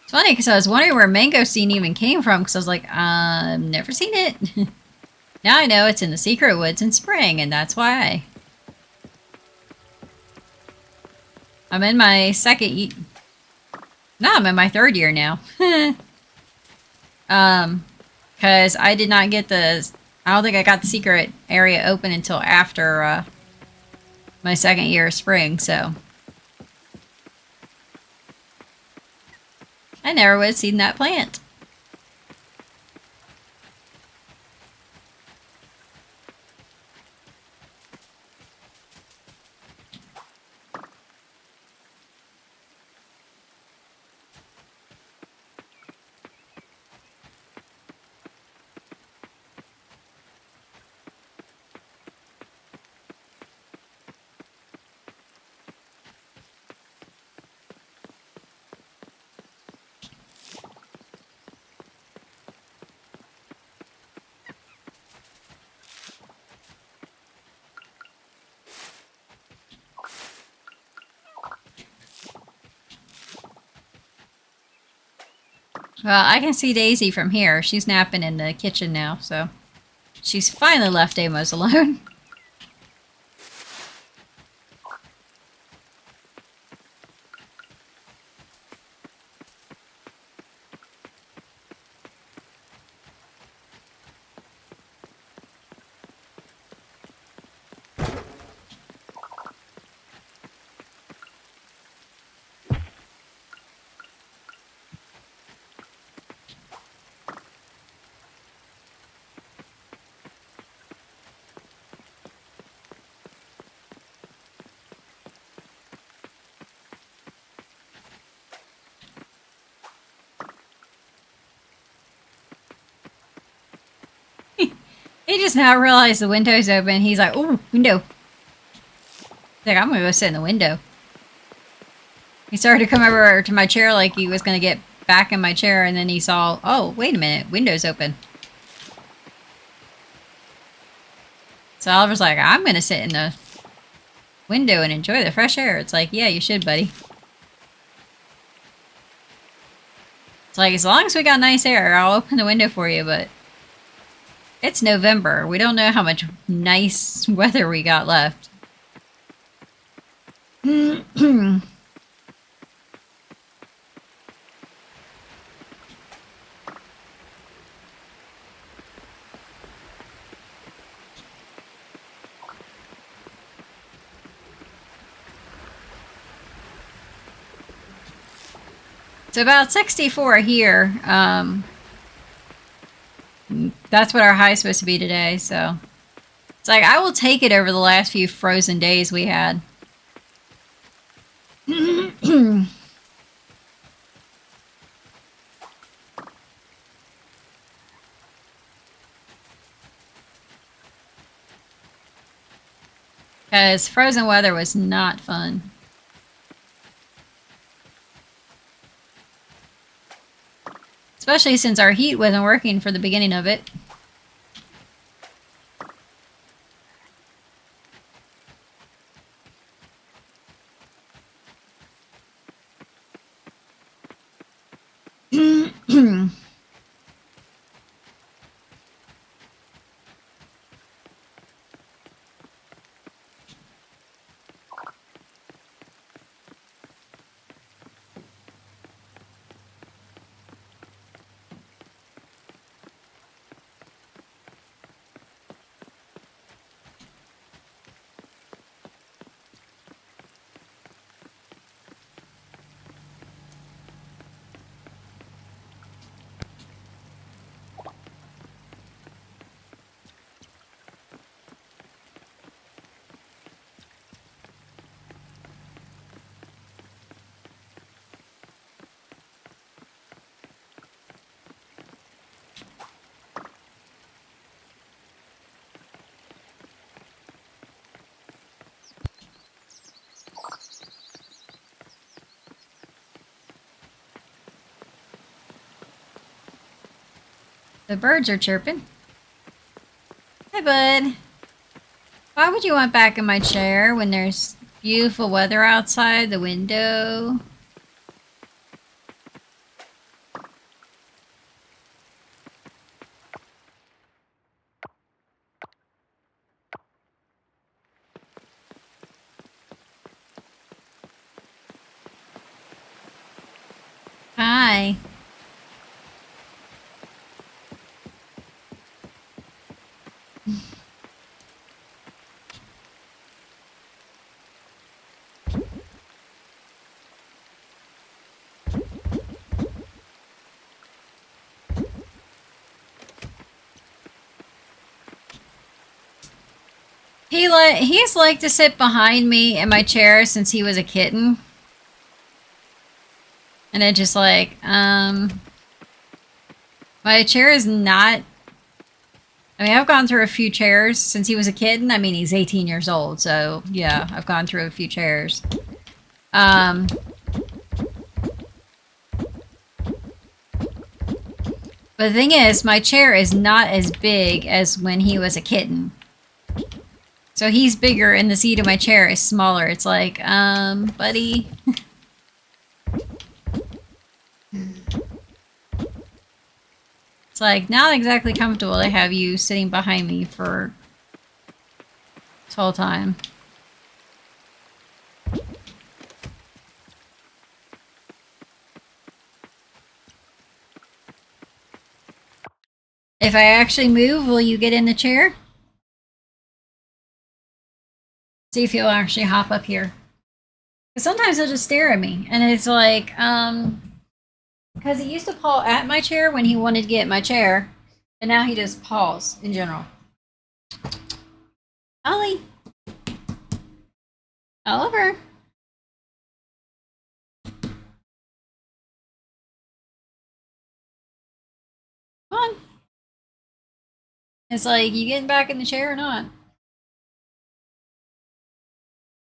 It's funny because I was wondering where mangosteen even came from because I was like, I've never seen it. Now I know it's in the secret woods in spring, and that's why. I'm in my no, I'm in my 3rd year now. Because I did not get I don't think I got the secret area open until after my 2nd year of spring, so. I never would have seen that plant. Well, I can see Daisy from here. She's napping in the kitchen now, so. She's finally left Amos alone. He just now realized the window's open. He's like, "Ooh, window." He's like, I'm gonna go sit in the window. He started to come over to my chair like he was gonna get back in my chair, and then he saw, oh, wait a minute, window's open. So Oliver's like, I'm gonna sit in the window and enjoy the fresh air. It's like, yeah, you should, buddy. It's like, as long as we got nice air, I'll open the window for you, but it's November. We don't know how much nice weather we got left. It's about 64 here. That's what our high is supposed to be today, so it's like I will take it over the last few frozen days we had. Because frozen weather was not fun. Especially since our heat wasn't working for the beginning of it. The birds are chirping. Hi, bud. Why would you want back in my chair when there's beautiful weather outside the window? Hi. He's liked to sit behind me in my chair since he was a kitten. And it just like, my chair is not, I mean, I've gone through a few chairs since he was a kitten. I mean, he's 18 years old, so yeah, I've gone through a few chairs. But the thing is, my chair is not as big as when he was a kitten. So he's bigger and the seat of my chair is smaller. It's like, buddy. It's It's like not exactly comfortable to have you sitting behind me for this whole time. If I actually move, will you get in the chair? See if you'll actually hop up here. Because sometimes he'll just stare at me, and it's like, because he used to paw at my chair when he wanted to get my chair, and now he just paws in general. Ollie, Oliver. Come on. It's like, you getting back in the chair or not?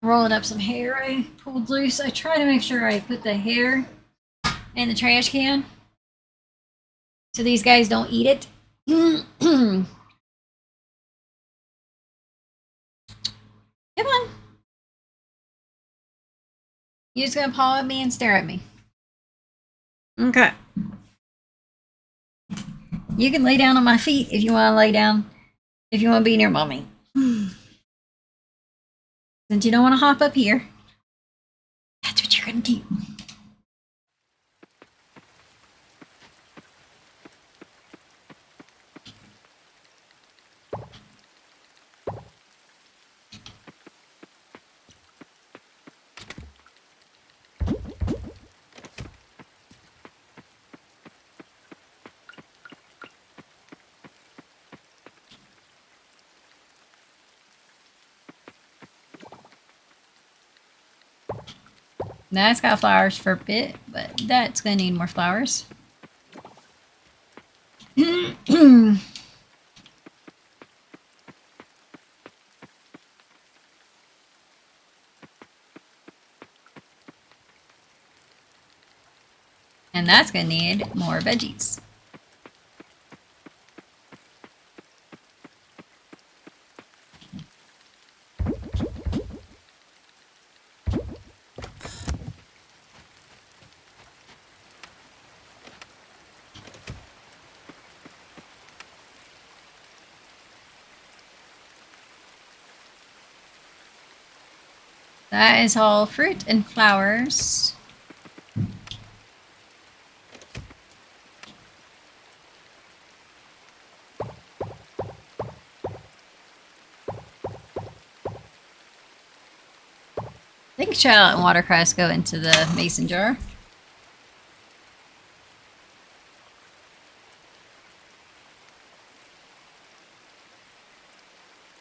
Rolling up some hair I pulled loose. I try to make sure I put the hair in the trash can so these guys don't eat it. Come on. You're just gonna paw at me and stare at me. Okay. You can lay down on my feet if you want to lay down. If you want to be near mommy. Since you don't want to hop up here, that's what you're gonna do. Now it's got flowers for a bit, but that's gonna need more flowers. And that's gonna need more veggies. That is all fruit and flowers. I think shallot and watercress go into the mason jar.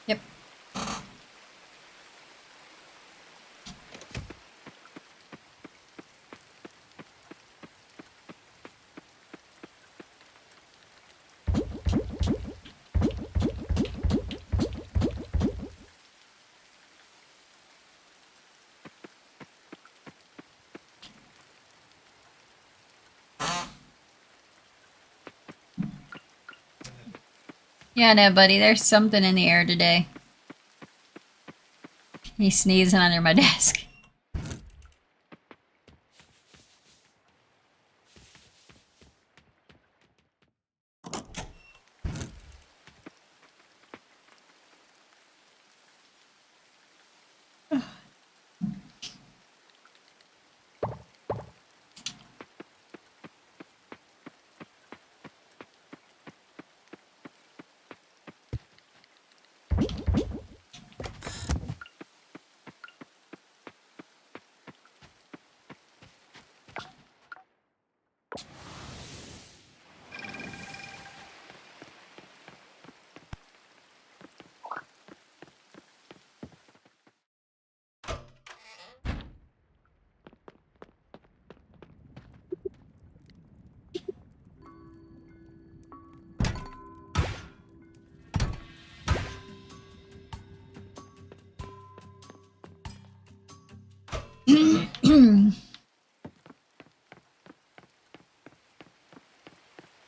Yep. Yeah, no, buddy, there's something in the air today. He's sneezing under my desk.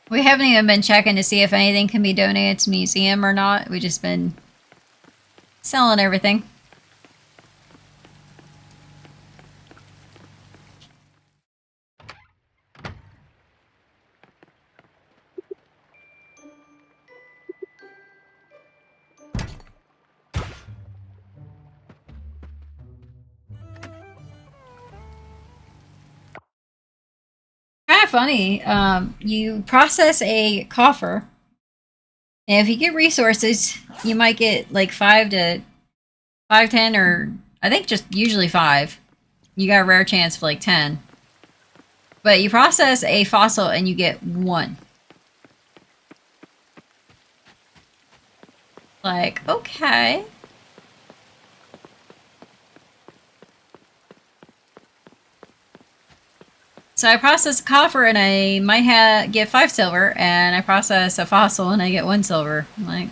We haven't even been checking to see if anything can be donated to museum or not. We've just been selling everything. funny. You process a coffer, and if you get resources, you might get like 5, 10, or I think just usually 5. You got a rare chance of like 10. But you process a fossil and you get 1. Like, okay. So I process a coffer and I might get 5 silver, and I process a fossil and I get 1 silver. I'm like,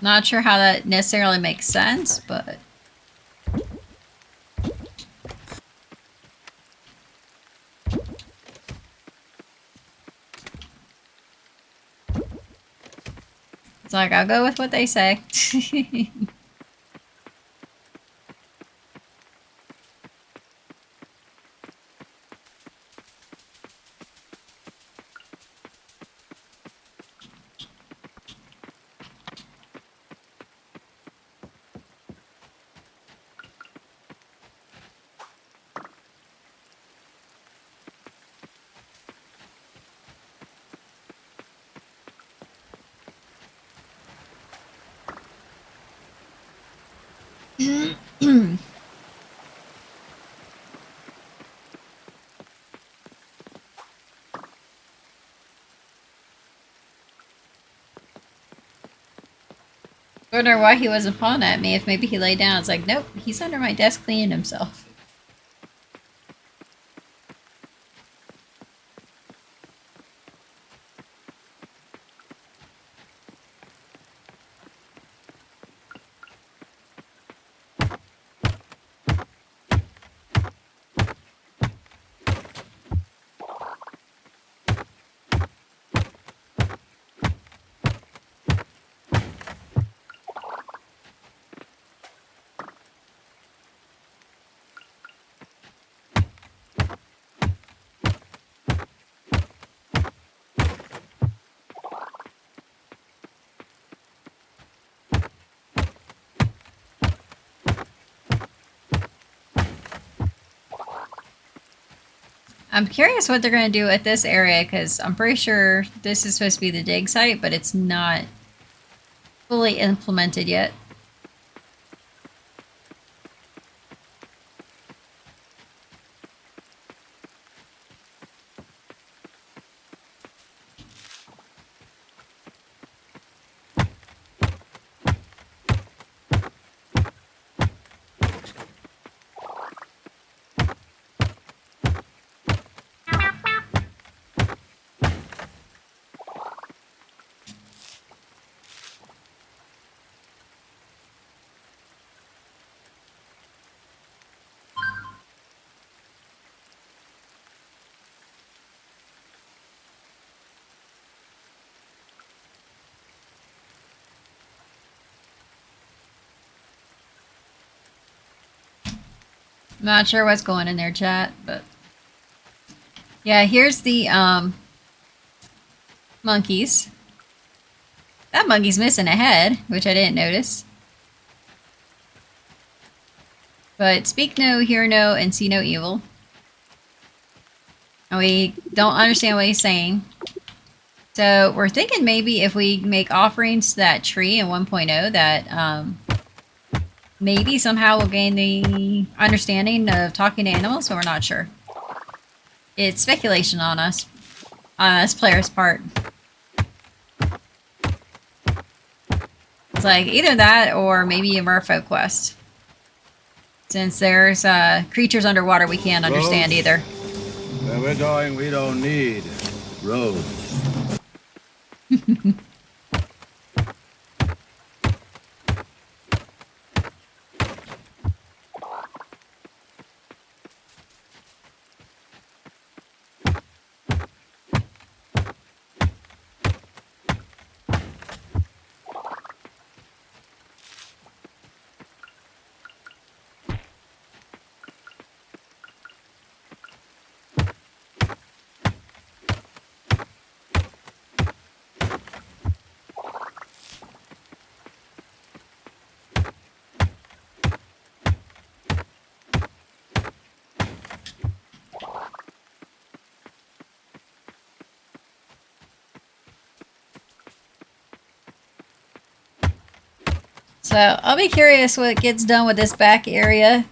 not sure how that necessarily makes sense, but it's like, I'll go with what they say. Wonder why he wasn't pawing at me. If maybe he laid down, it's like, nope, he's under my desk cleaning himself. I'm curious what they're going to do at this area, because I'm pretty sure this is supposed to be the dig site, but it's not fully implemented yet. Not sure what's going in there, chat, but yeah, here's the monkeys. That monkey's missing a head, which I didn't notice. But speak no, hear no, and see no evil. And we don't understand what he's saying. So we're thinking maybe if we make offerings to that tree in 1.0 that maybe somehow we'll gain the understanding of talking to animals, but we're not sure. It's speculation on us players' part. It's like either that or maybe a merfolk quest. Since there's creatures underwater we can't understand either. Where we're going, we don't need roads. So I'll be curious what gets done with this back area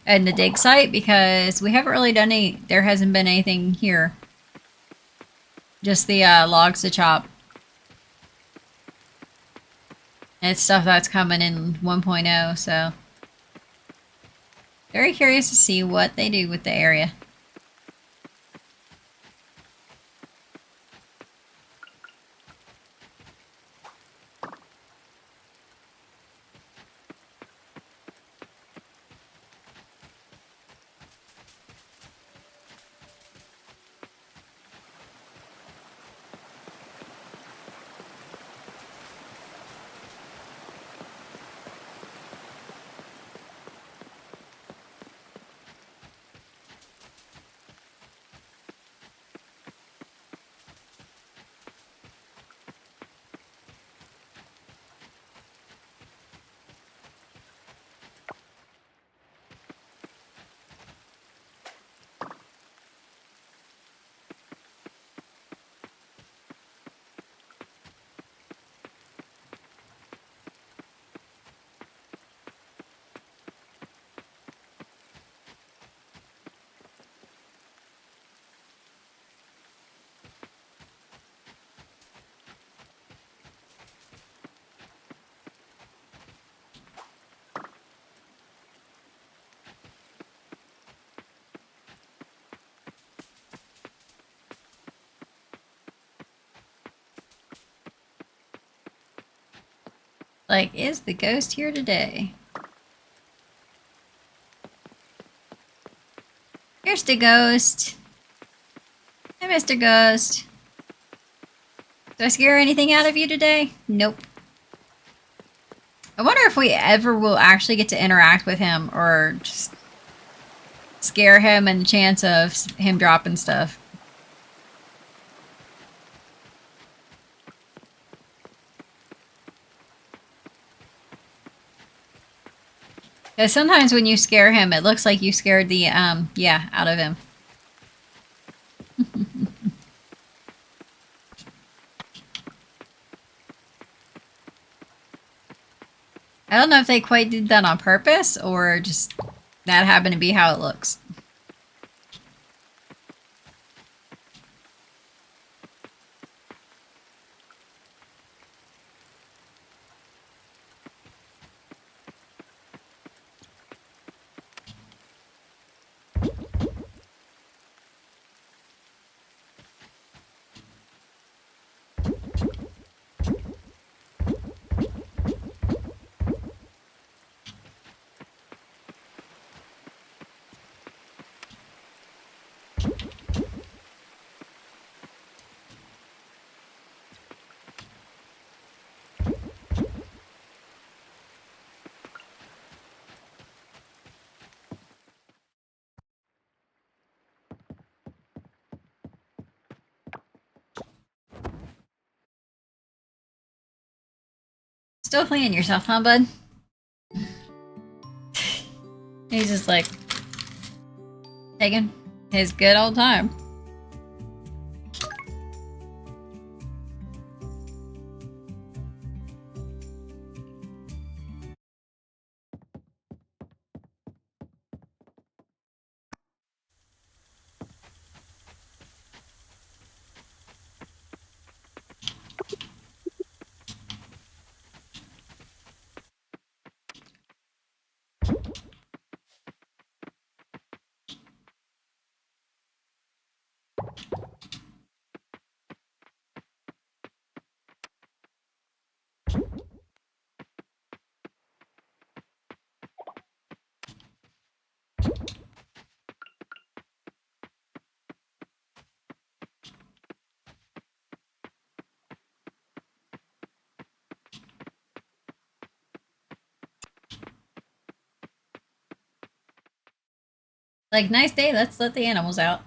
and the dig site, because we haven't really done any, there hasn't been anything here. Just the logs to chop. And it's stuff that's coming in 1.0, so very curious to see what they do with the area. Like, is the ghost here today? Here's the ghost. Hey, Mr. Ghost. Did I scare anything out of you today? Nope. I wonder if we ever will actually get to interact with him, or just scare him and the chance of him dropping stuff. Because sometimes when you scare him, it looks like you scared the, yeah, out of him. I don't know if they quite did that on purpose, or just that happened to be how it looks. Still cleaning yourself, huh, bud? He's just like taking his good old time. Like, nice day, let's let the animals out.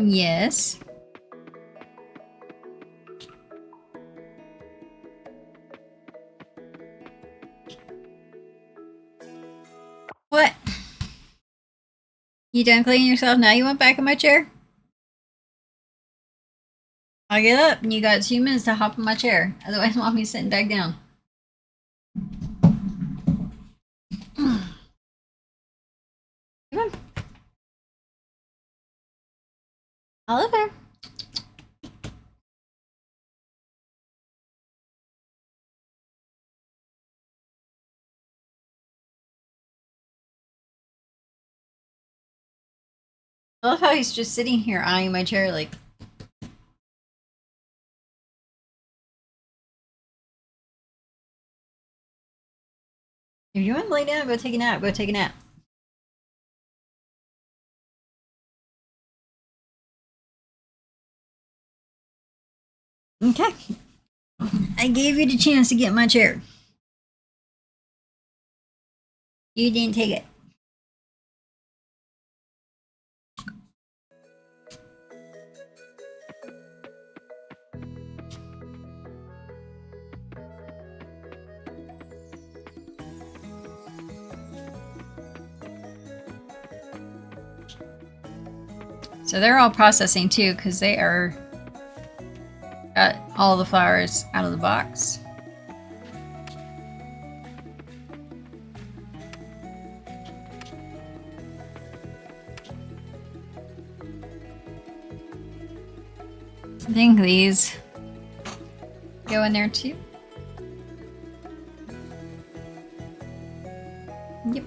Yes. What? You done cleaning yourself? Now you want back in my chair? I'll get up and you got 2 minutes to hop in my chair. Otherwise, mommy's sitting back down. Come on. All over. I love how he's just sitting here eyeing my chair like. If you want to lay down, go take a nap. Go take a nap. Okay. I gave you the chance to get my chair. You didn't take it. So they're all processing too because they are got all the flowers out of the box. I think these go in there too. Yep.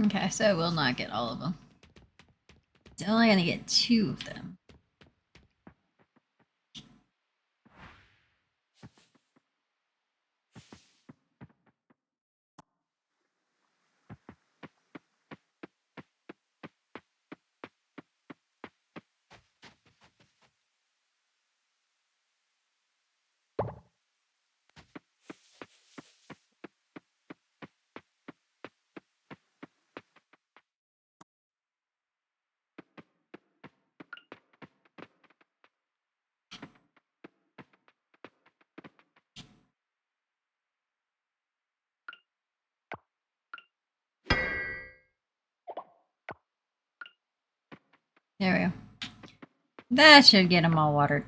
Okay, so we'll not get all of them. It's only gonna get 2 of them. There we go. That should get them all watered.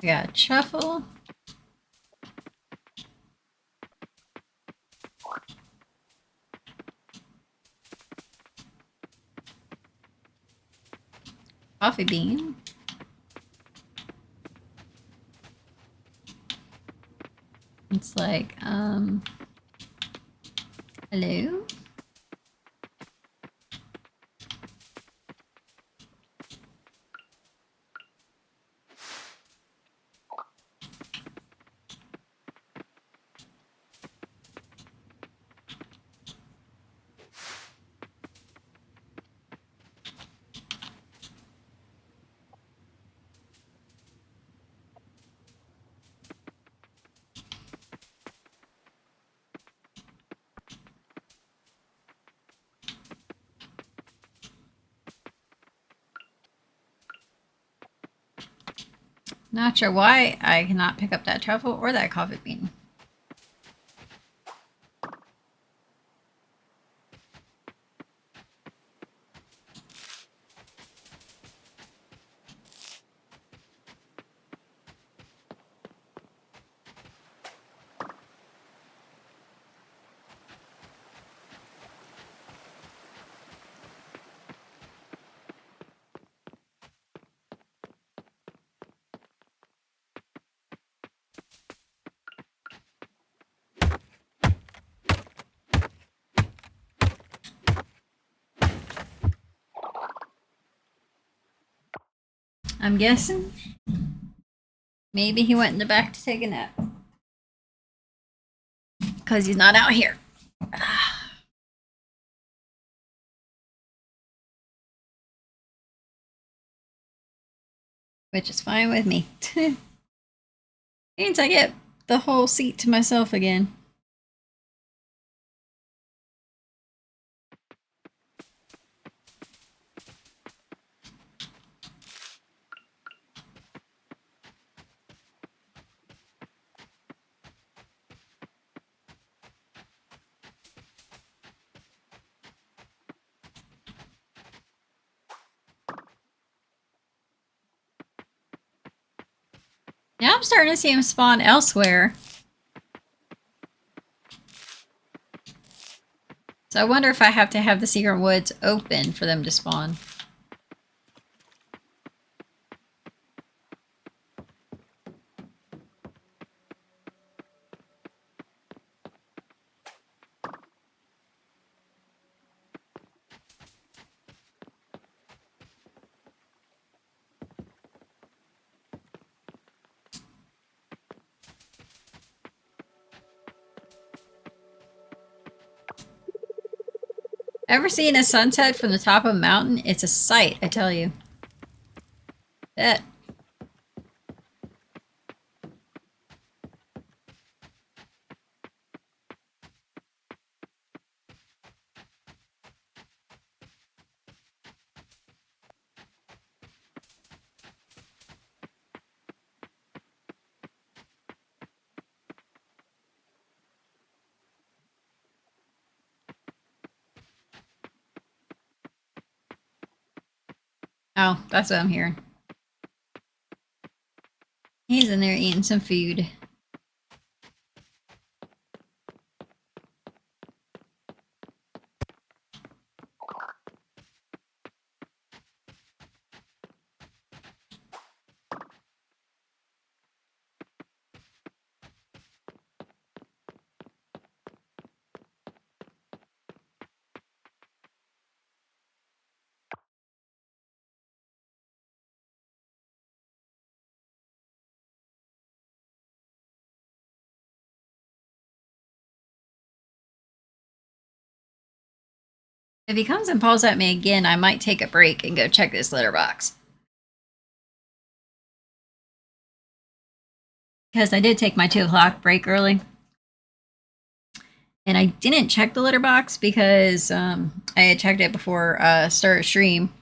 We got truffle. Coffee bean. It's like, hello? Not sure why I cannot pick up that truffle or that coffee bean. I'm guessing maybe he went in the back to take a nap. Because he's not out here. Which is fine with me. Means I get the whole seat to myself again. Now I'm starting to see him spawn elsewhere. So I wonder if I have to have the secret woods open for them to spawn. Ever seen a sunset from the top of a mountain? It's a sight, I tell you. That. Oh, that's what I'm hearing. He's in there eating some food. If he comes and paws at me again, I might take a break and go check this litter box. Because I did take my 2 o'clock break early. And I didn't check the litter box because I had checked it before start of stream.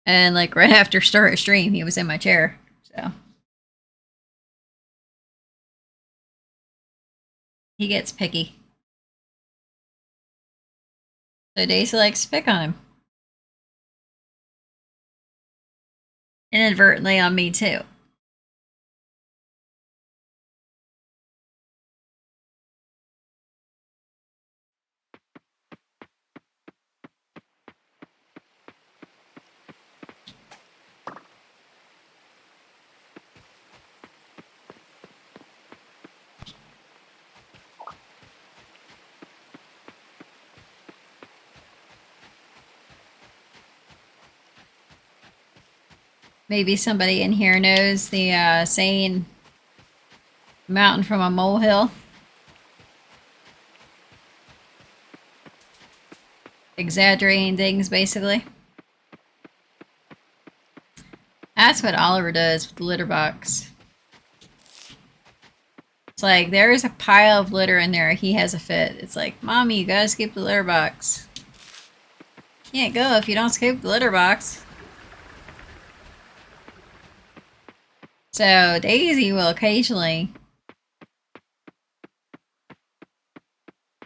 And like right after start of stream, he was in my chair. So he gets picky. So Daisy likes to pick on him. Inadvertently on me too. Maybe somebody in here knows the saying mountain from a molehill. Exaggerating things, basically. That's what Oliver does with the litter box. It's like, there's a pile of litter in there. He has a fit. It's like, Mommy, you gotta scoop the litter box. Can't go if you don't scoop the litter box. So Daisy will occasionally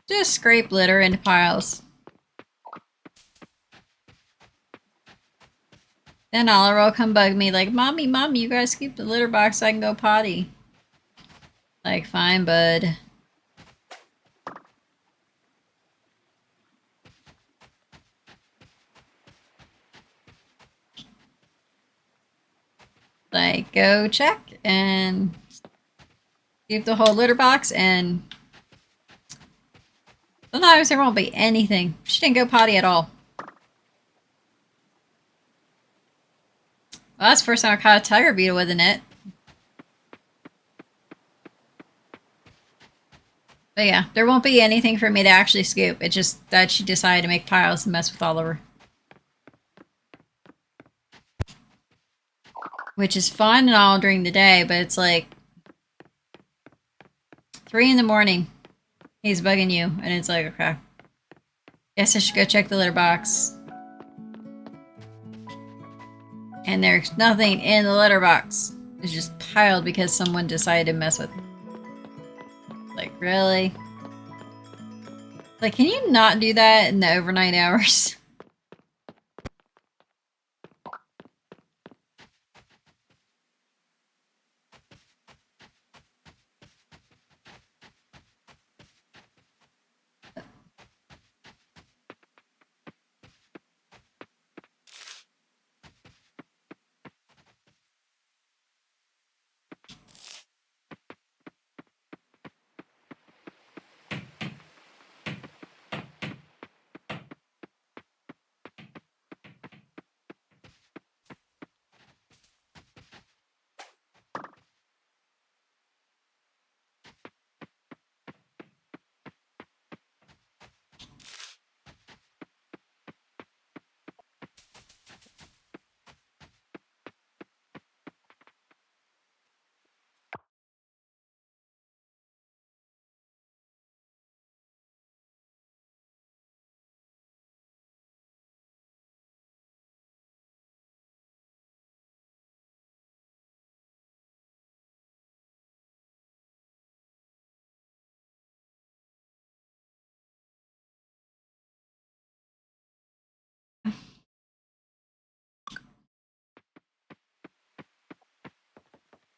just scrape litter into piles. Then Oliver will come bug me like, Mommy, you gotta scoop the litter box so I can go potty. Like, fine, bud. Like, go check and scoop the whole litter box, and sometimes there won't be anything. She didn't go potty at all. Well, that's the first time I caught a tiger beetle with a net. But yeah, there won't be anything for me to actually scoop. It's just that she decided to make piles and mess with Oliver. Which is fun and all during the day, but it's like 3 in the morning. He's bugging you, and it's like, okay. Guess I should go check the litter box. And there's nothing in the litter box. It's just piled because someone decided to mess with it. Like, really? Like, can you not do that in the overnight hours?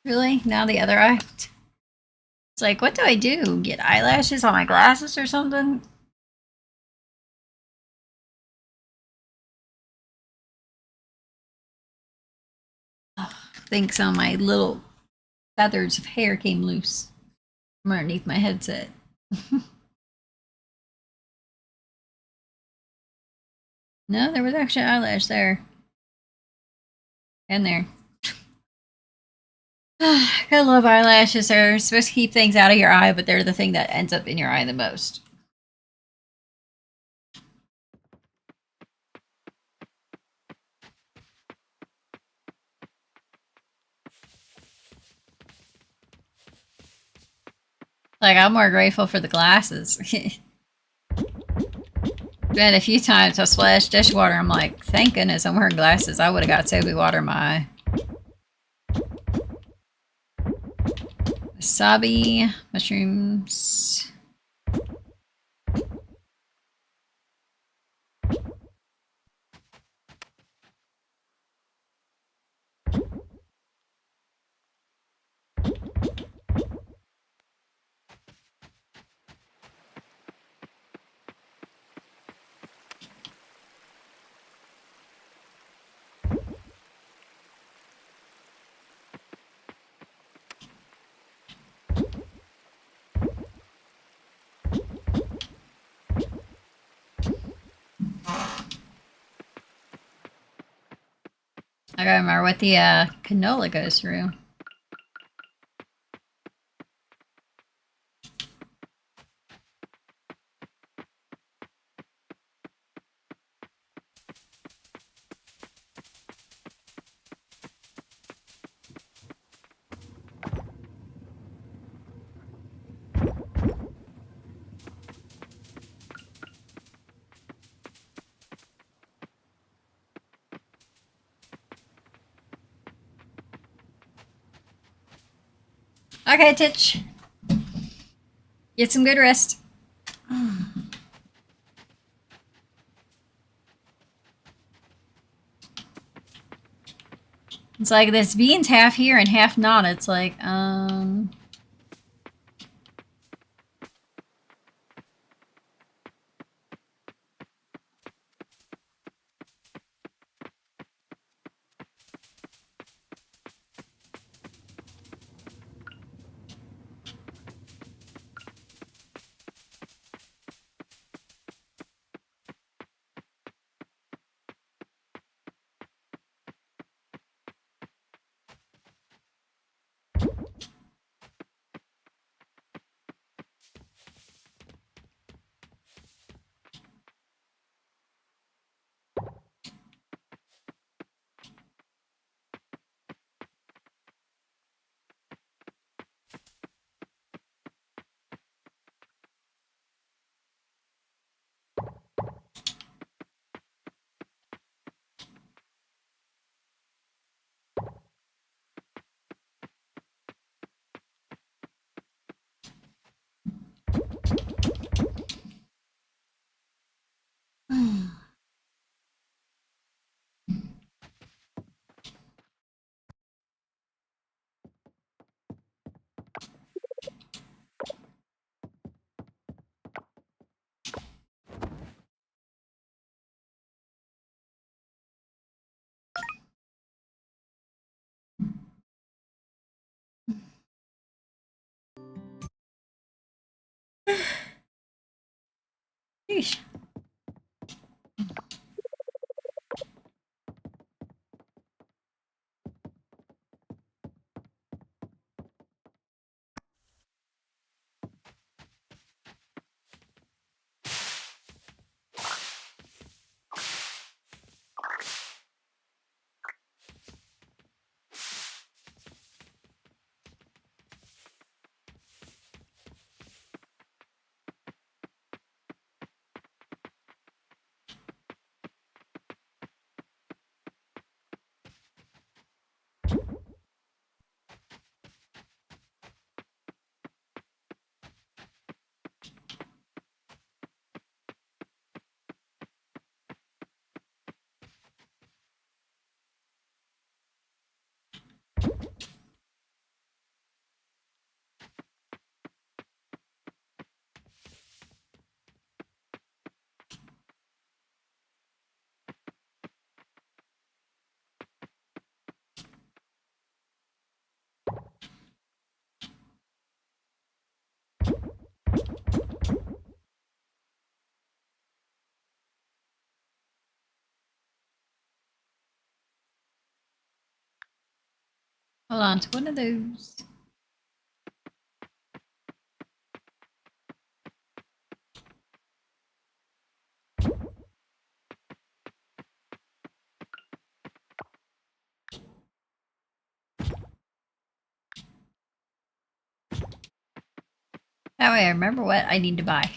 Really? Now the other eye? It's like, what do I do? Get eyelashes on my glasses or something? Ugh, I think some of my little feathers of hair came loose from underneath my headset. No, there was actually an eyelash there. And there. I love eyelashes. They're supposed to keep things out of your eye, but they're the thing that ends up in your eye the most. Like, I'm more grateful for the glasses. Been a few times I splashed dishwater. I'm like, thank goodness I'm wearing glasses. I would have got soapy water in my eye. Wasabi, mushrooms. I gotta remember what the canola goes through. Okay, Titch. Get some good rest. It's like this bean's half here and half not. It's like, sheesh. Hold on to one of those. That way I remember what I need to buy.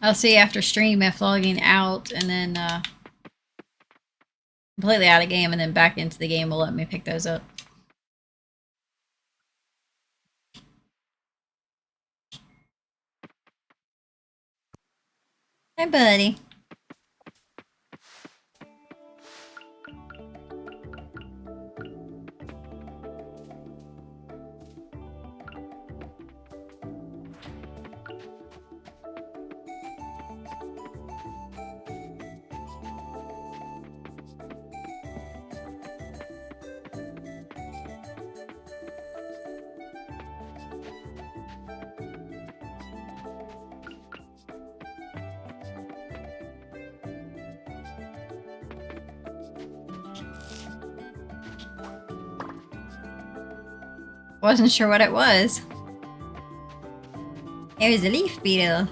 I'll see after stream if logging out and then completely out of game and then back into the game will let me pick those up. Hi, buddy. Wasn't sure what it was. It was a leaf beetle.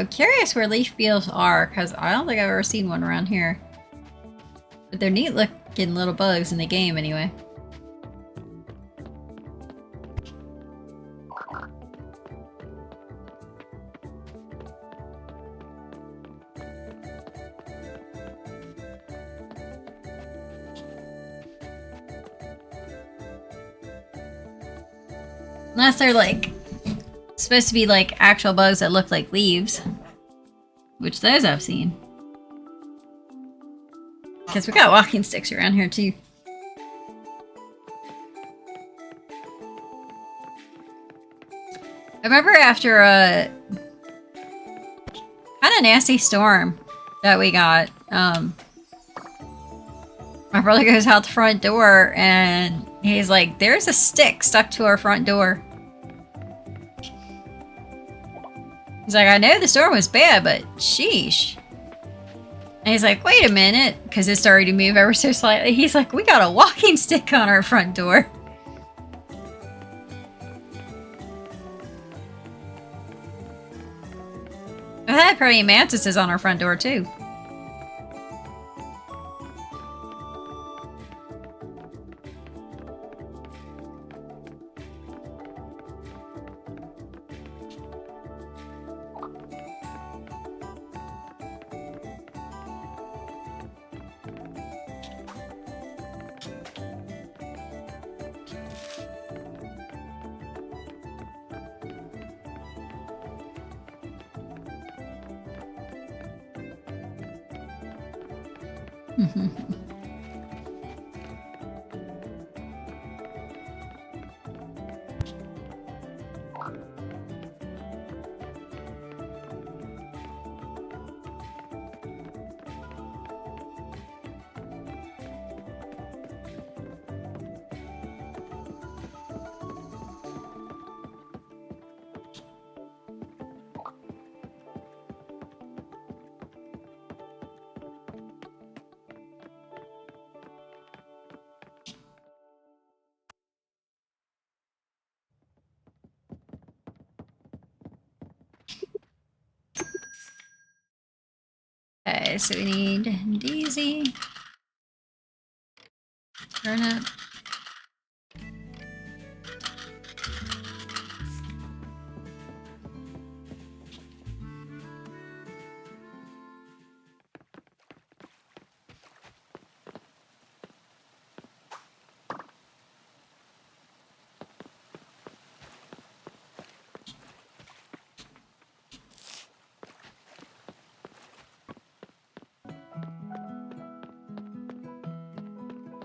Curious where leaf beetles are, because I don't think I've ever seen one around here. But they're neat looking little bugs in the game anyway. Unless they're like supposed to be like actual bugs that look like leaves. Which those I've seen. Because we got walking sticks around here too. I remember after a kind of nasty storm that we got, my brother goes out the front door and he's like, there's a stick stuck to our front door. He's like, I know the storm was bad, but sheesh. And he's like, wait a minute, because it started to move ever so slightly. He's like, we got a walking stick on our front door. I had praying mantises on our front door too. Okay, so we need Daisy, turnip.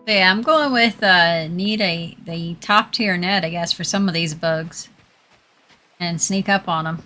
So yeah, I'm going with need the top tier net, I guess, for some of these bugs, and sneak up on them.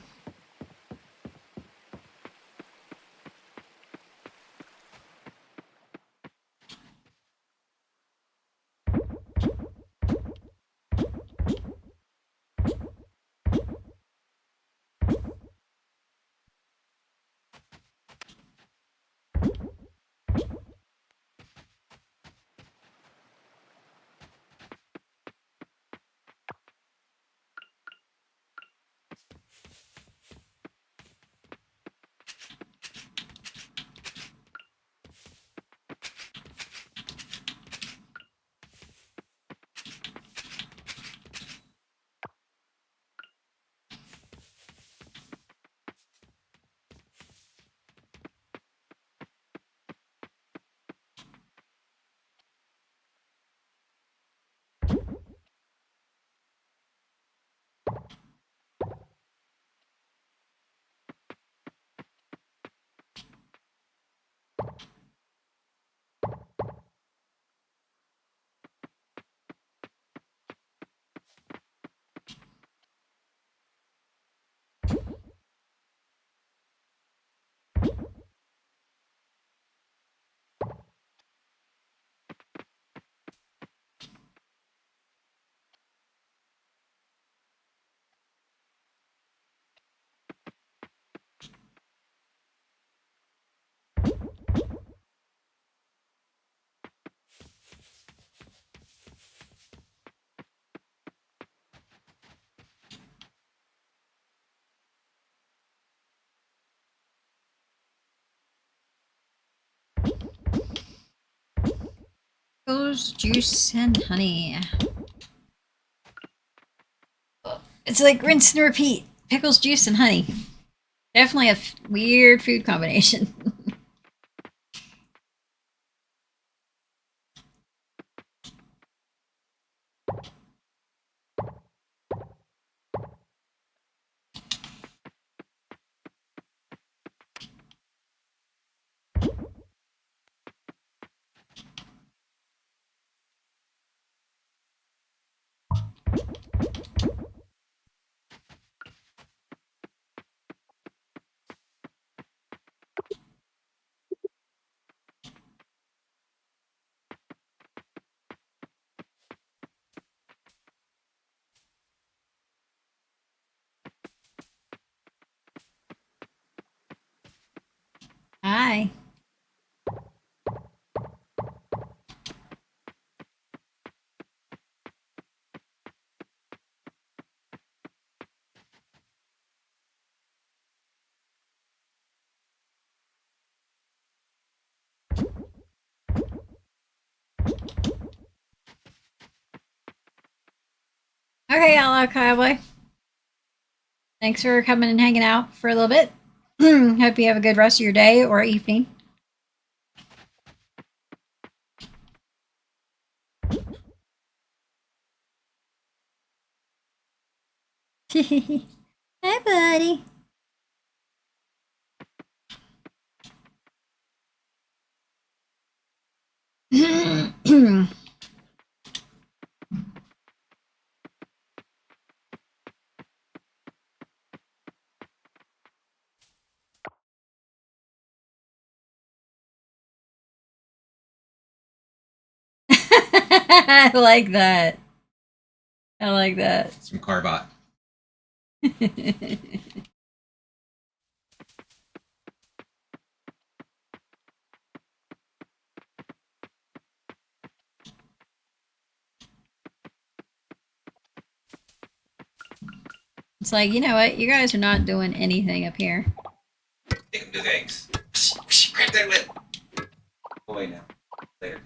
Pickles, juice, and honey. It's like rinse and repeat. Pickles, juice, and honey. Definitely a weird food combination. Hi. Okay, Outlaw Cowboy. Thanks for coming and hanging out for a little bit. Hope you have a good rest of your day or evening. Hi, buddy. I like that. I like that. Some Carbot. It's like, you know what? You guys are not doing anything up here. Take them to eggs. Crack that whip. Go away now. Later.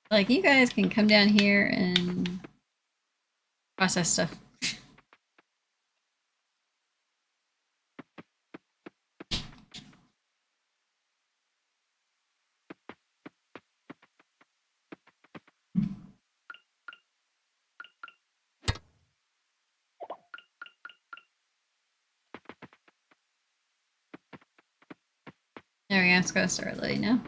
Like, you guys can come down here and process stuff. There we go. Let's go start letting know.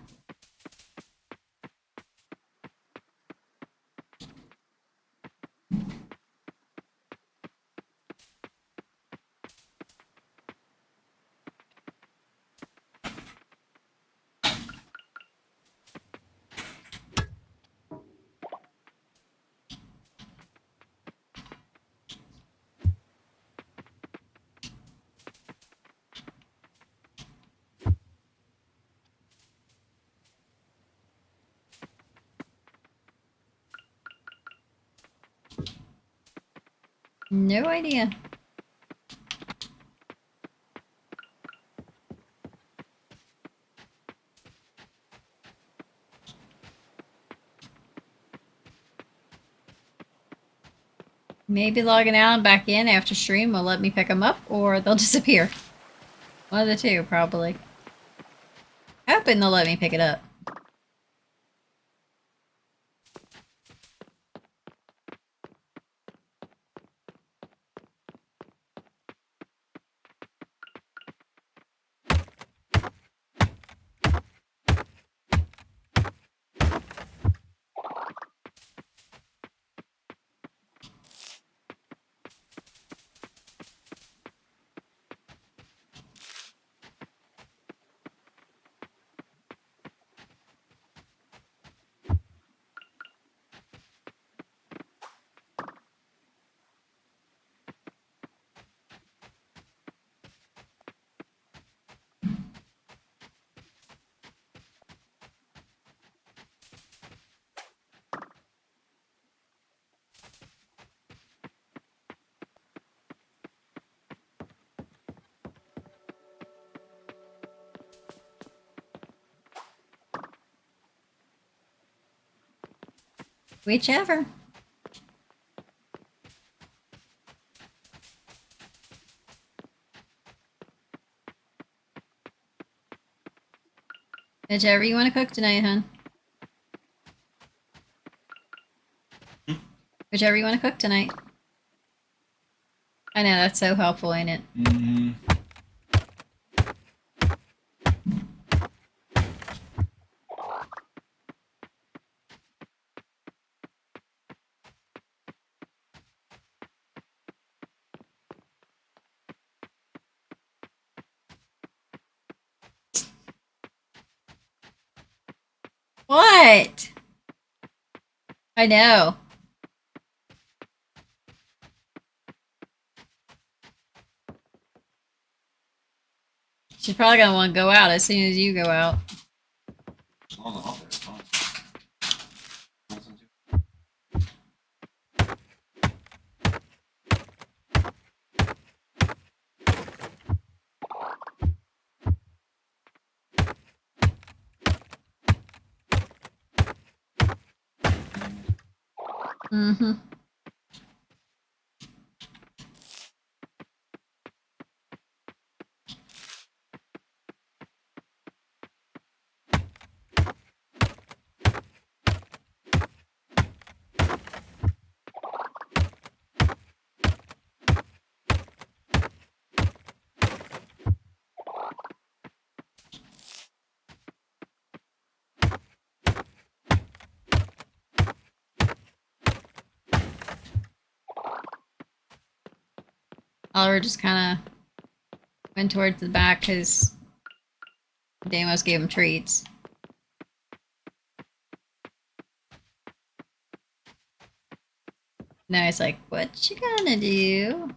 No idea. Maybe logging out and back in after stream will let me pick them up, or they'll disappear. One of the two, probably. Hoping they'll let me pick it up. Whichever. Whichever you want to cook tonight, hon. Whichever you want to cook tonight. I know, that's so helpful, ain't it? Mm-hmm. What? I know. She's probably gonna want to go out as soon as you go out. As long as I'm out there, it's fine. Listen to- Mm-hmm. Oliver just kind of went towards the back because Damos gave him treats. Now he's like, what you gonna do?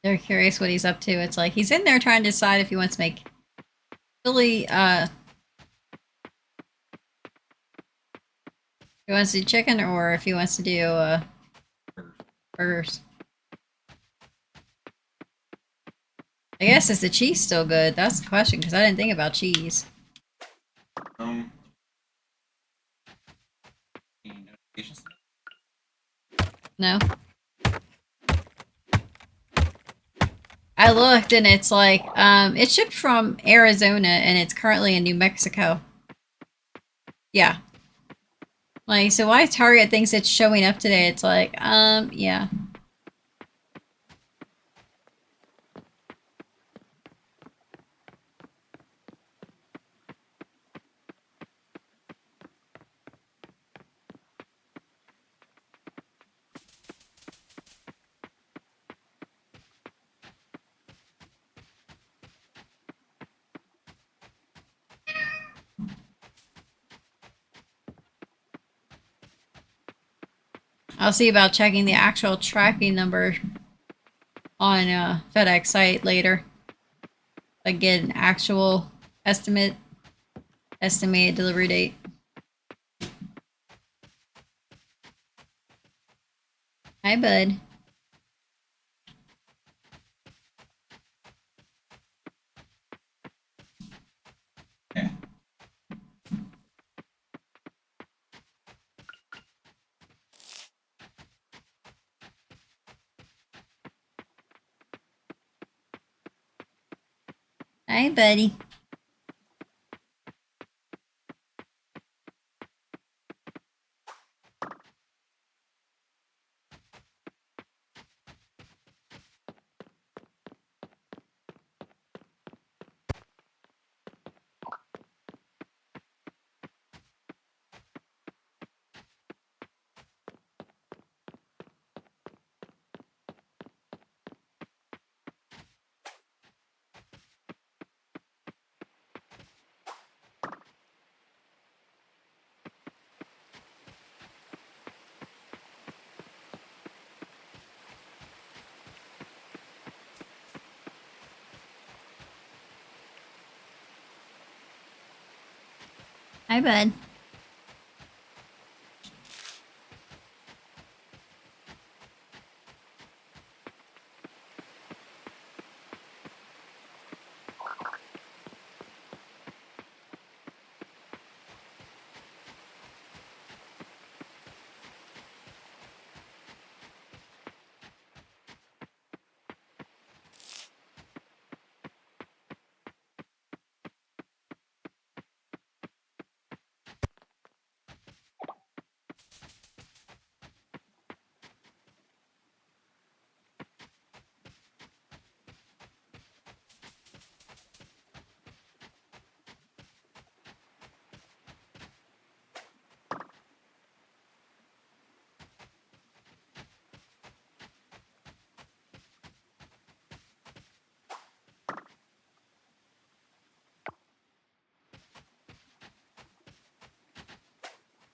They're curious what he's up to. It's like he's in there trying to decide if he wants to make Billy, he wants to do chicken or if he wants to do, burgers. I guess is the cheese still good? That's the question, because I didn't think about cheese. Any notifications? No? I looked and it's like, it's shipped from Arizona and it's currently in New Mexico. Yeah. Like, so why Target thinks it's showing up today? It's like, yeah. I'll see about checking the actual tracking number on FedEx site later. I get an actual estimated delivery date. Hi, bud. Yeah. Hi, buddy. Hi, bud.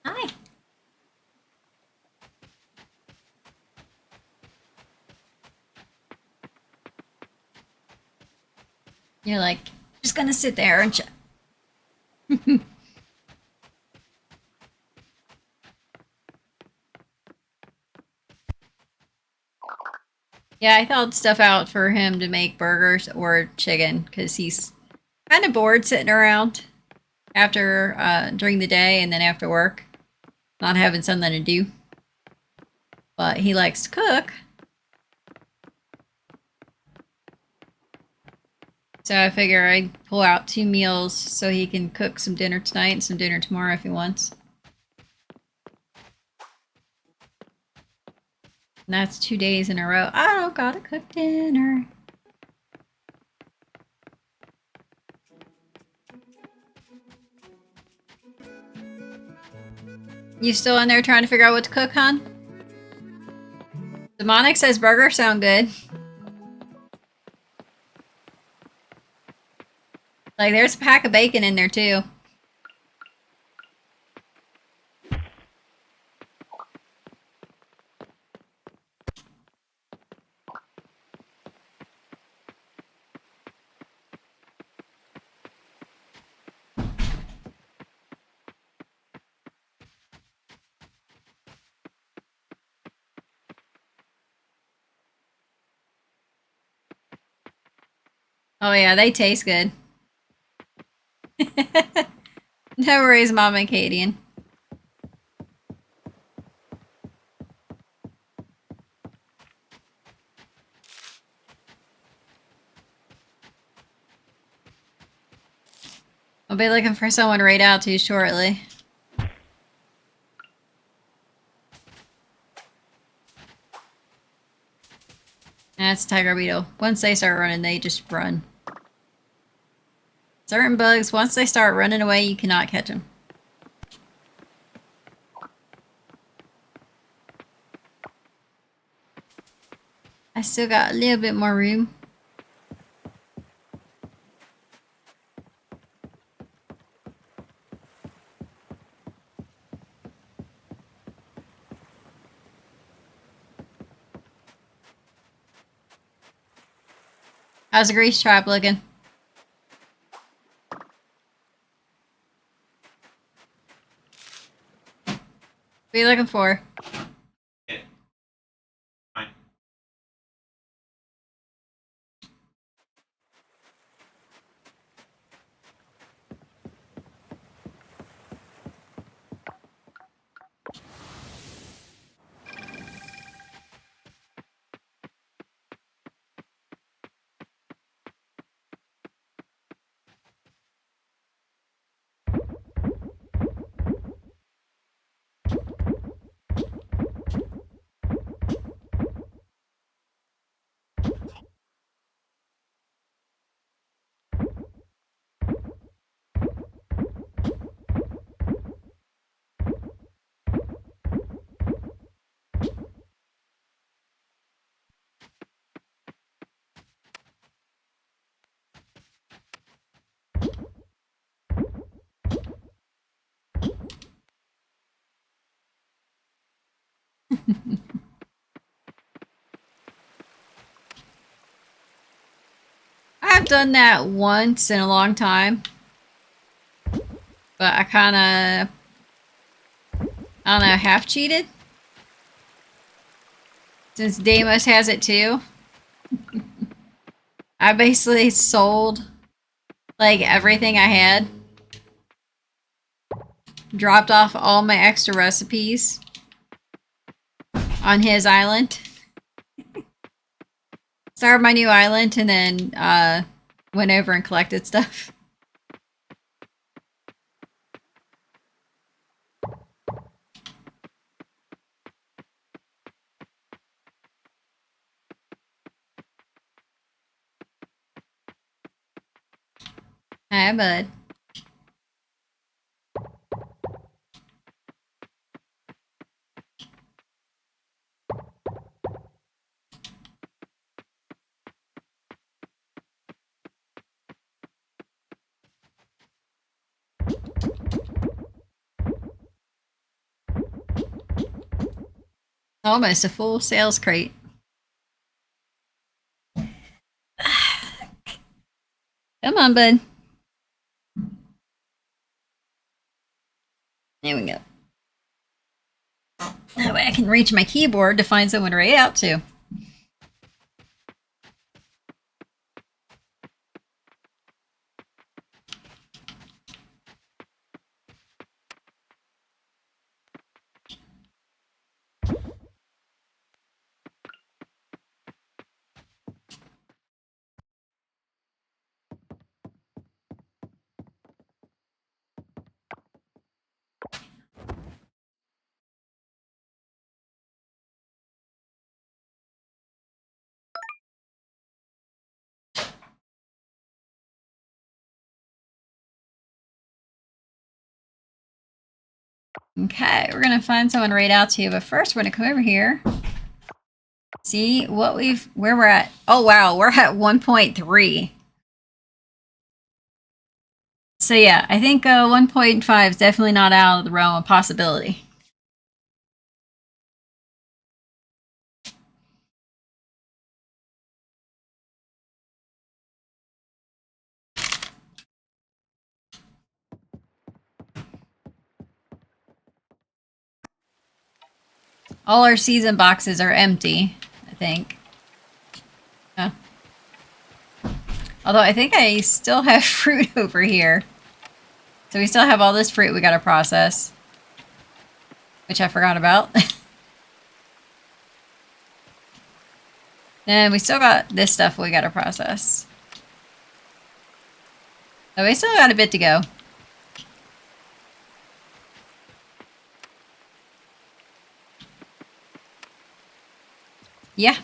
Hi. You're like, just gonna sit there, aren't you? Yeah, I thawed stuff out for him to make burgers or chicken because he's kind of bored sitting around after during the day and then after work, not having something to do. But he likes to cook, so I figure I'd pull out 2 meals so he can cook some dinner tonight and some dinner tomorrow if he wants. And that's 2 days in a row. I don't gotta cook dinner. You still in there trying to figure out what to cook, hon? Demonic says burgers sound good. Like, there's a pack of bacon in there, too. Oh, yeah, they taste good. No worries, Mama and Cadian. I'll be looking for someone to raid out to shortly. That's Tiger Beetle. Once they start running, they just run. Certain bugs, once they start running away, you cannot catch them. I still got a little bit more room. How's the grease trap looking? What are you looking for? Yeah. Fine. I've done that once in a long time. But I kind of, I don't know, half cheated? Since Deimos has it too. I basically sold like everything I had. Dropped off all my extra recipes on his island. Started my new island and then went over and collected stuff. Hi, bud. Almost a full sales crate. Come on, bud. There we go. That way I can reach my keyboard to find someone to write out to. Okay, we're gonna find someone to write out to, but first we're gonna come over here. See what where we're at. Oh wow, we're at 1.3. So yeah, I think 1.5 is definitely not out of the realm of possibility. All our season boxes are empty, I think. Yeah. Although I think I still have fruit over here. So we still have all this fruit we gotta process. Which I forgot about. And we still got this stuff we gotta process. So we still got a bit to go. Yeah.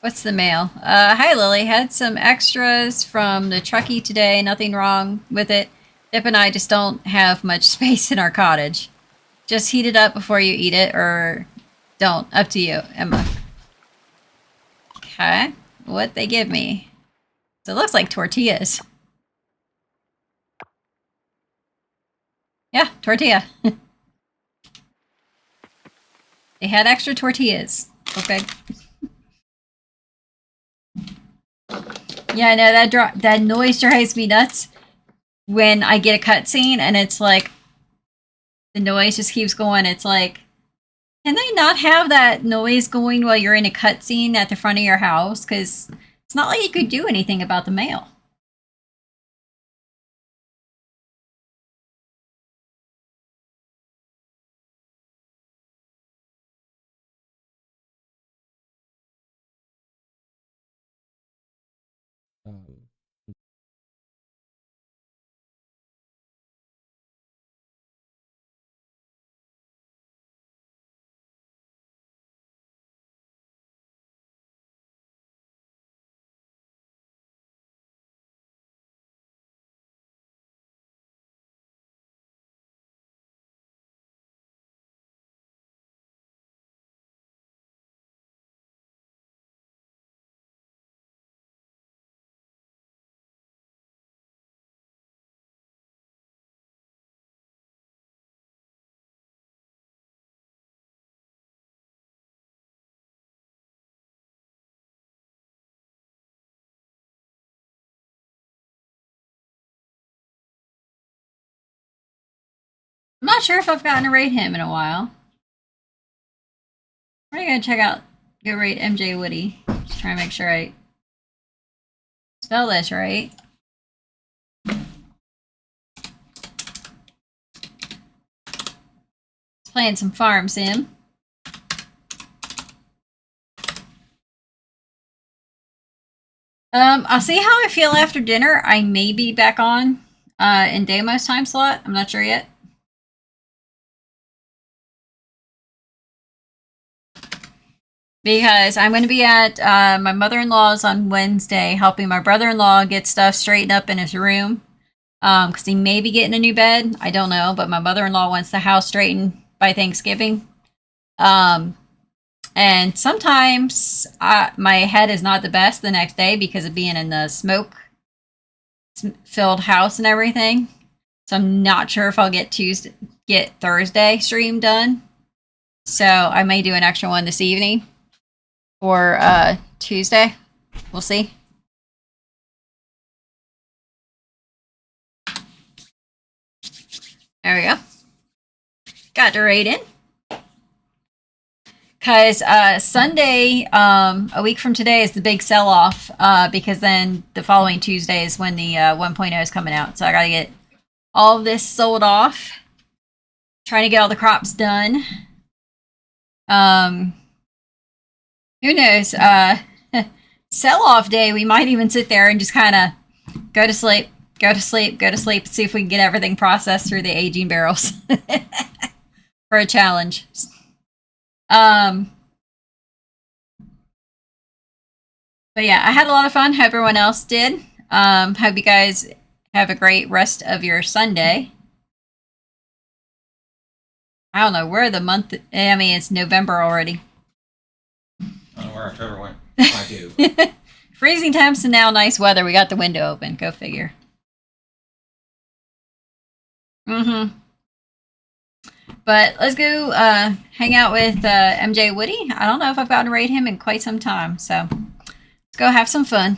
What's the mail? Hi Lily. Had some extras from the truckie today. Nothing wrong with it. Dip and I just don't have much space in our cottage. Just heat it up before you eat it, or don't. Up to you, Emma. Okay. What they give me? So it looks like tortillas. Yeah, tortilla. They had extra tortillas. Okay. Yeah, I know that noise drives me nuts when I get a cutscene and it's like the noise just keeps going. It's like, can they not have that noise going while you're in a cutscene at the front of your house? Because it's not like you could do anything about the mail. Um, not sure if I've gotten to rate him in a while. We're gonna check out, go rate MJ Woody. Just try to make sure I spell this right. Playing some farm sim. I'll see how I feel after dinner. I may be back on in Deimo's time slot. I'm not sure yet. Because I'm going to be at my mother-in-law's on Wednesday, helping my brother-in-law get stuff straightened up in his room. Because he may be getting a new bed. I don't know, but my mother-in-law wants the house straightened by Thanksgiving. And sometimes my head is not the best the next day because of being in the smoke-filled house and everything. So I'm not sure if I'll get Thursday stream done. So I may do an extra one this evening or Tuesday. We'll see. There we go. Got the rate in. Because Sunday, a week from today, is the big sell-off. Because then the following Tuesday is when the 1.0 is coming out. So I got to get all of this sold off. Trying to get all the crops done. Who knows? Sell-off day, we might even sit there and just kind of go to sleep, see if we can get everything processed through the aging barrels for a challenge. But yeah, I had a lot of fun. Hope everyone else did. Hope you guys have a great rest of your Sunday. I don't know where the month. I mean, it's November already. I don't know where October went. I do. Freezing temps and now nice weather. We got the window open. Go figure. But let's go hang out with MJ Woody. I don't know if I've gotten to rate him in quite some time. So let's go have some fun.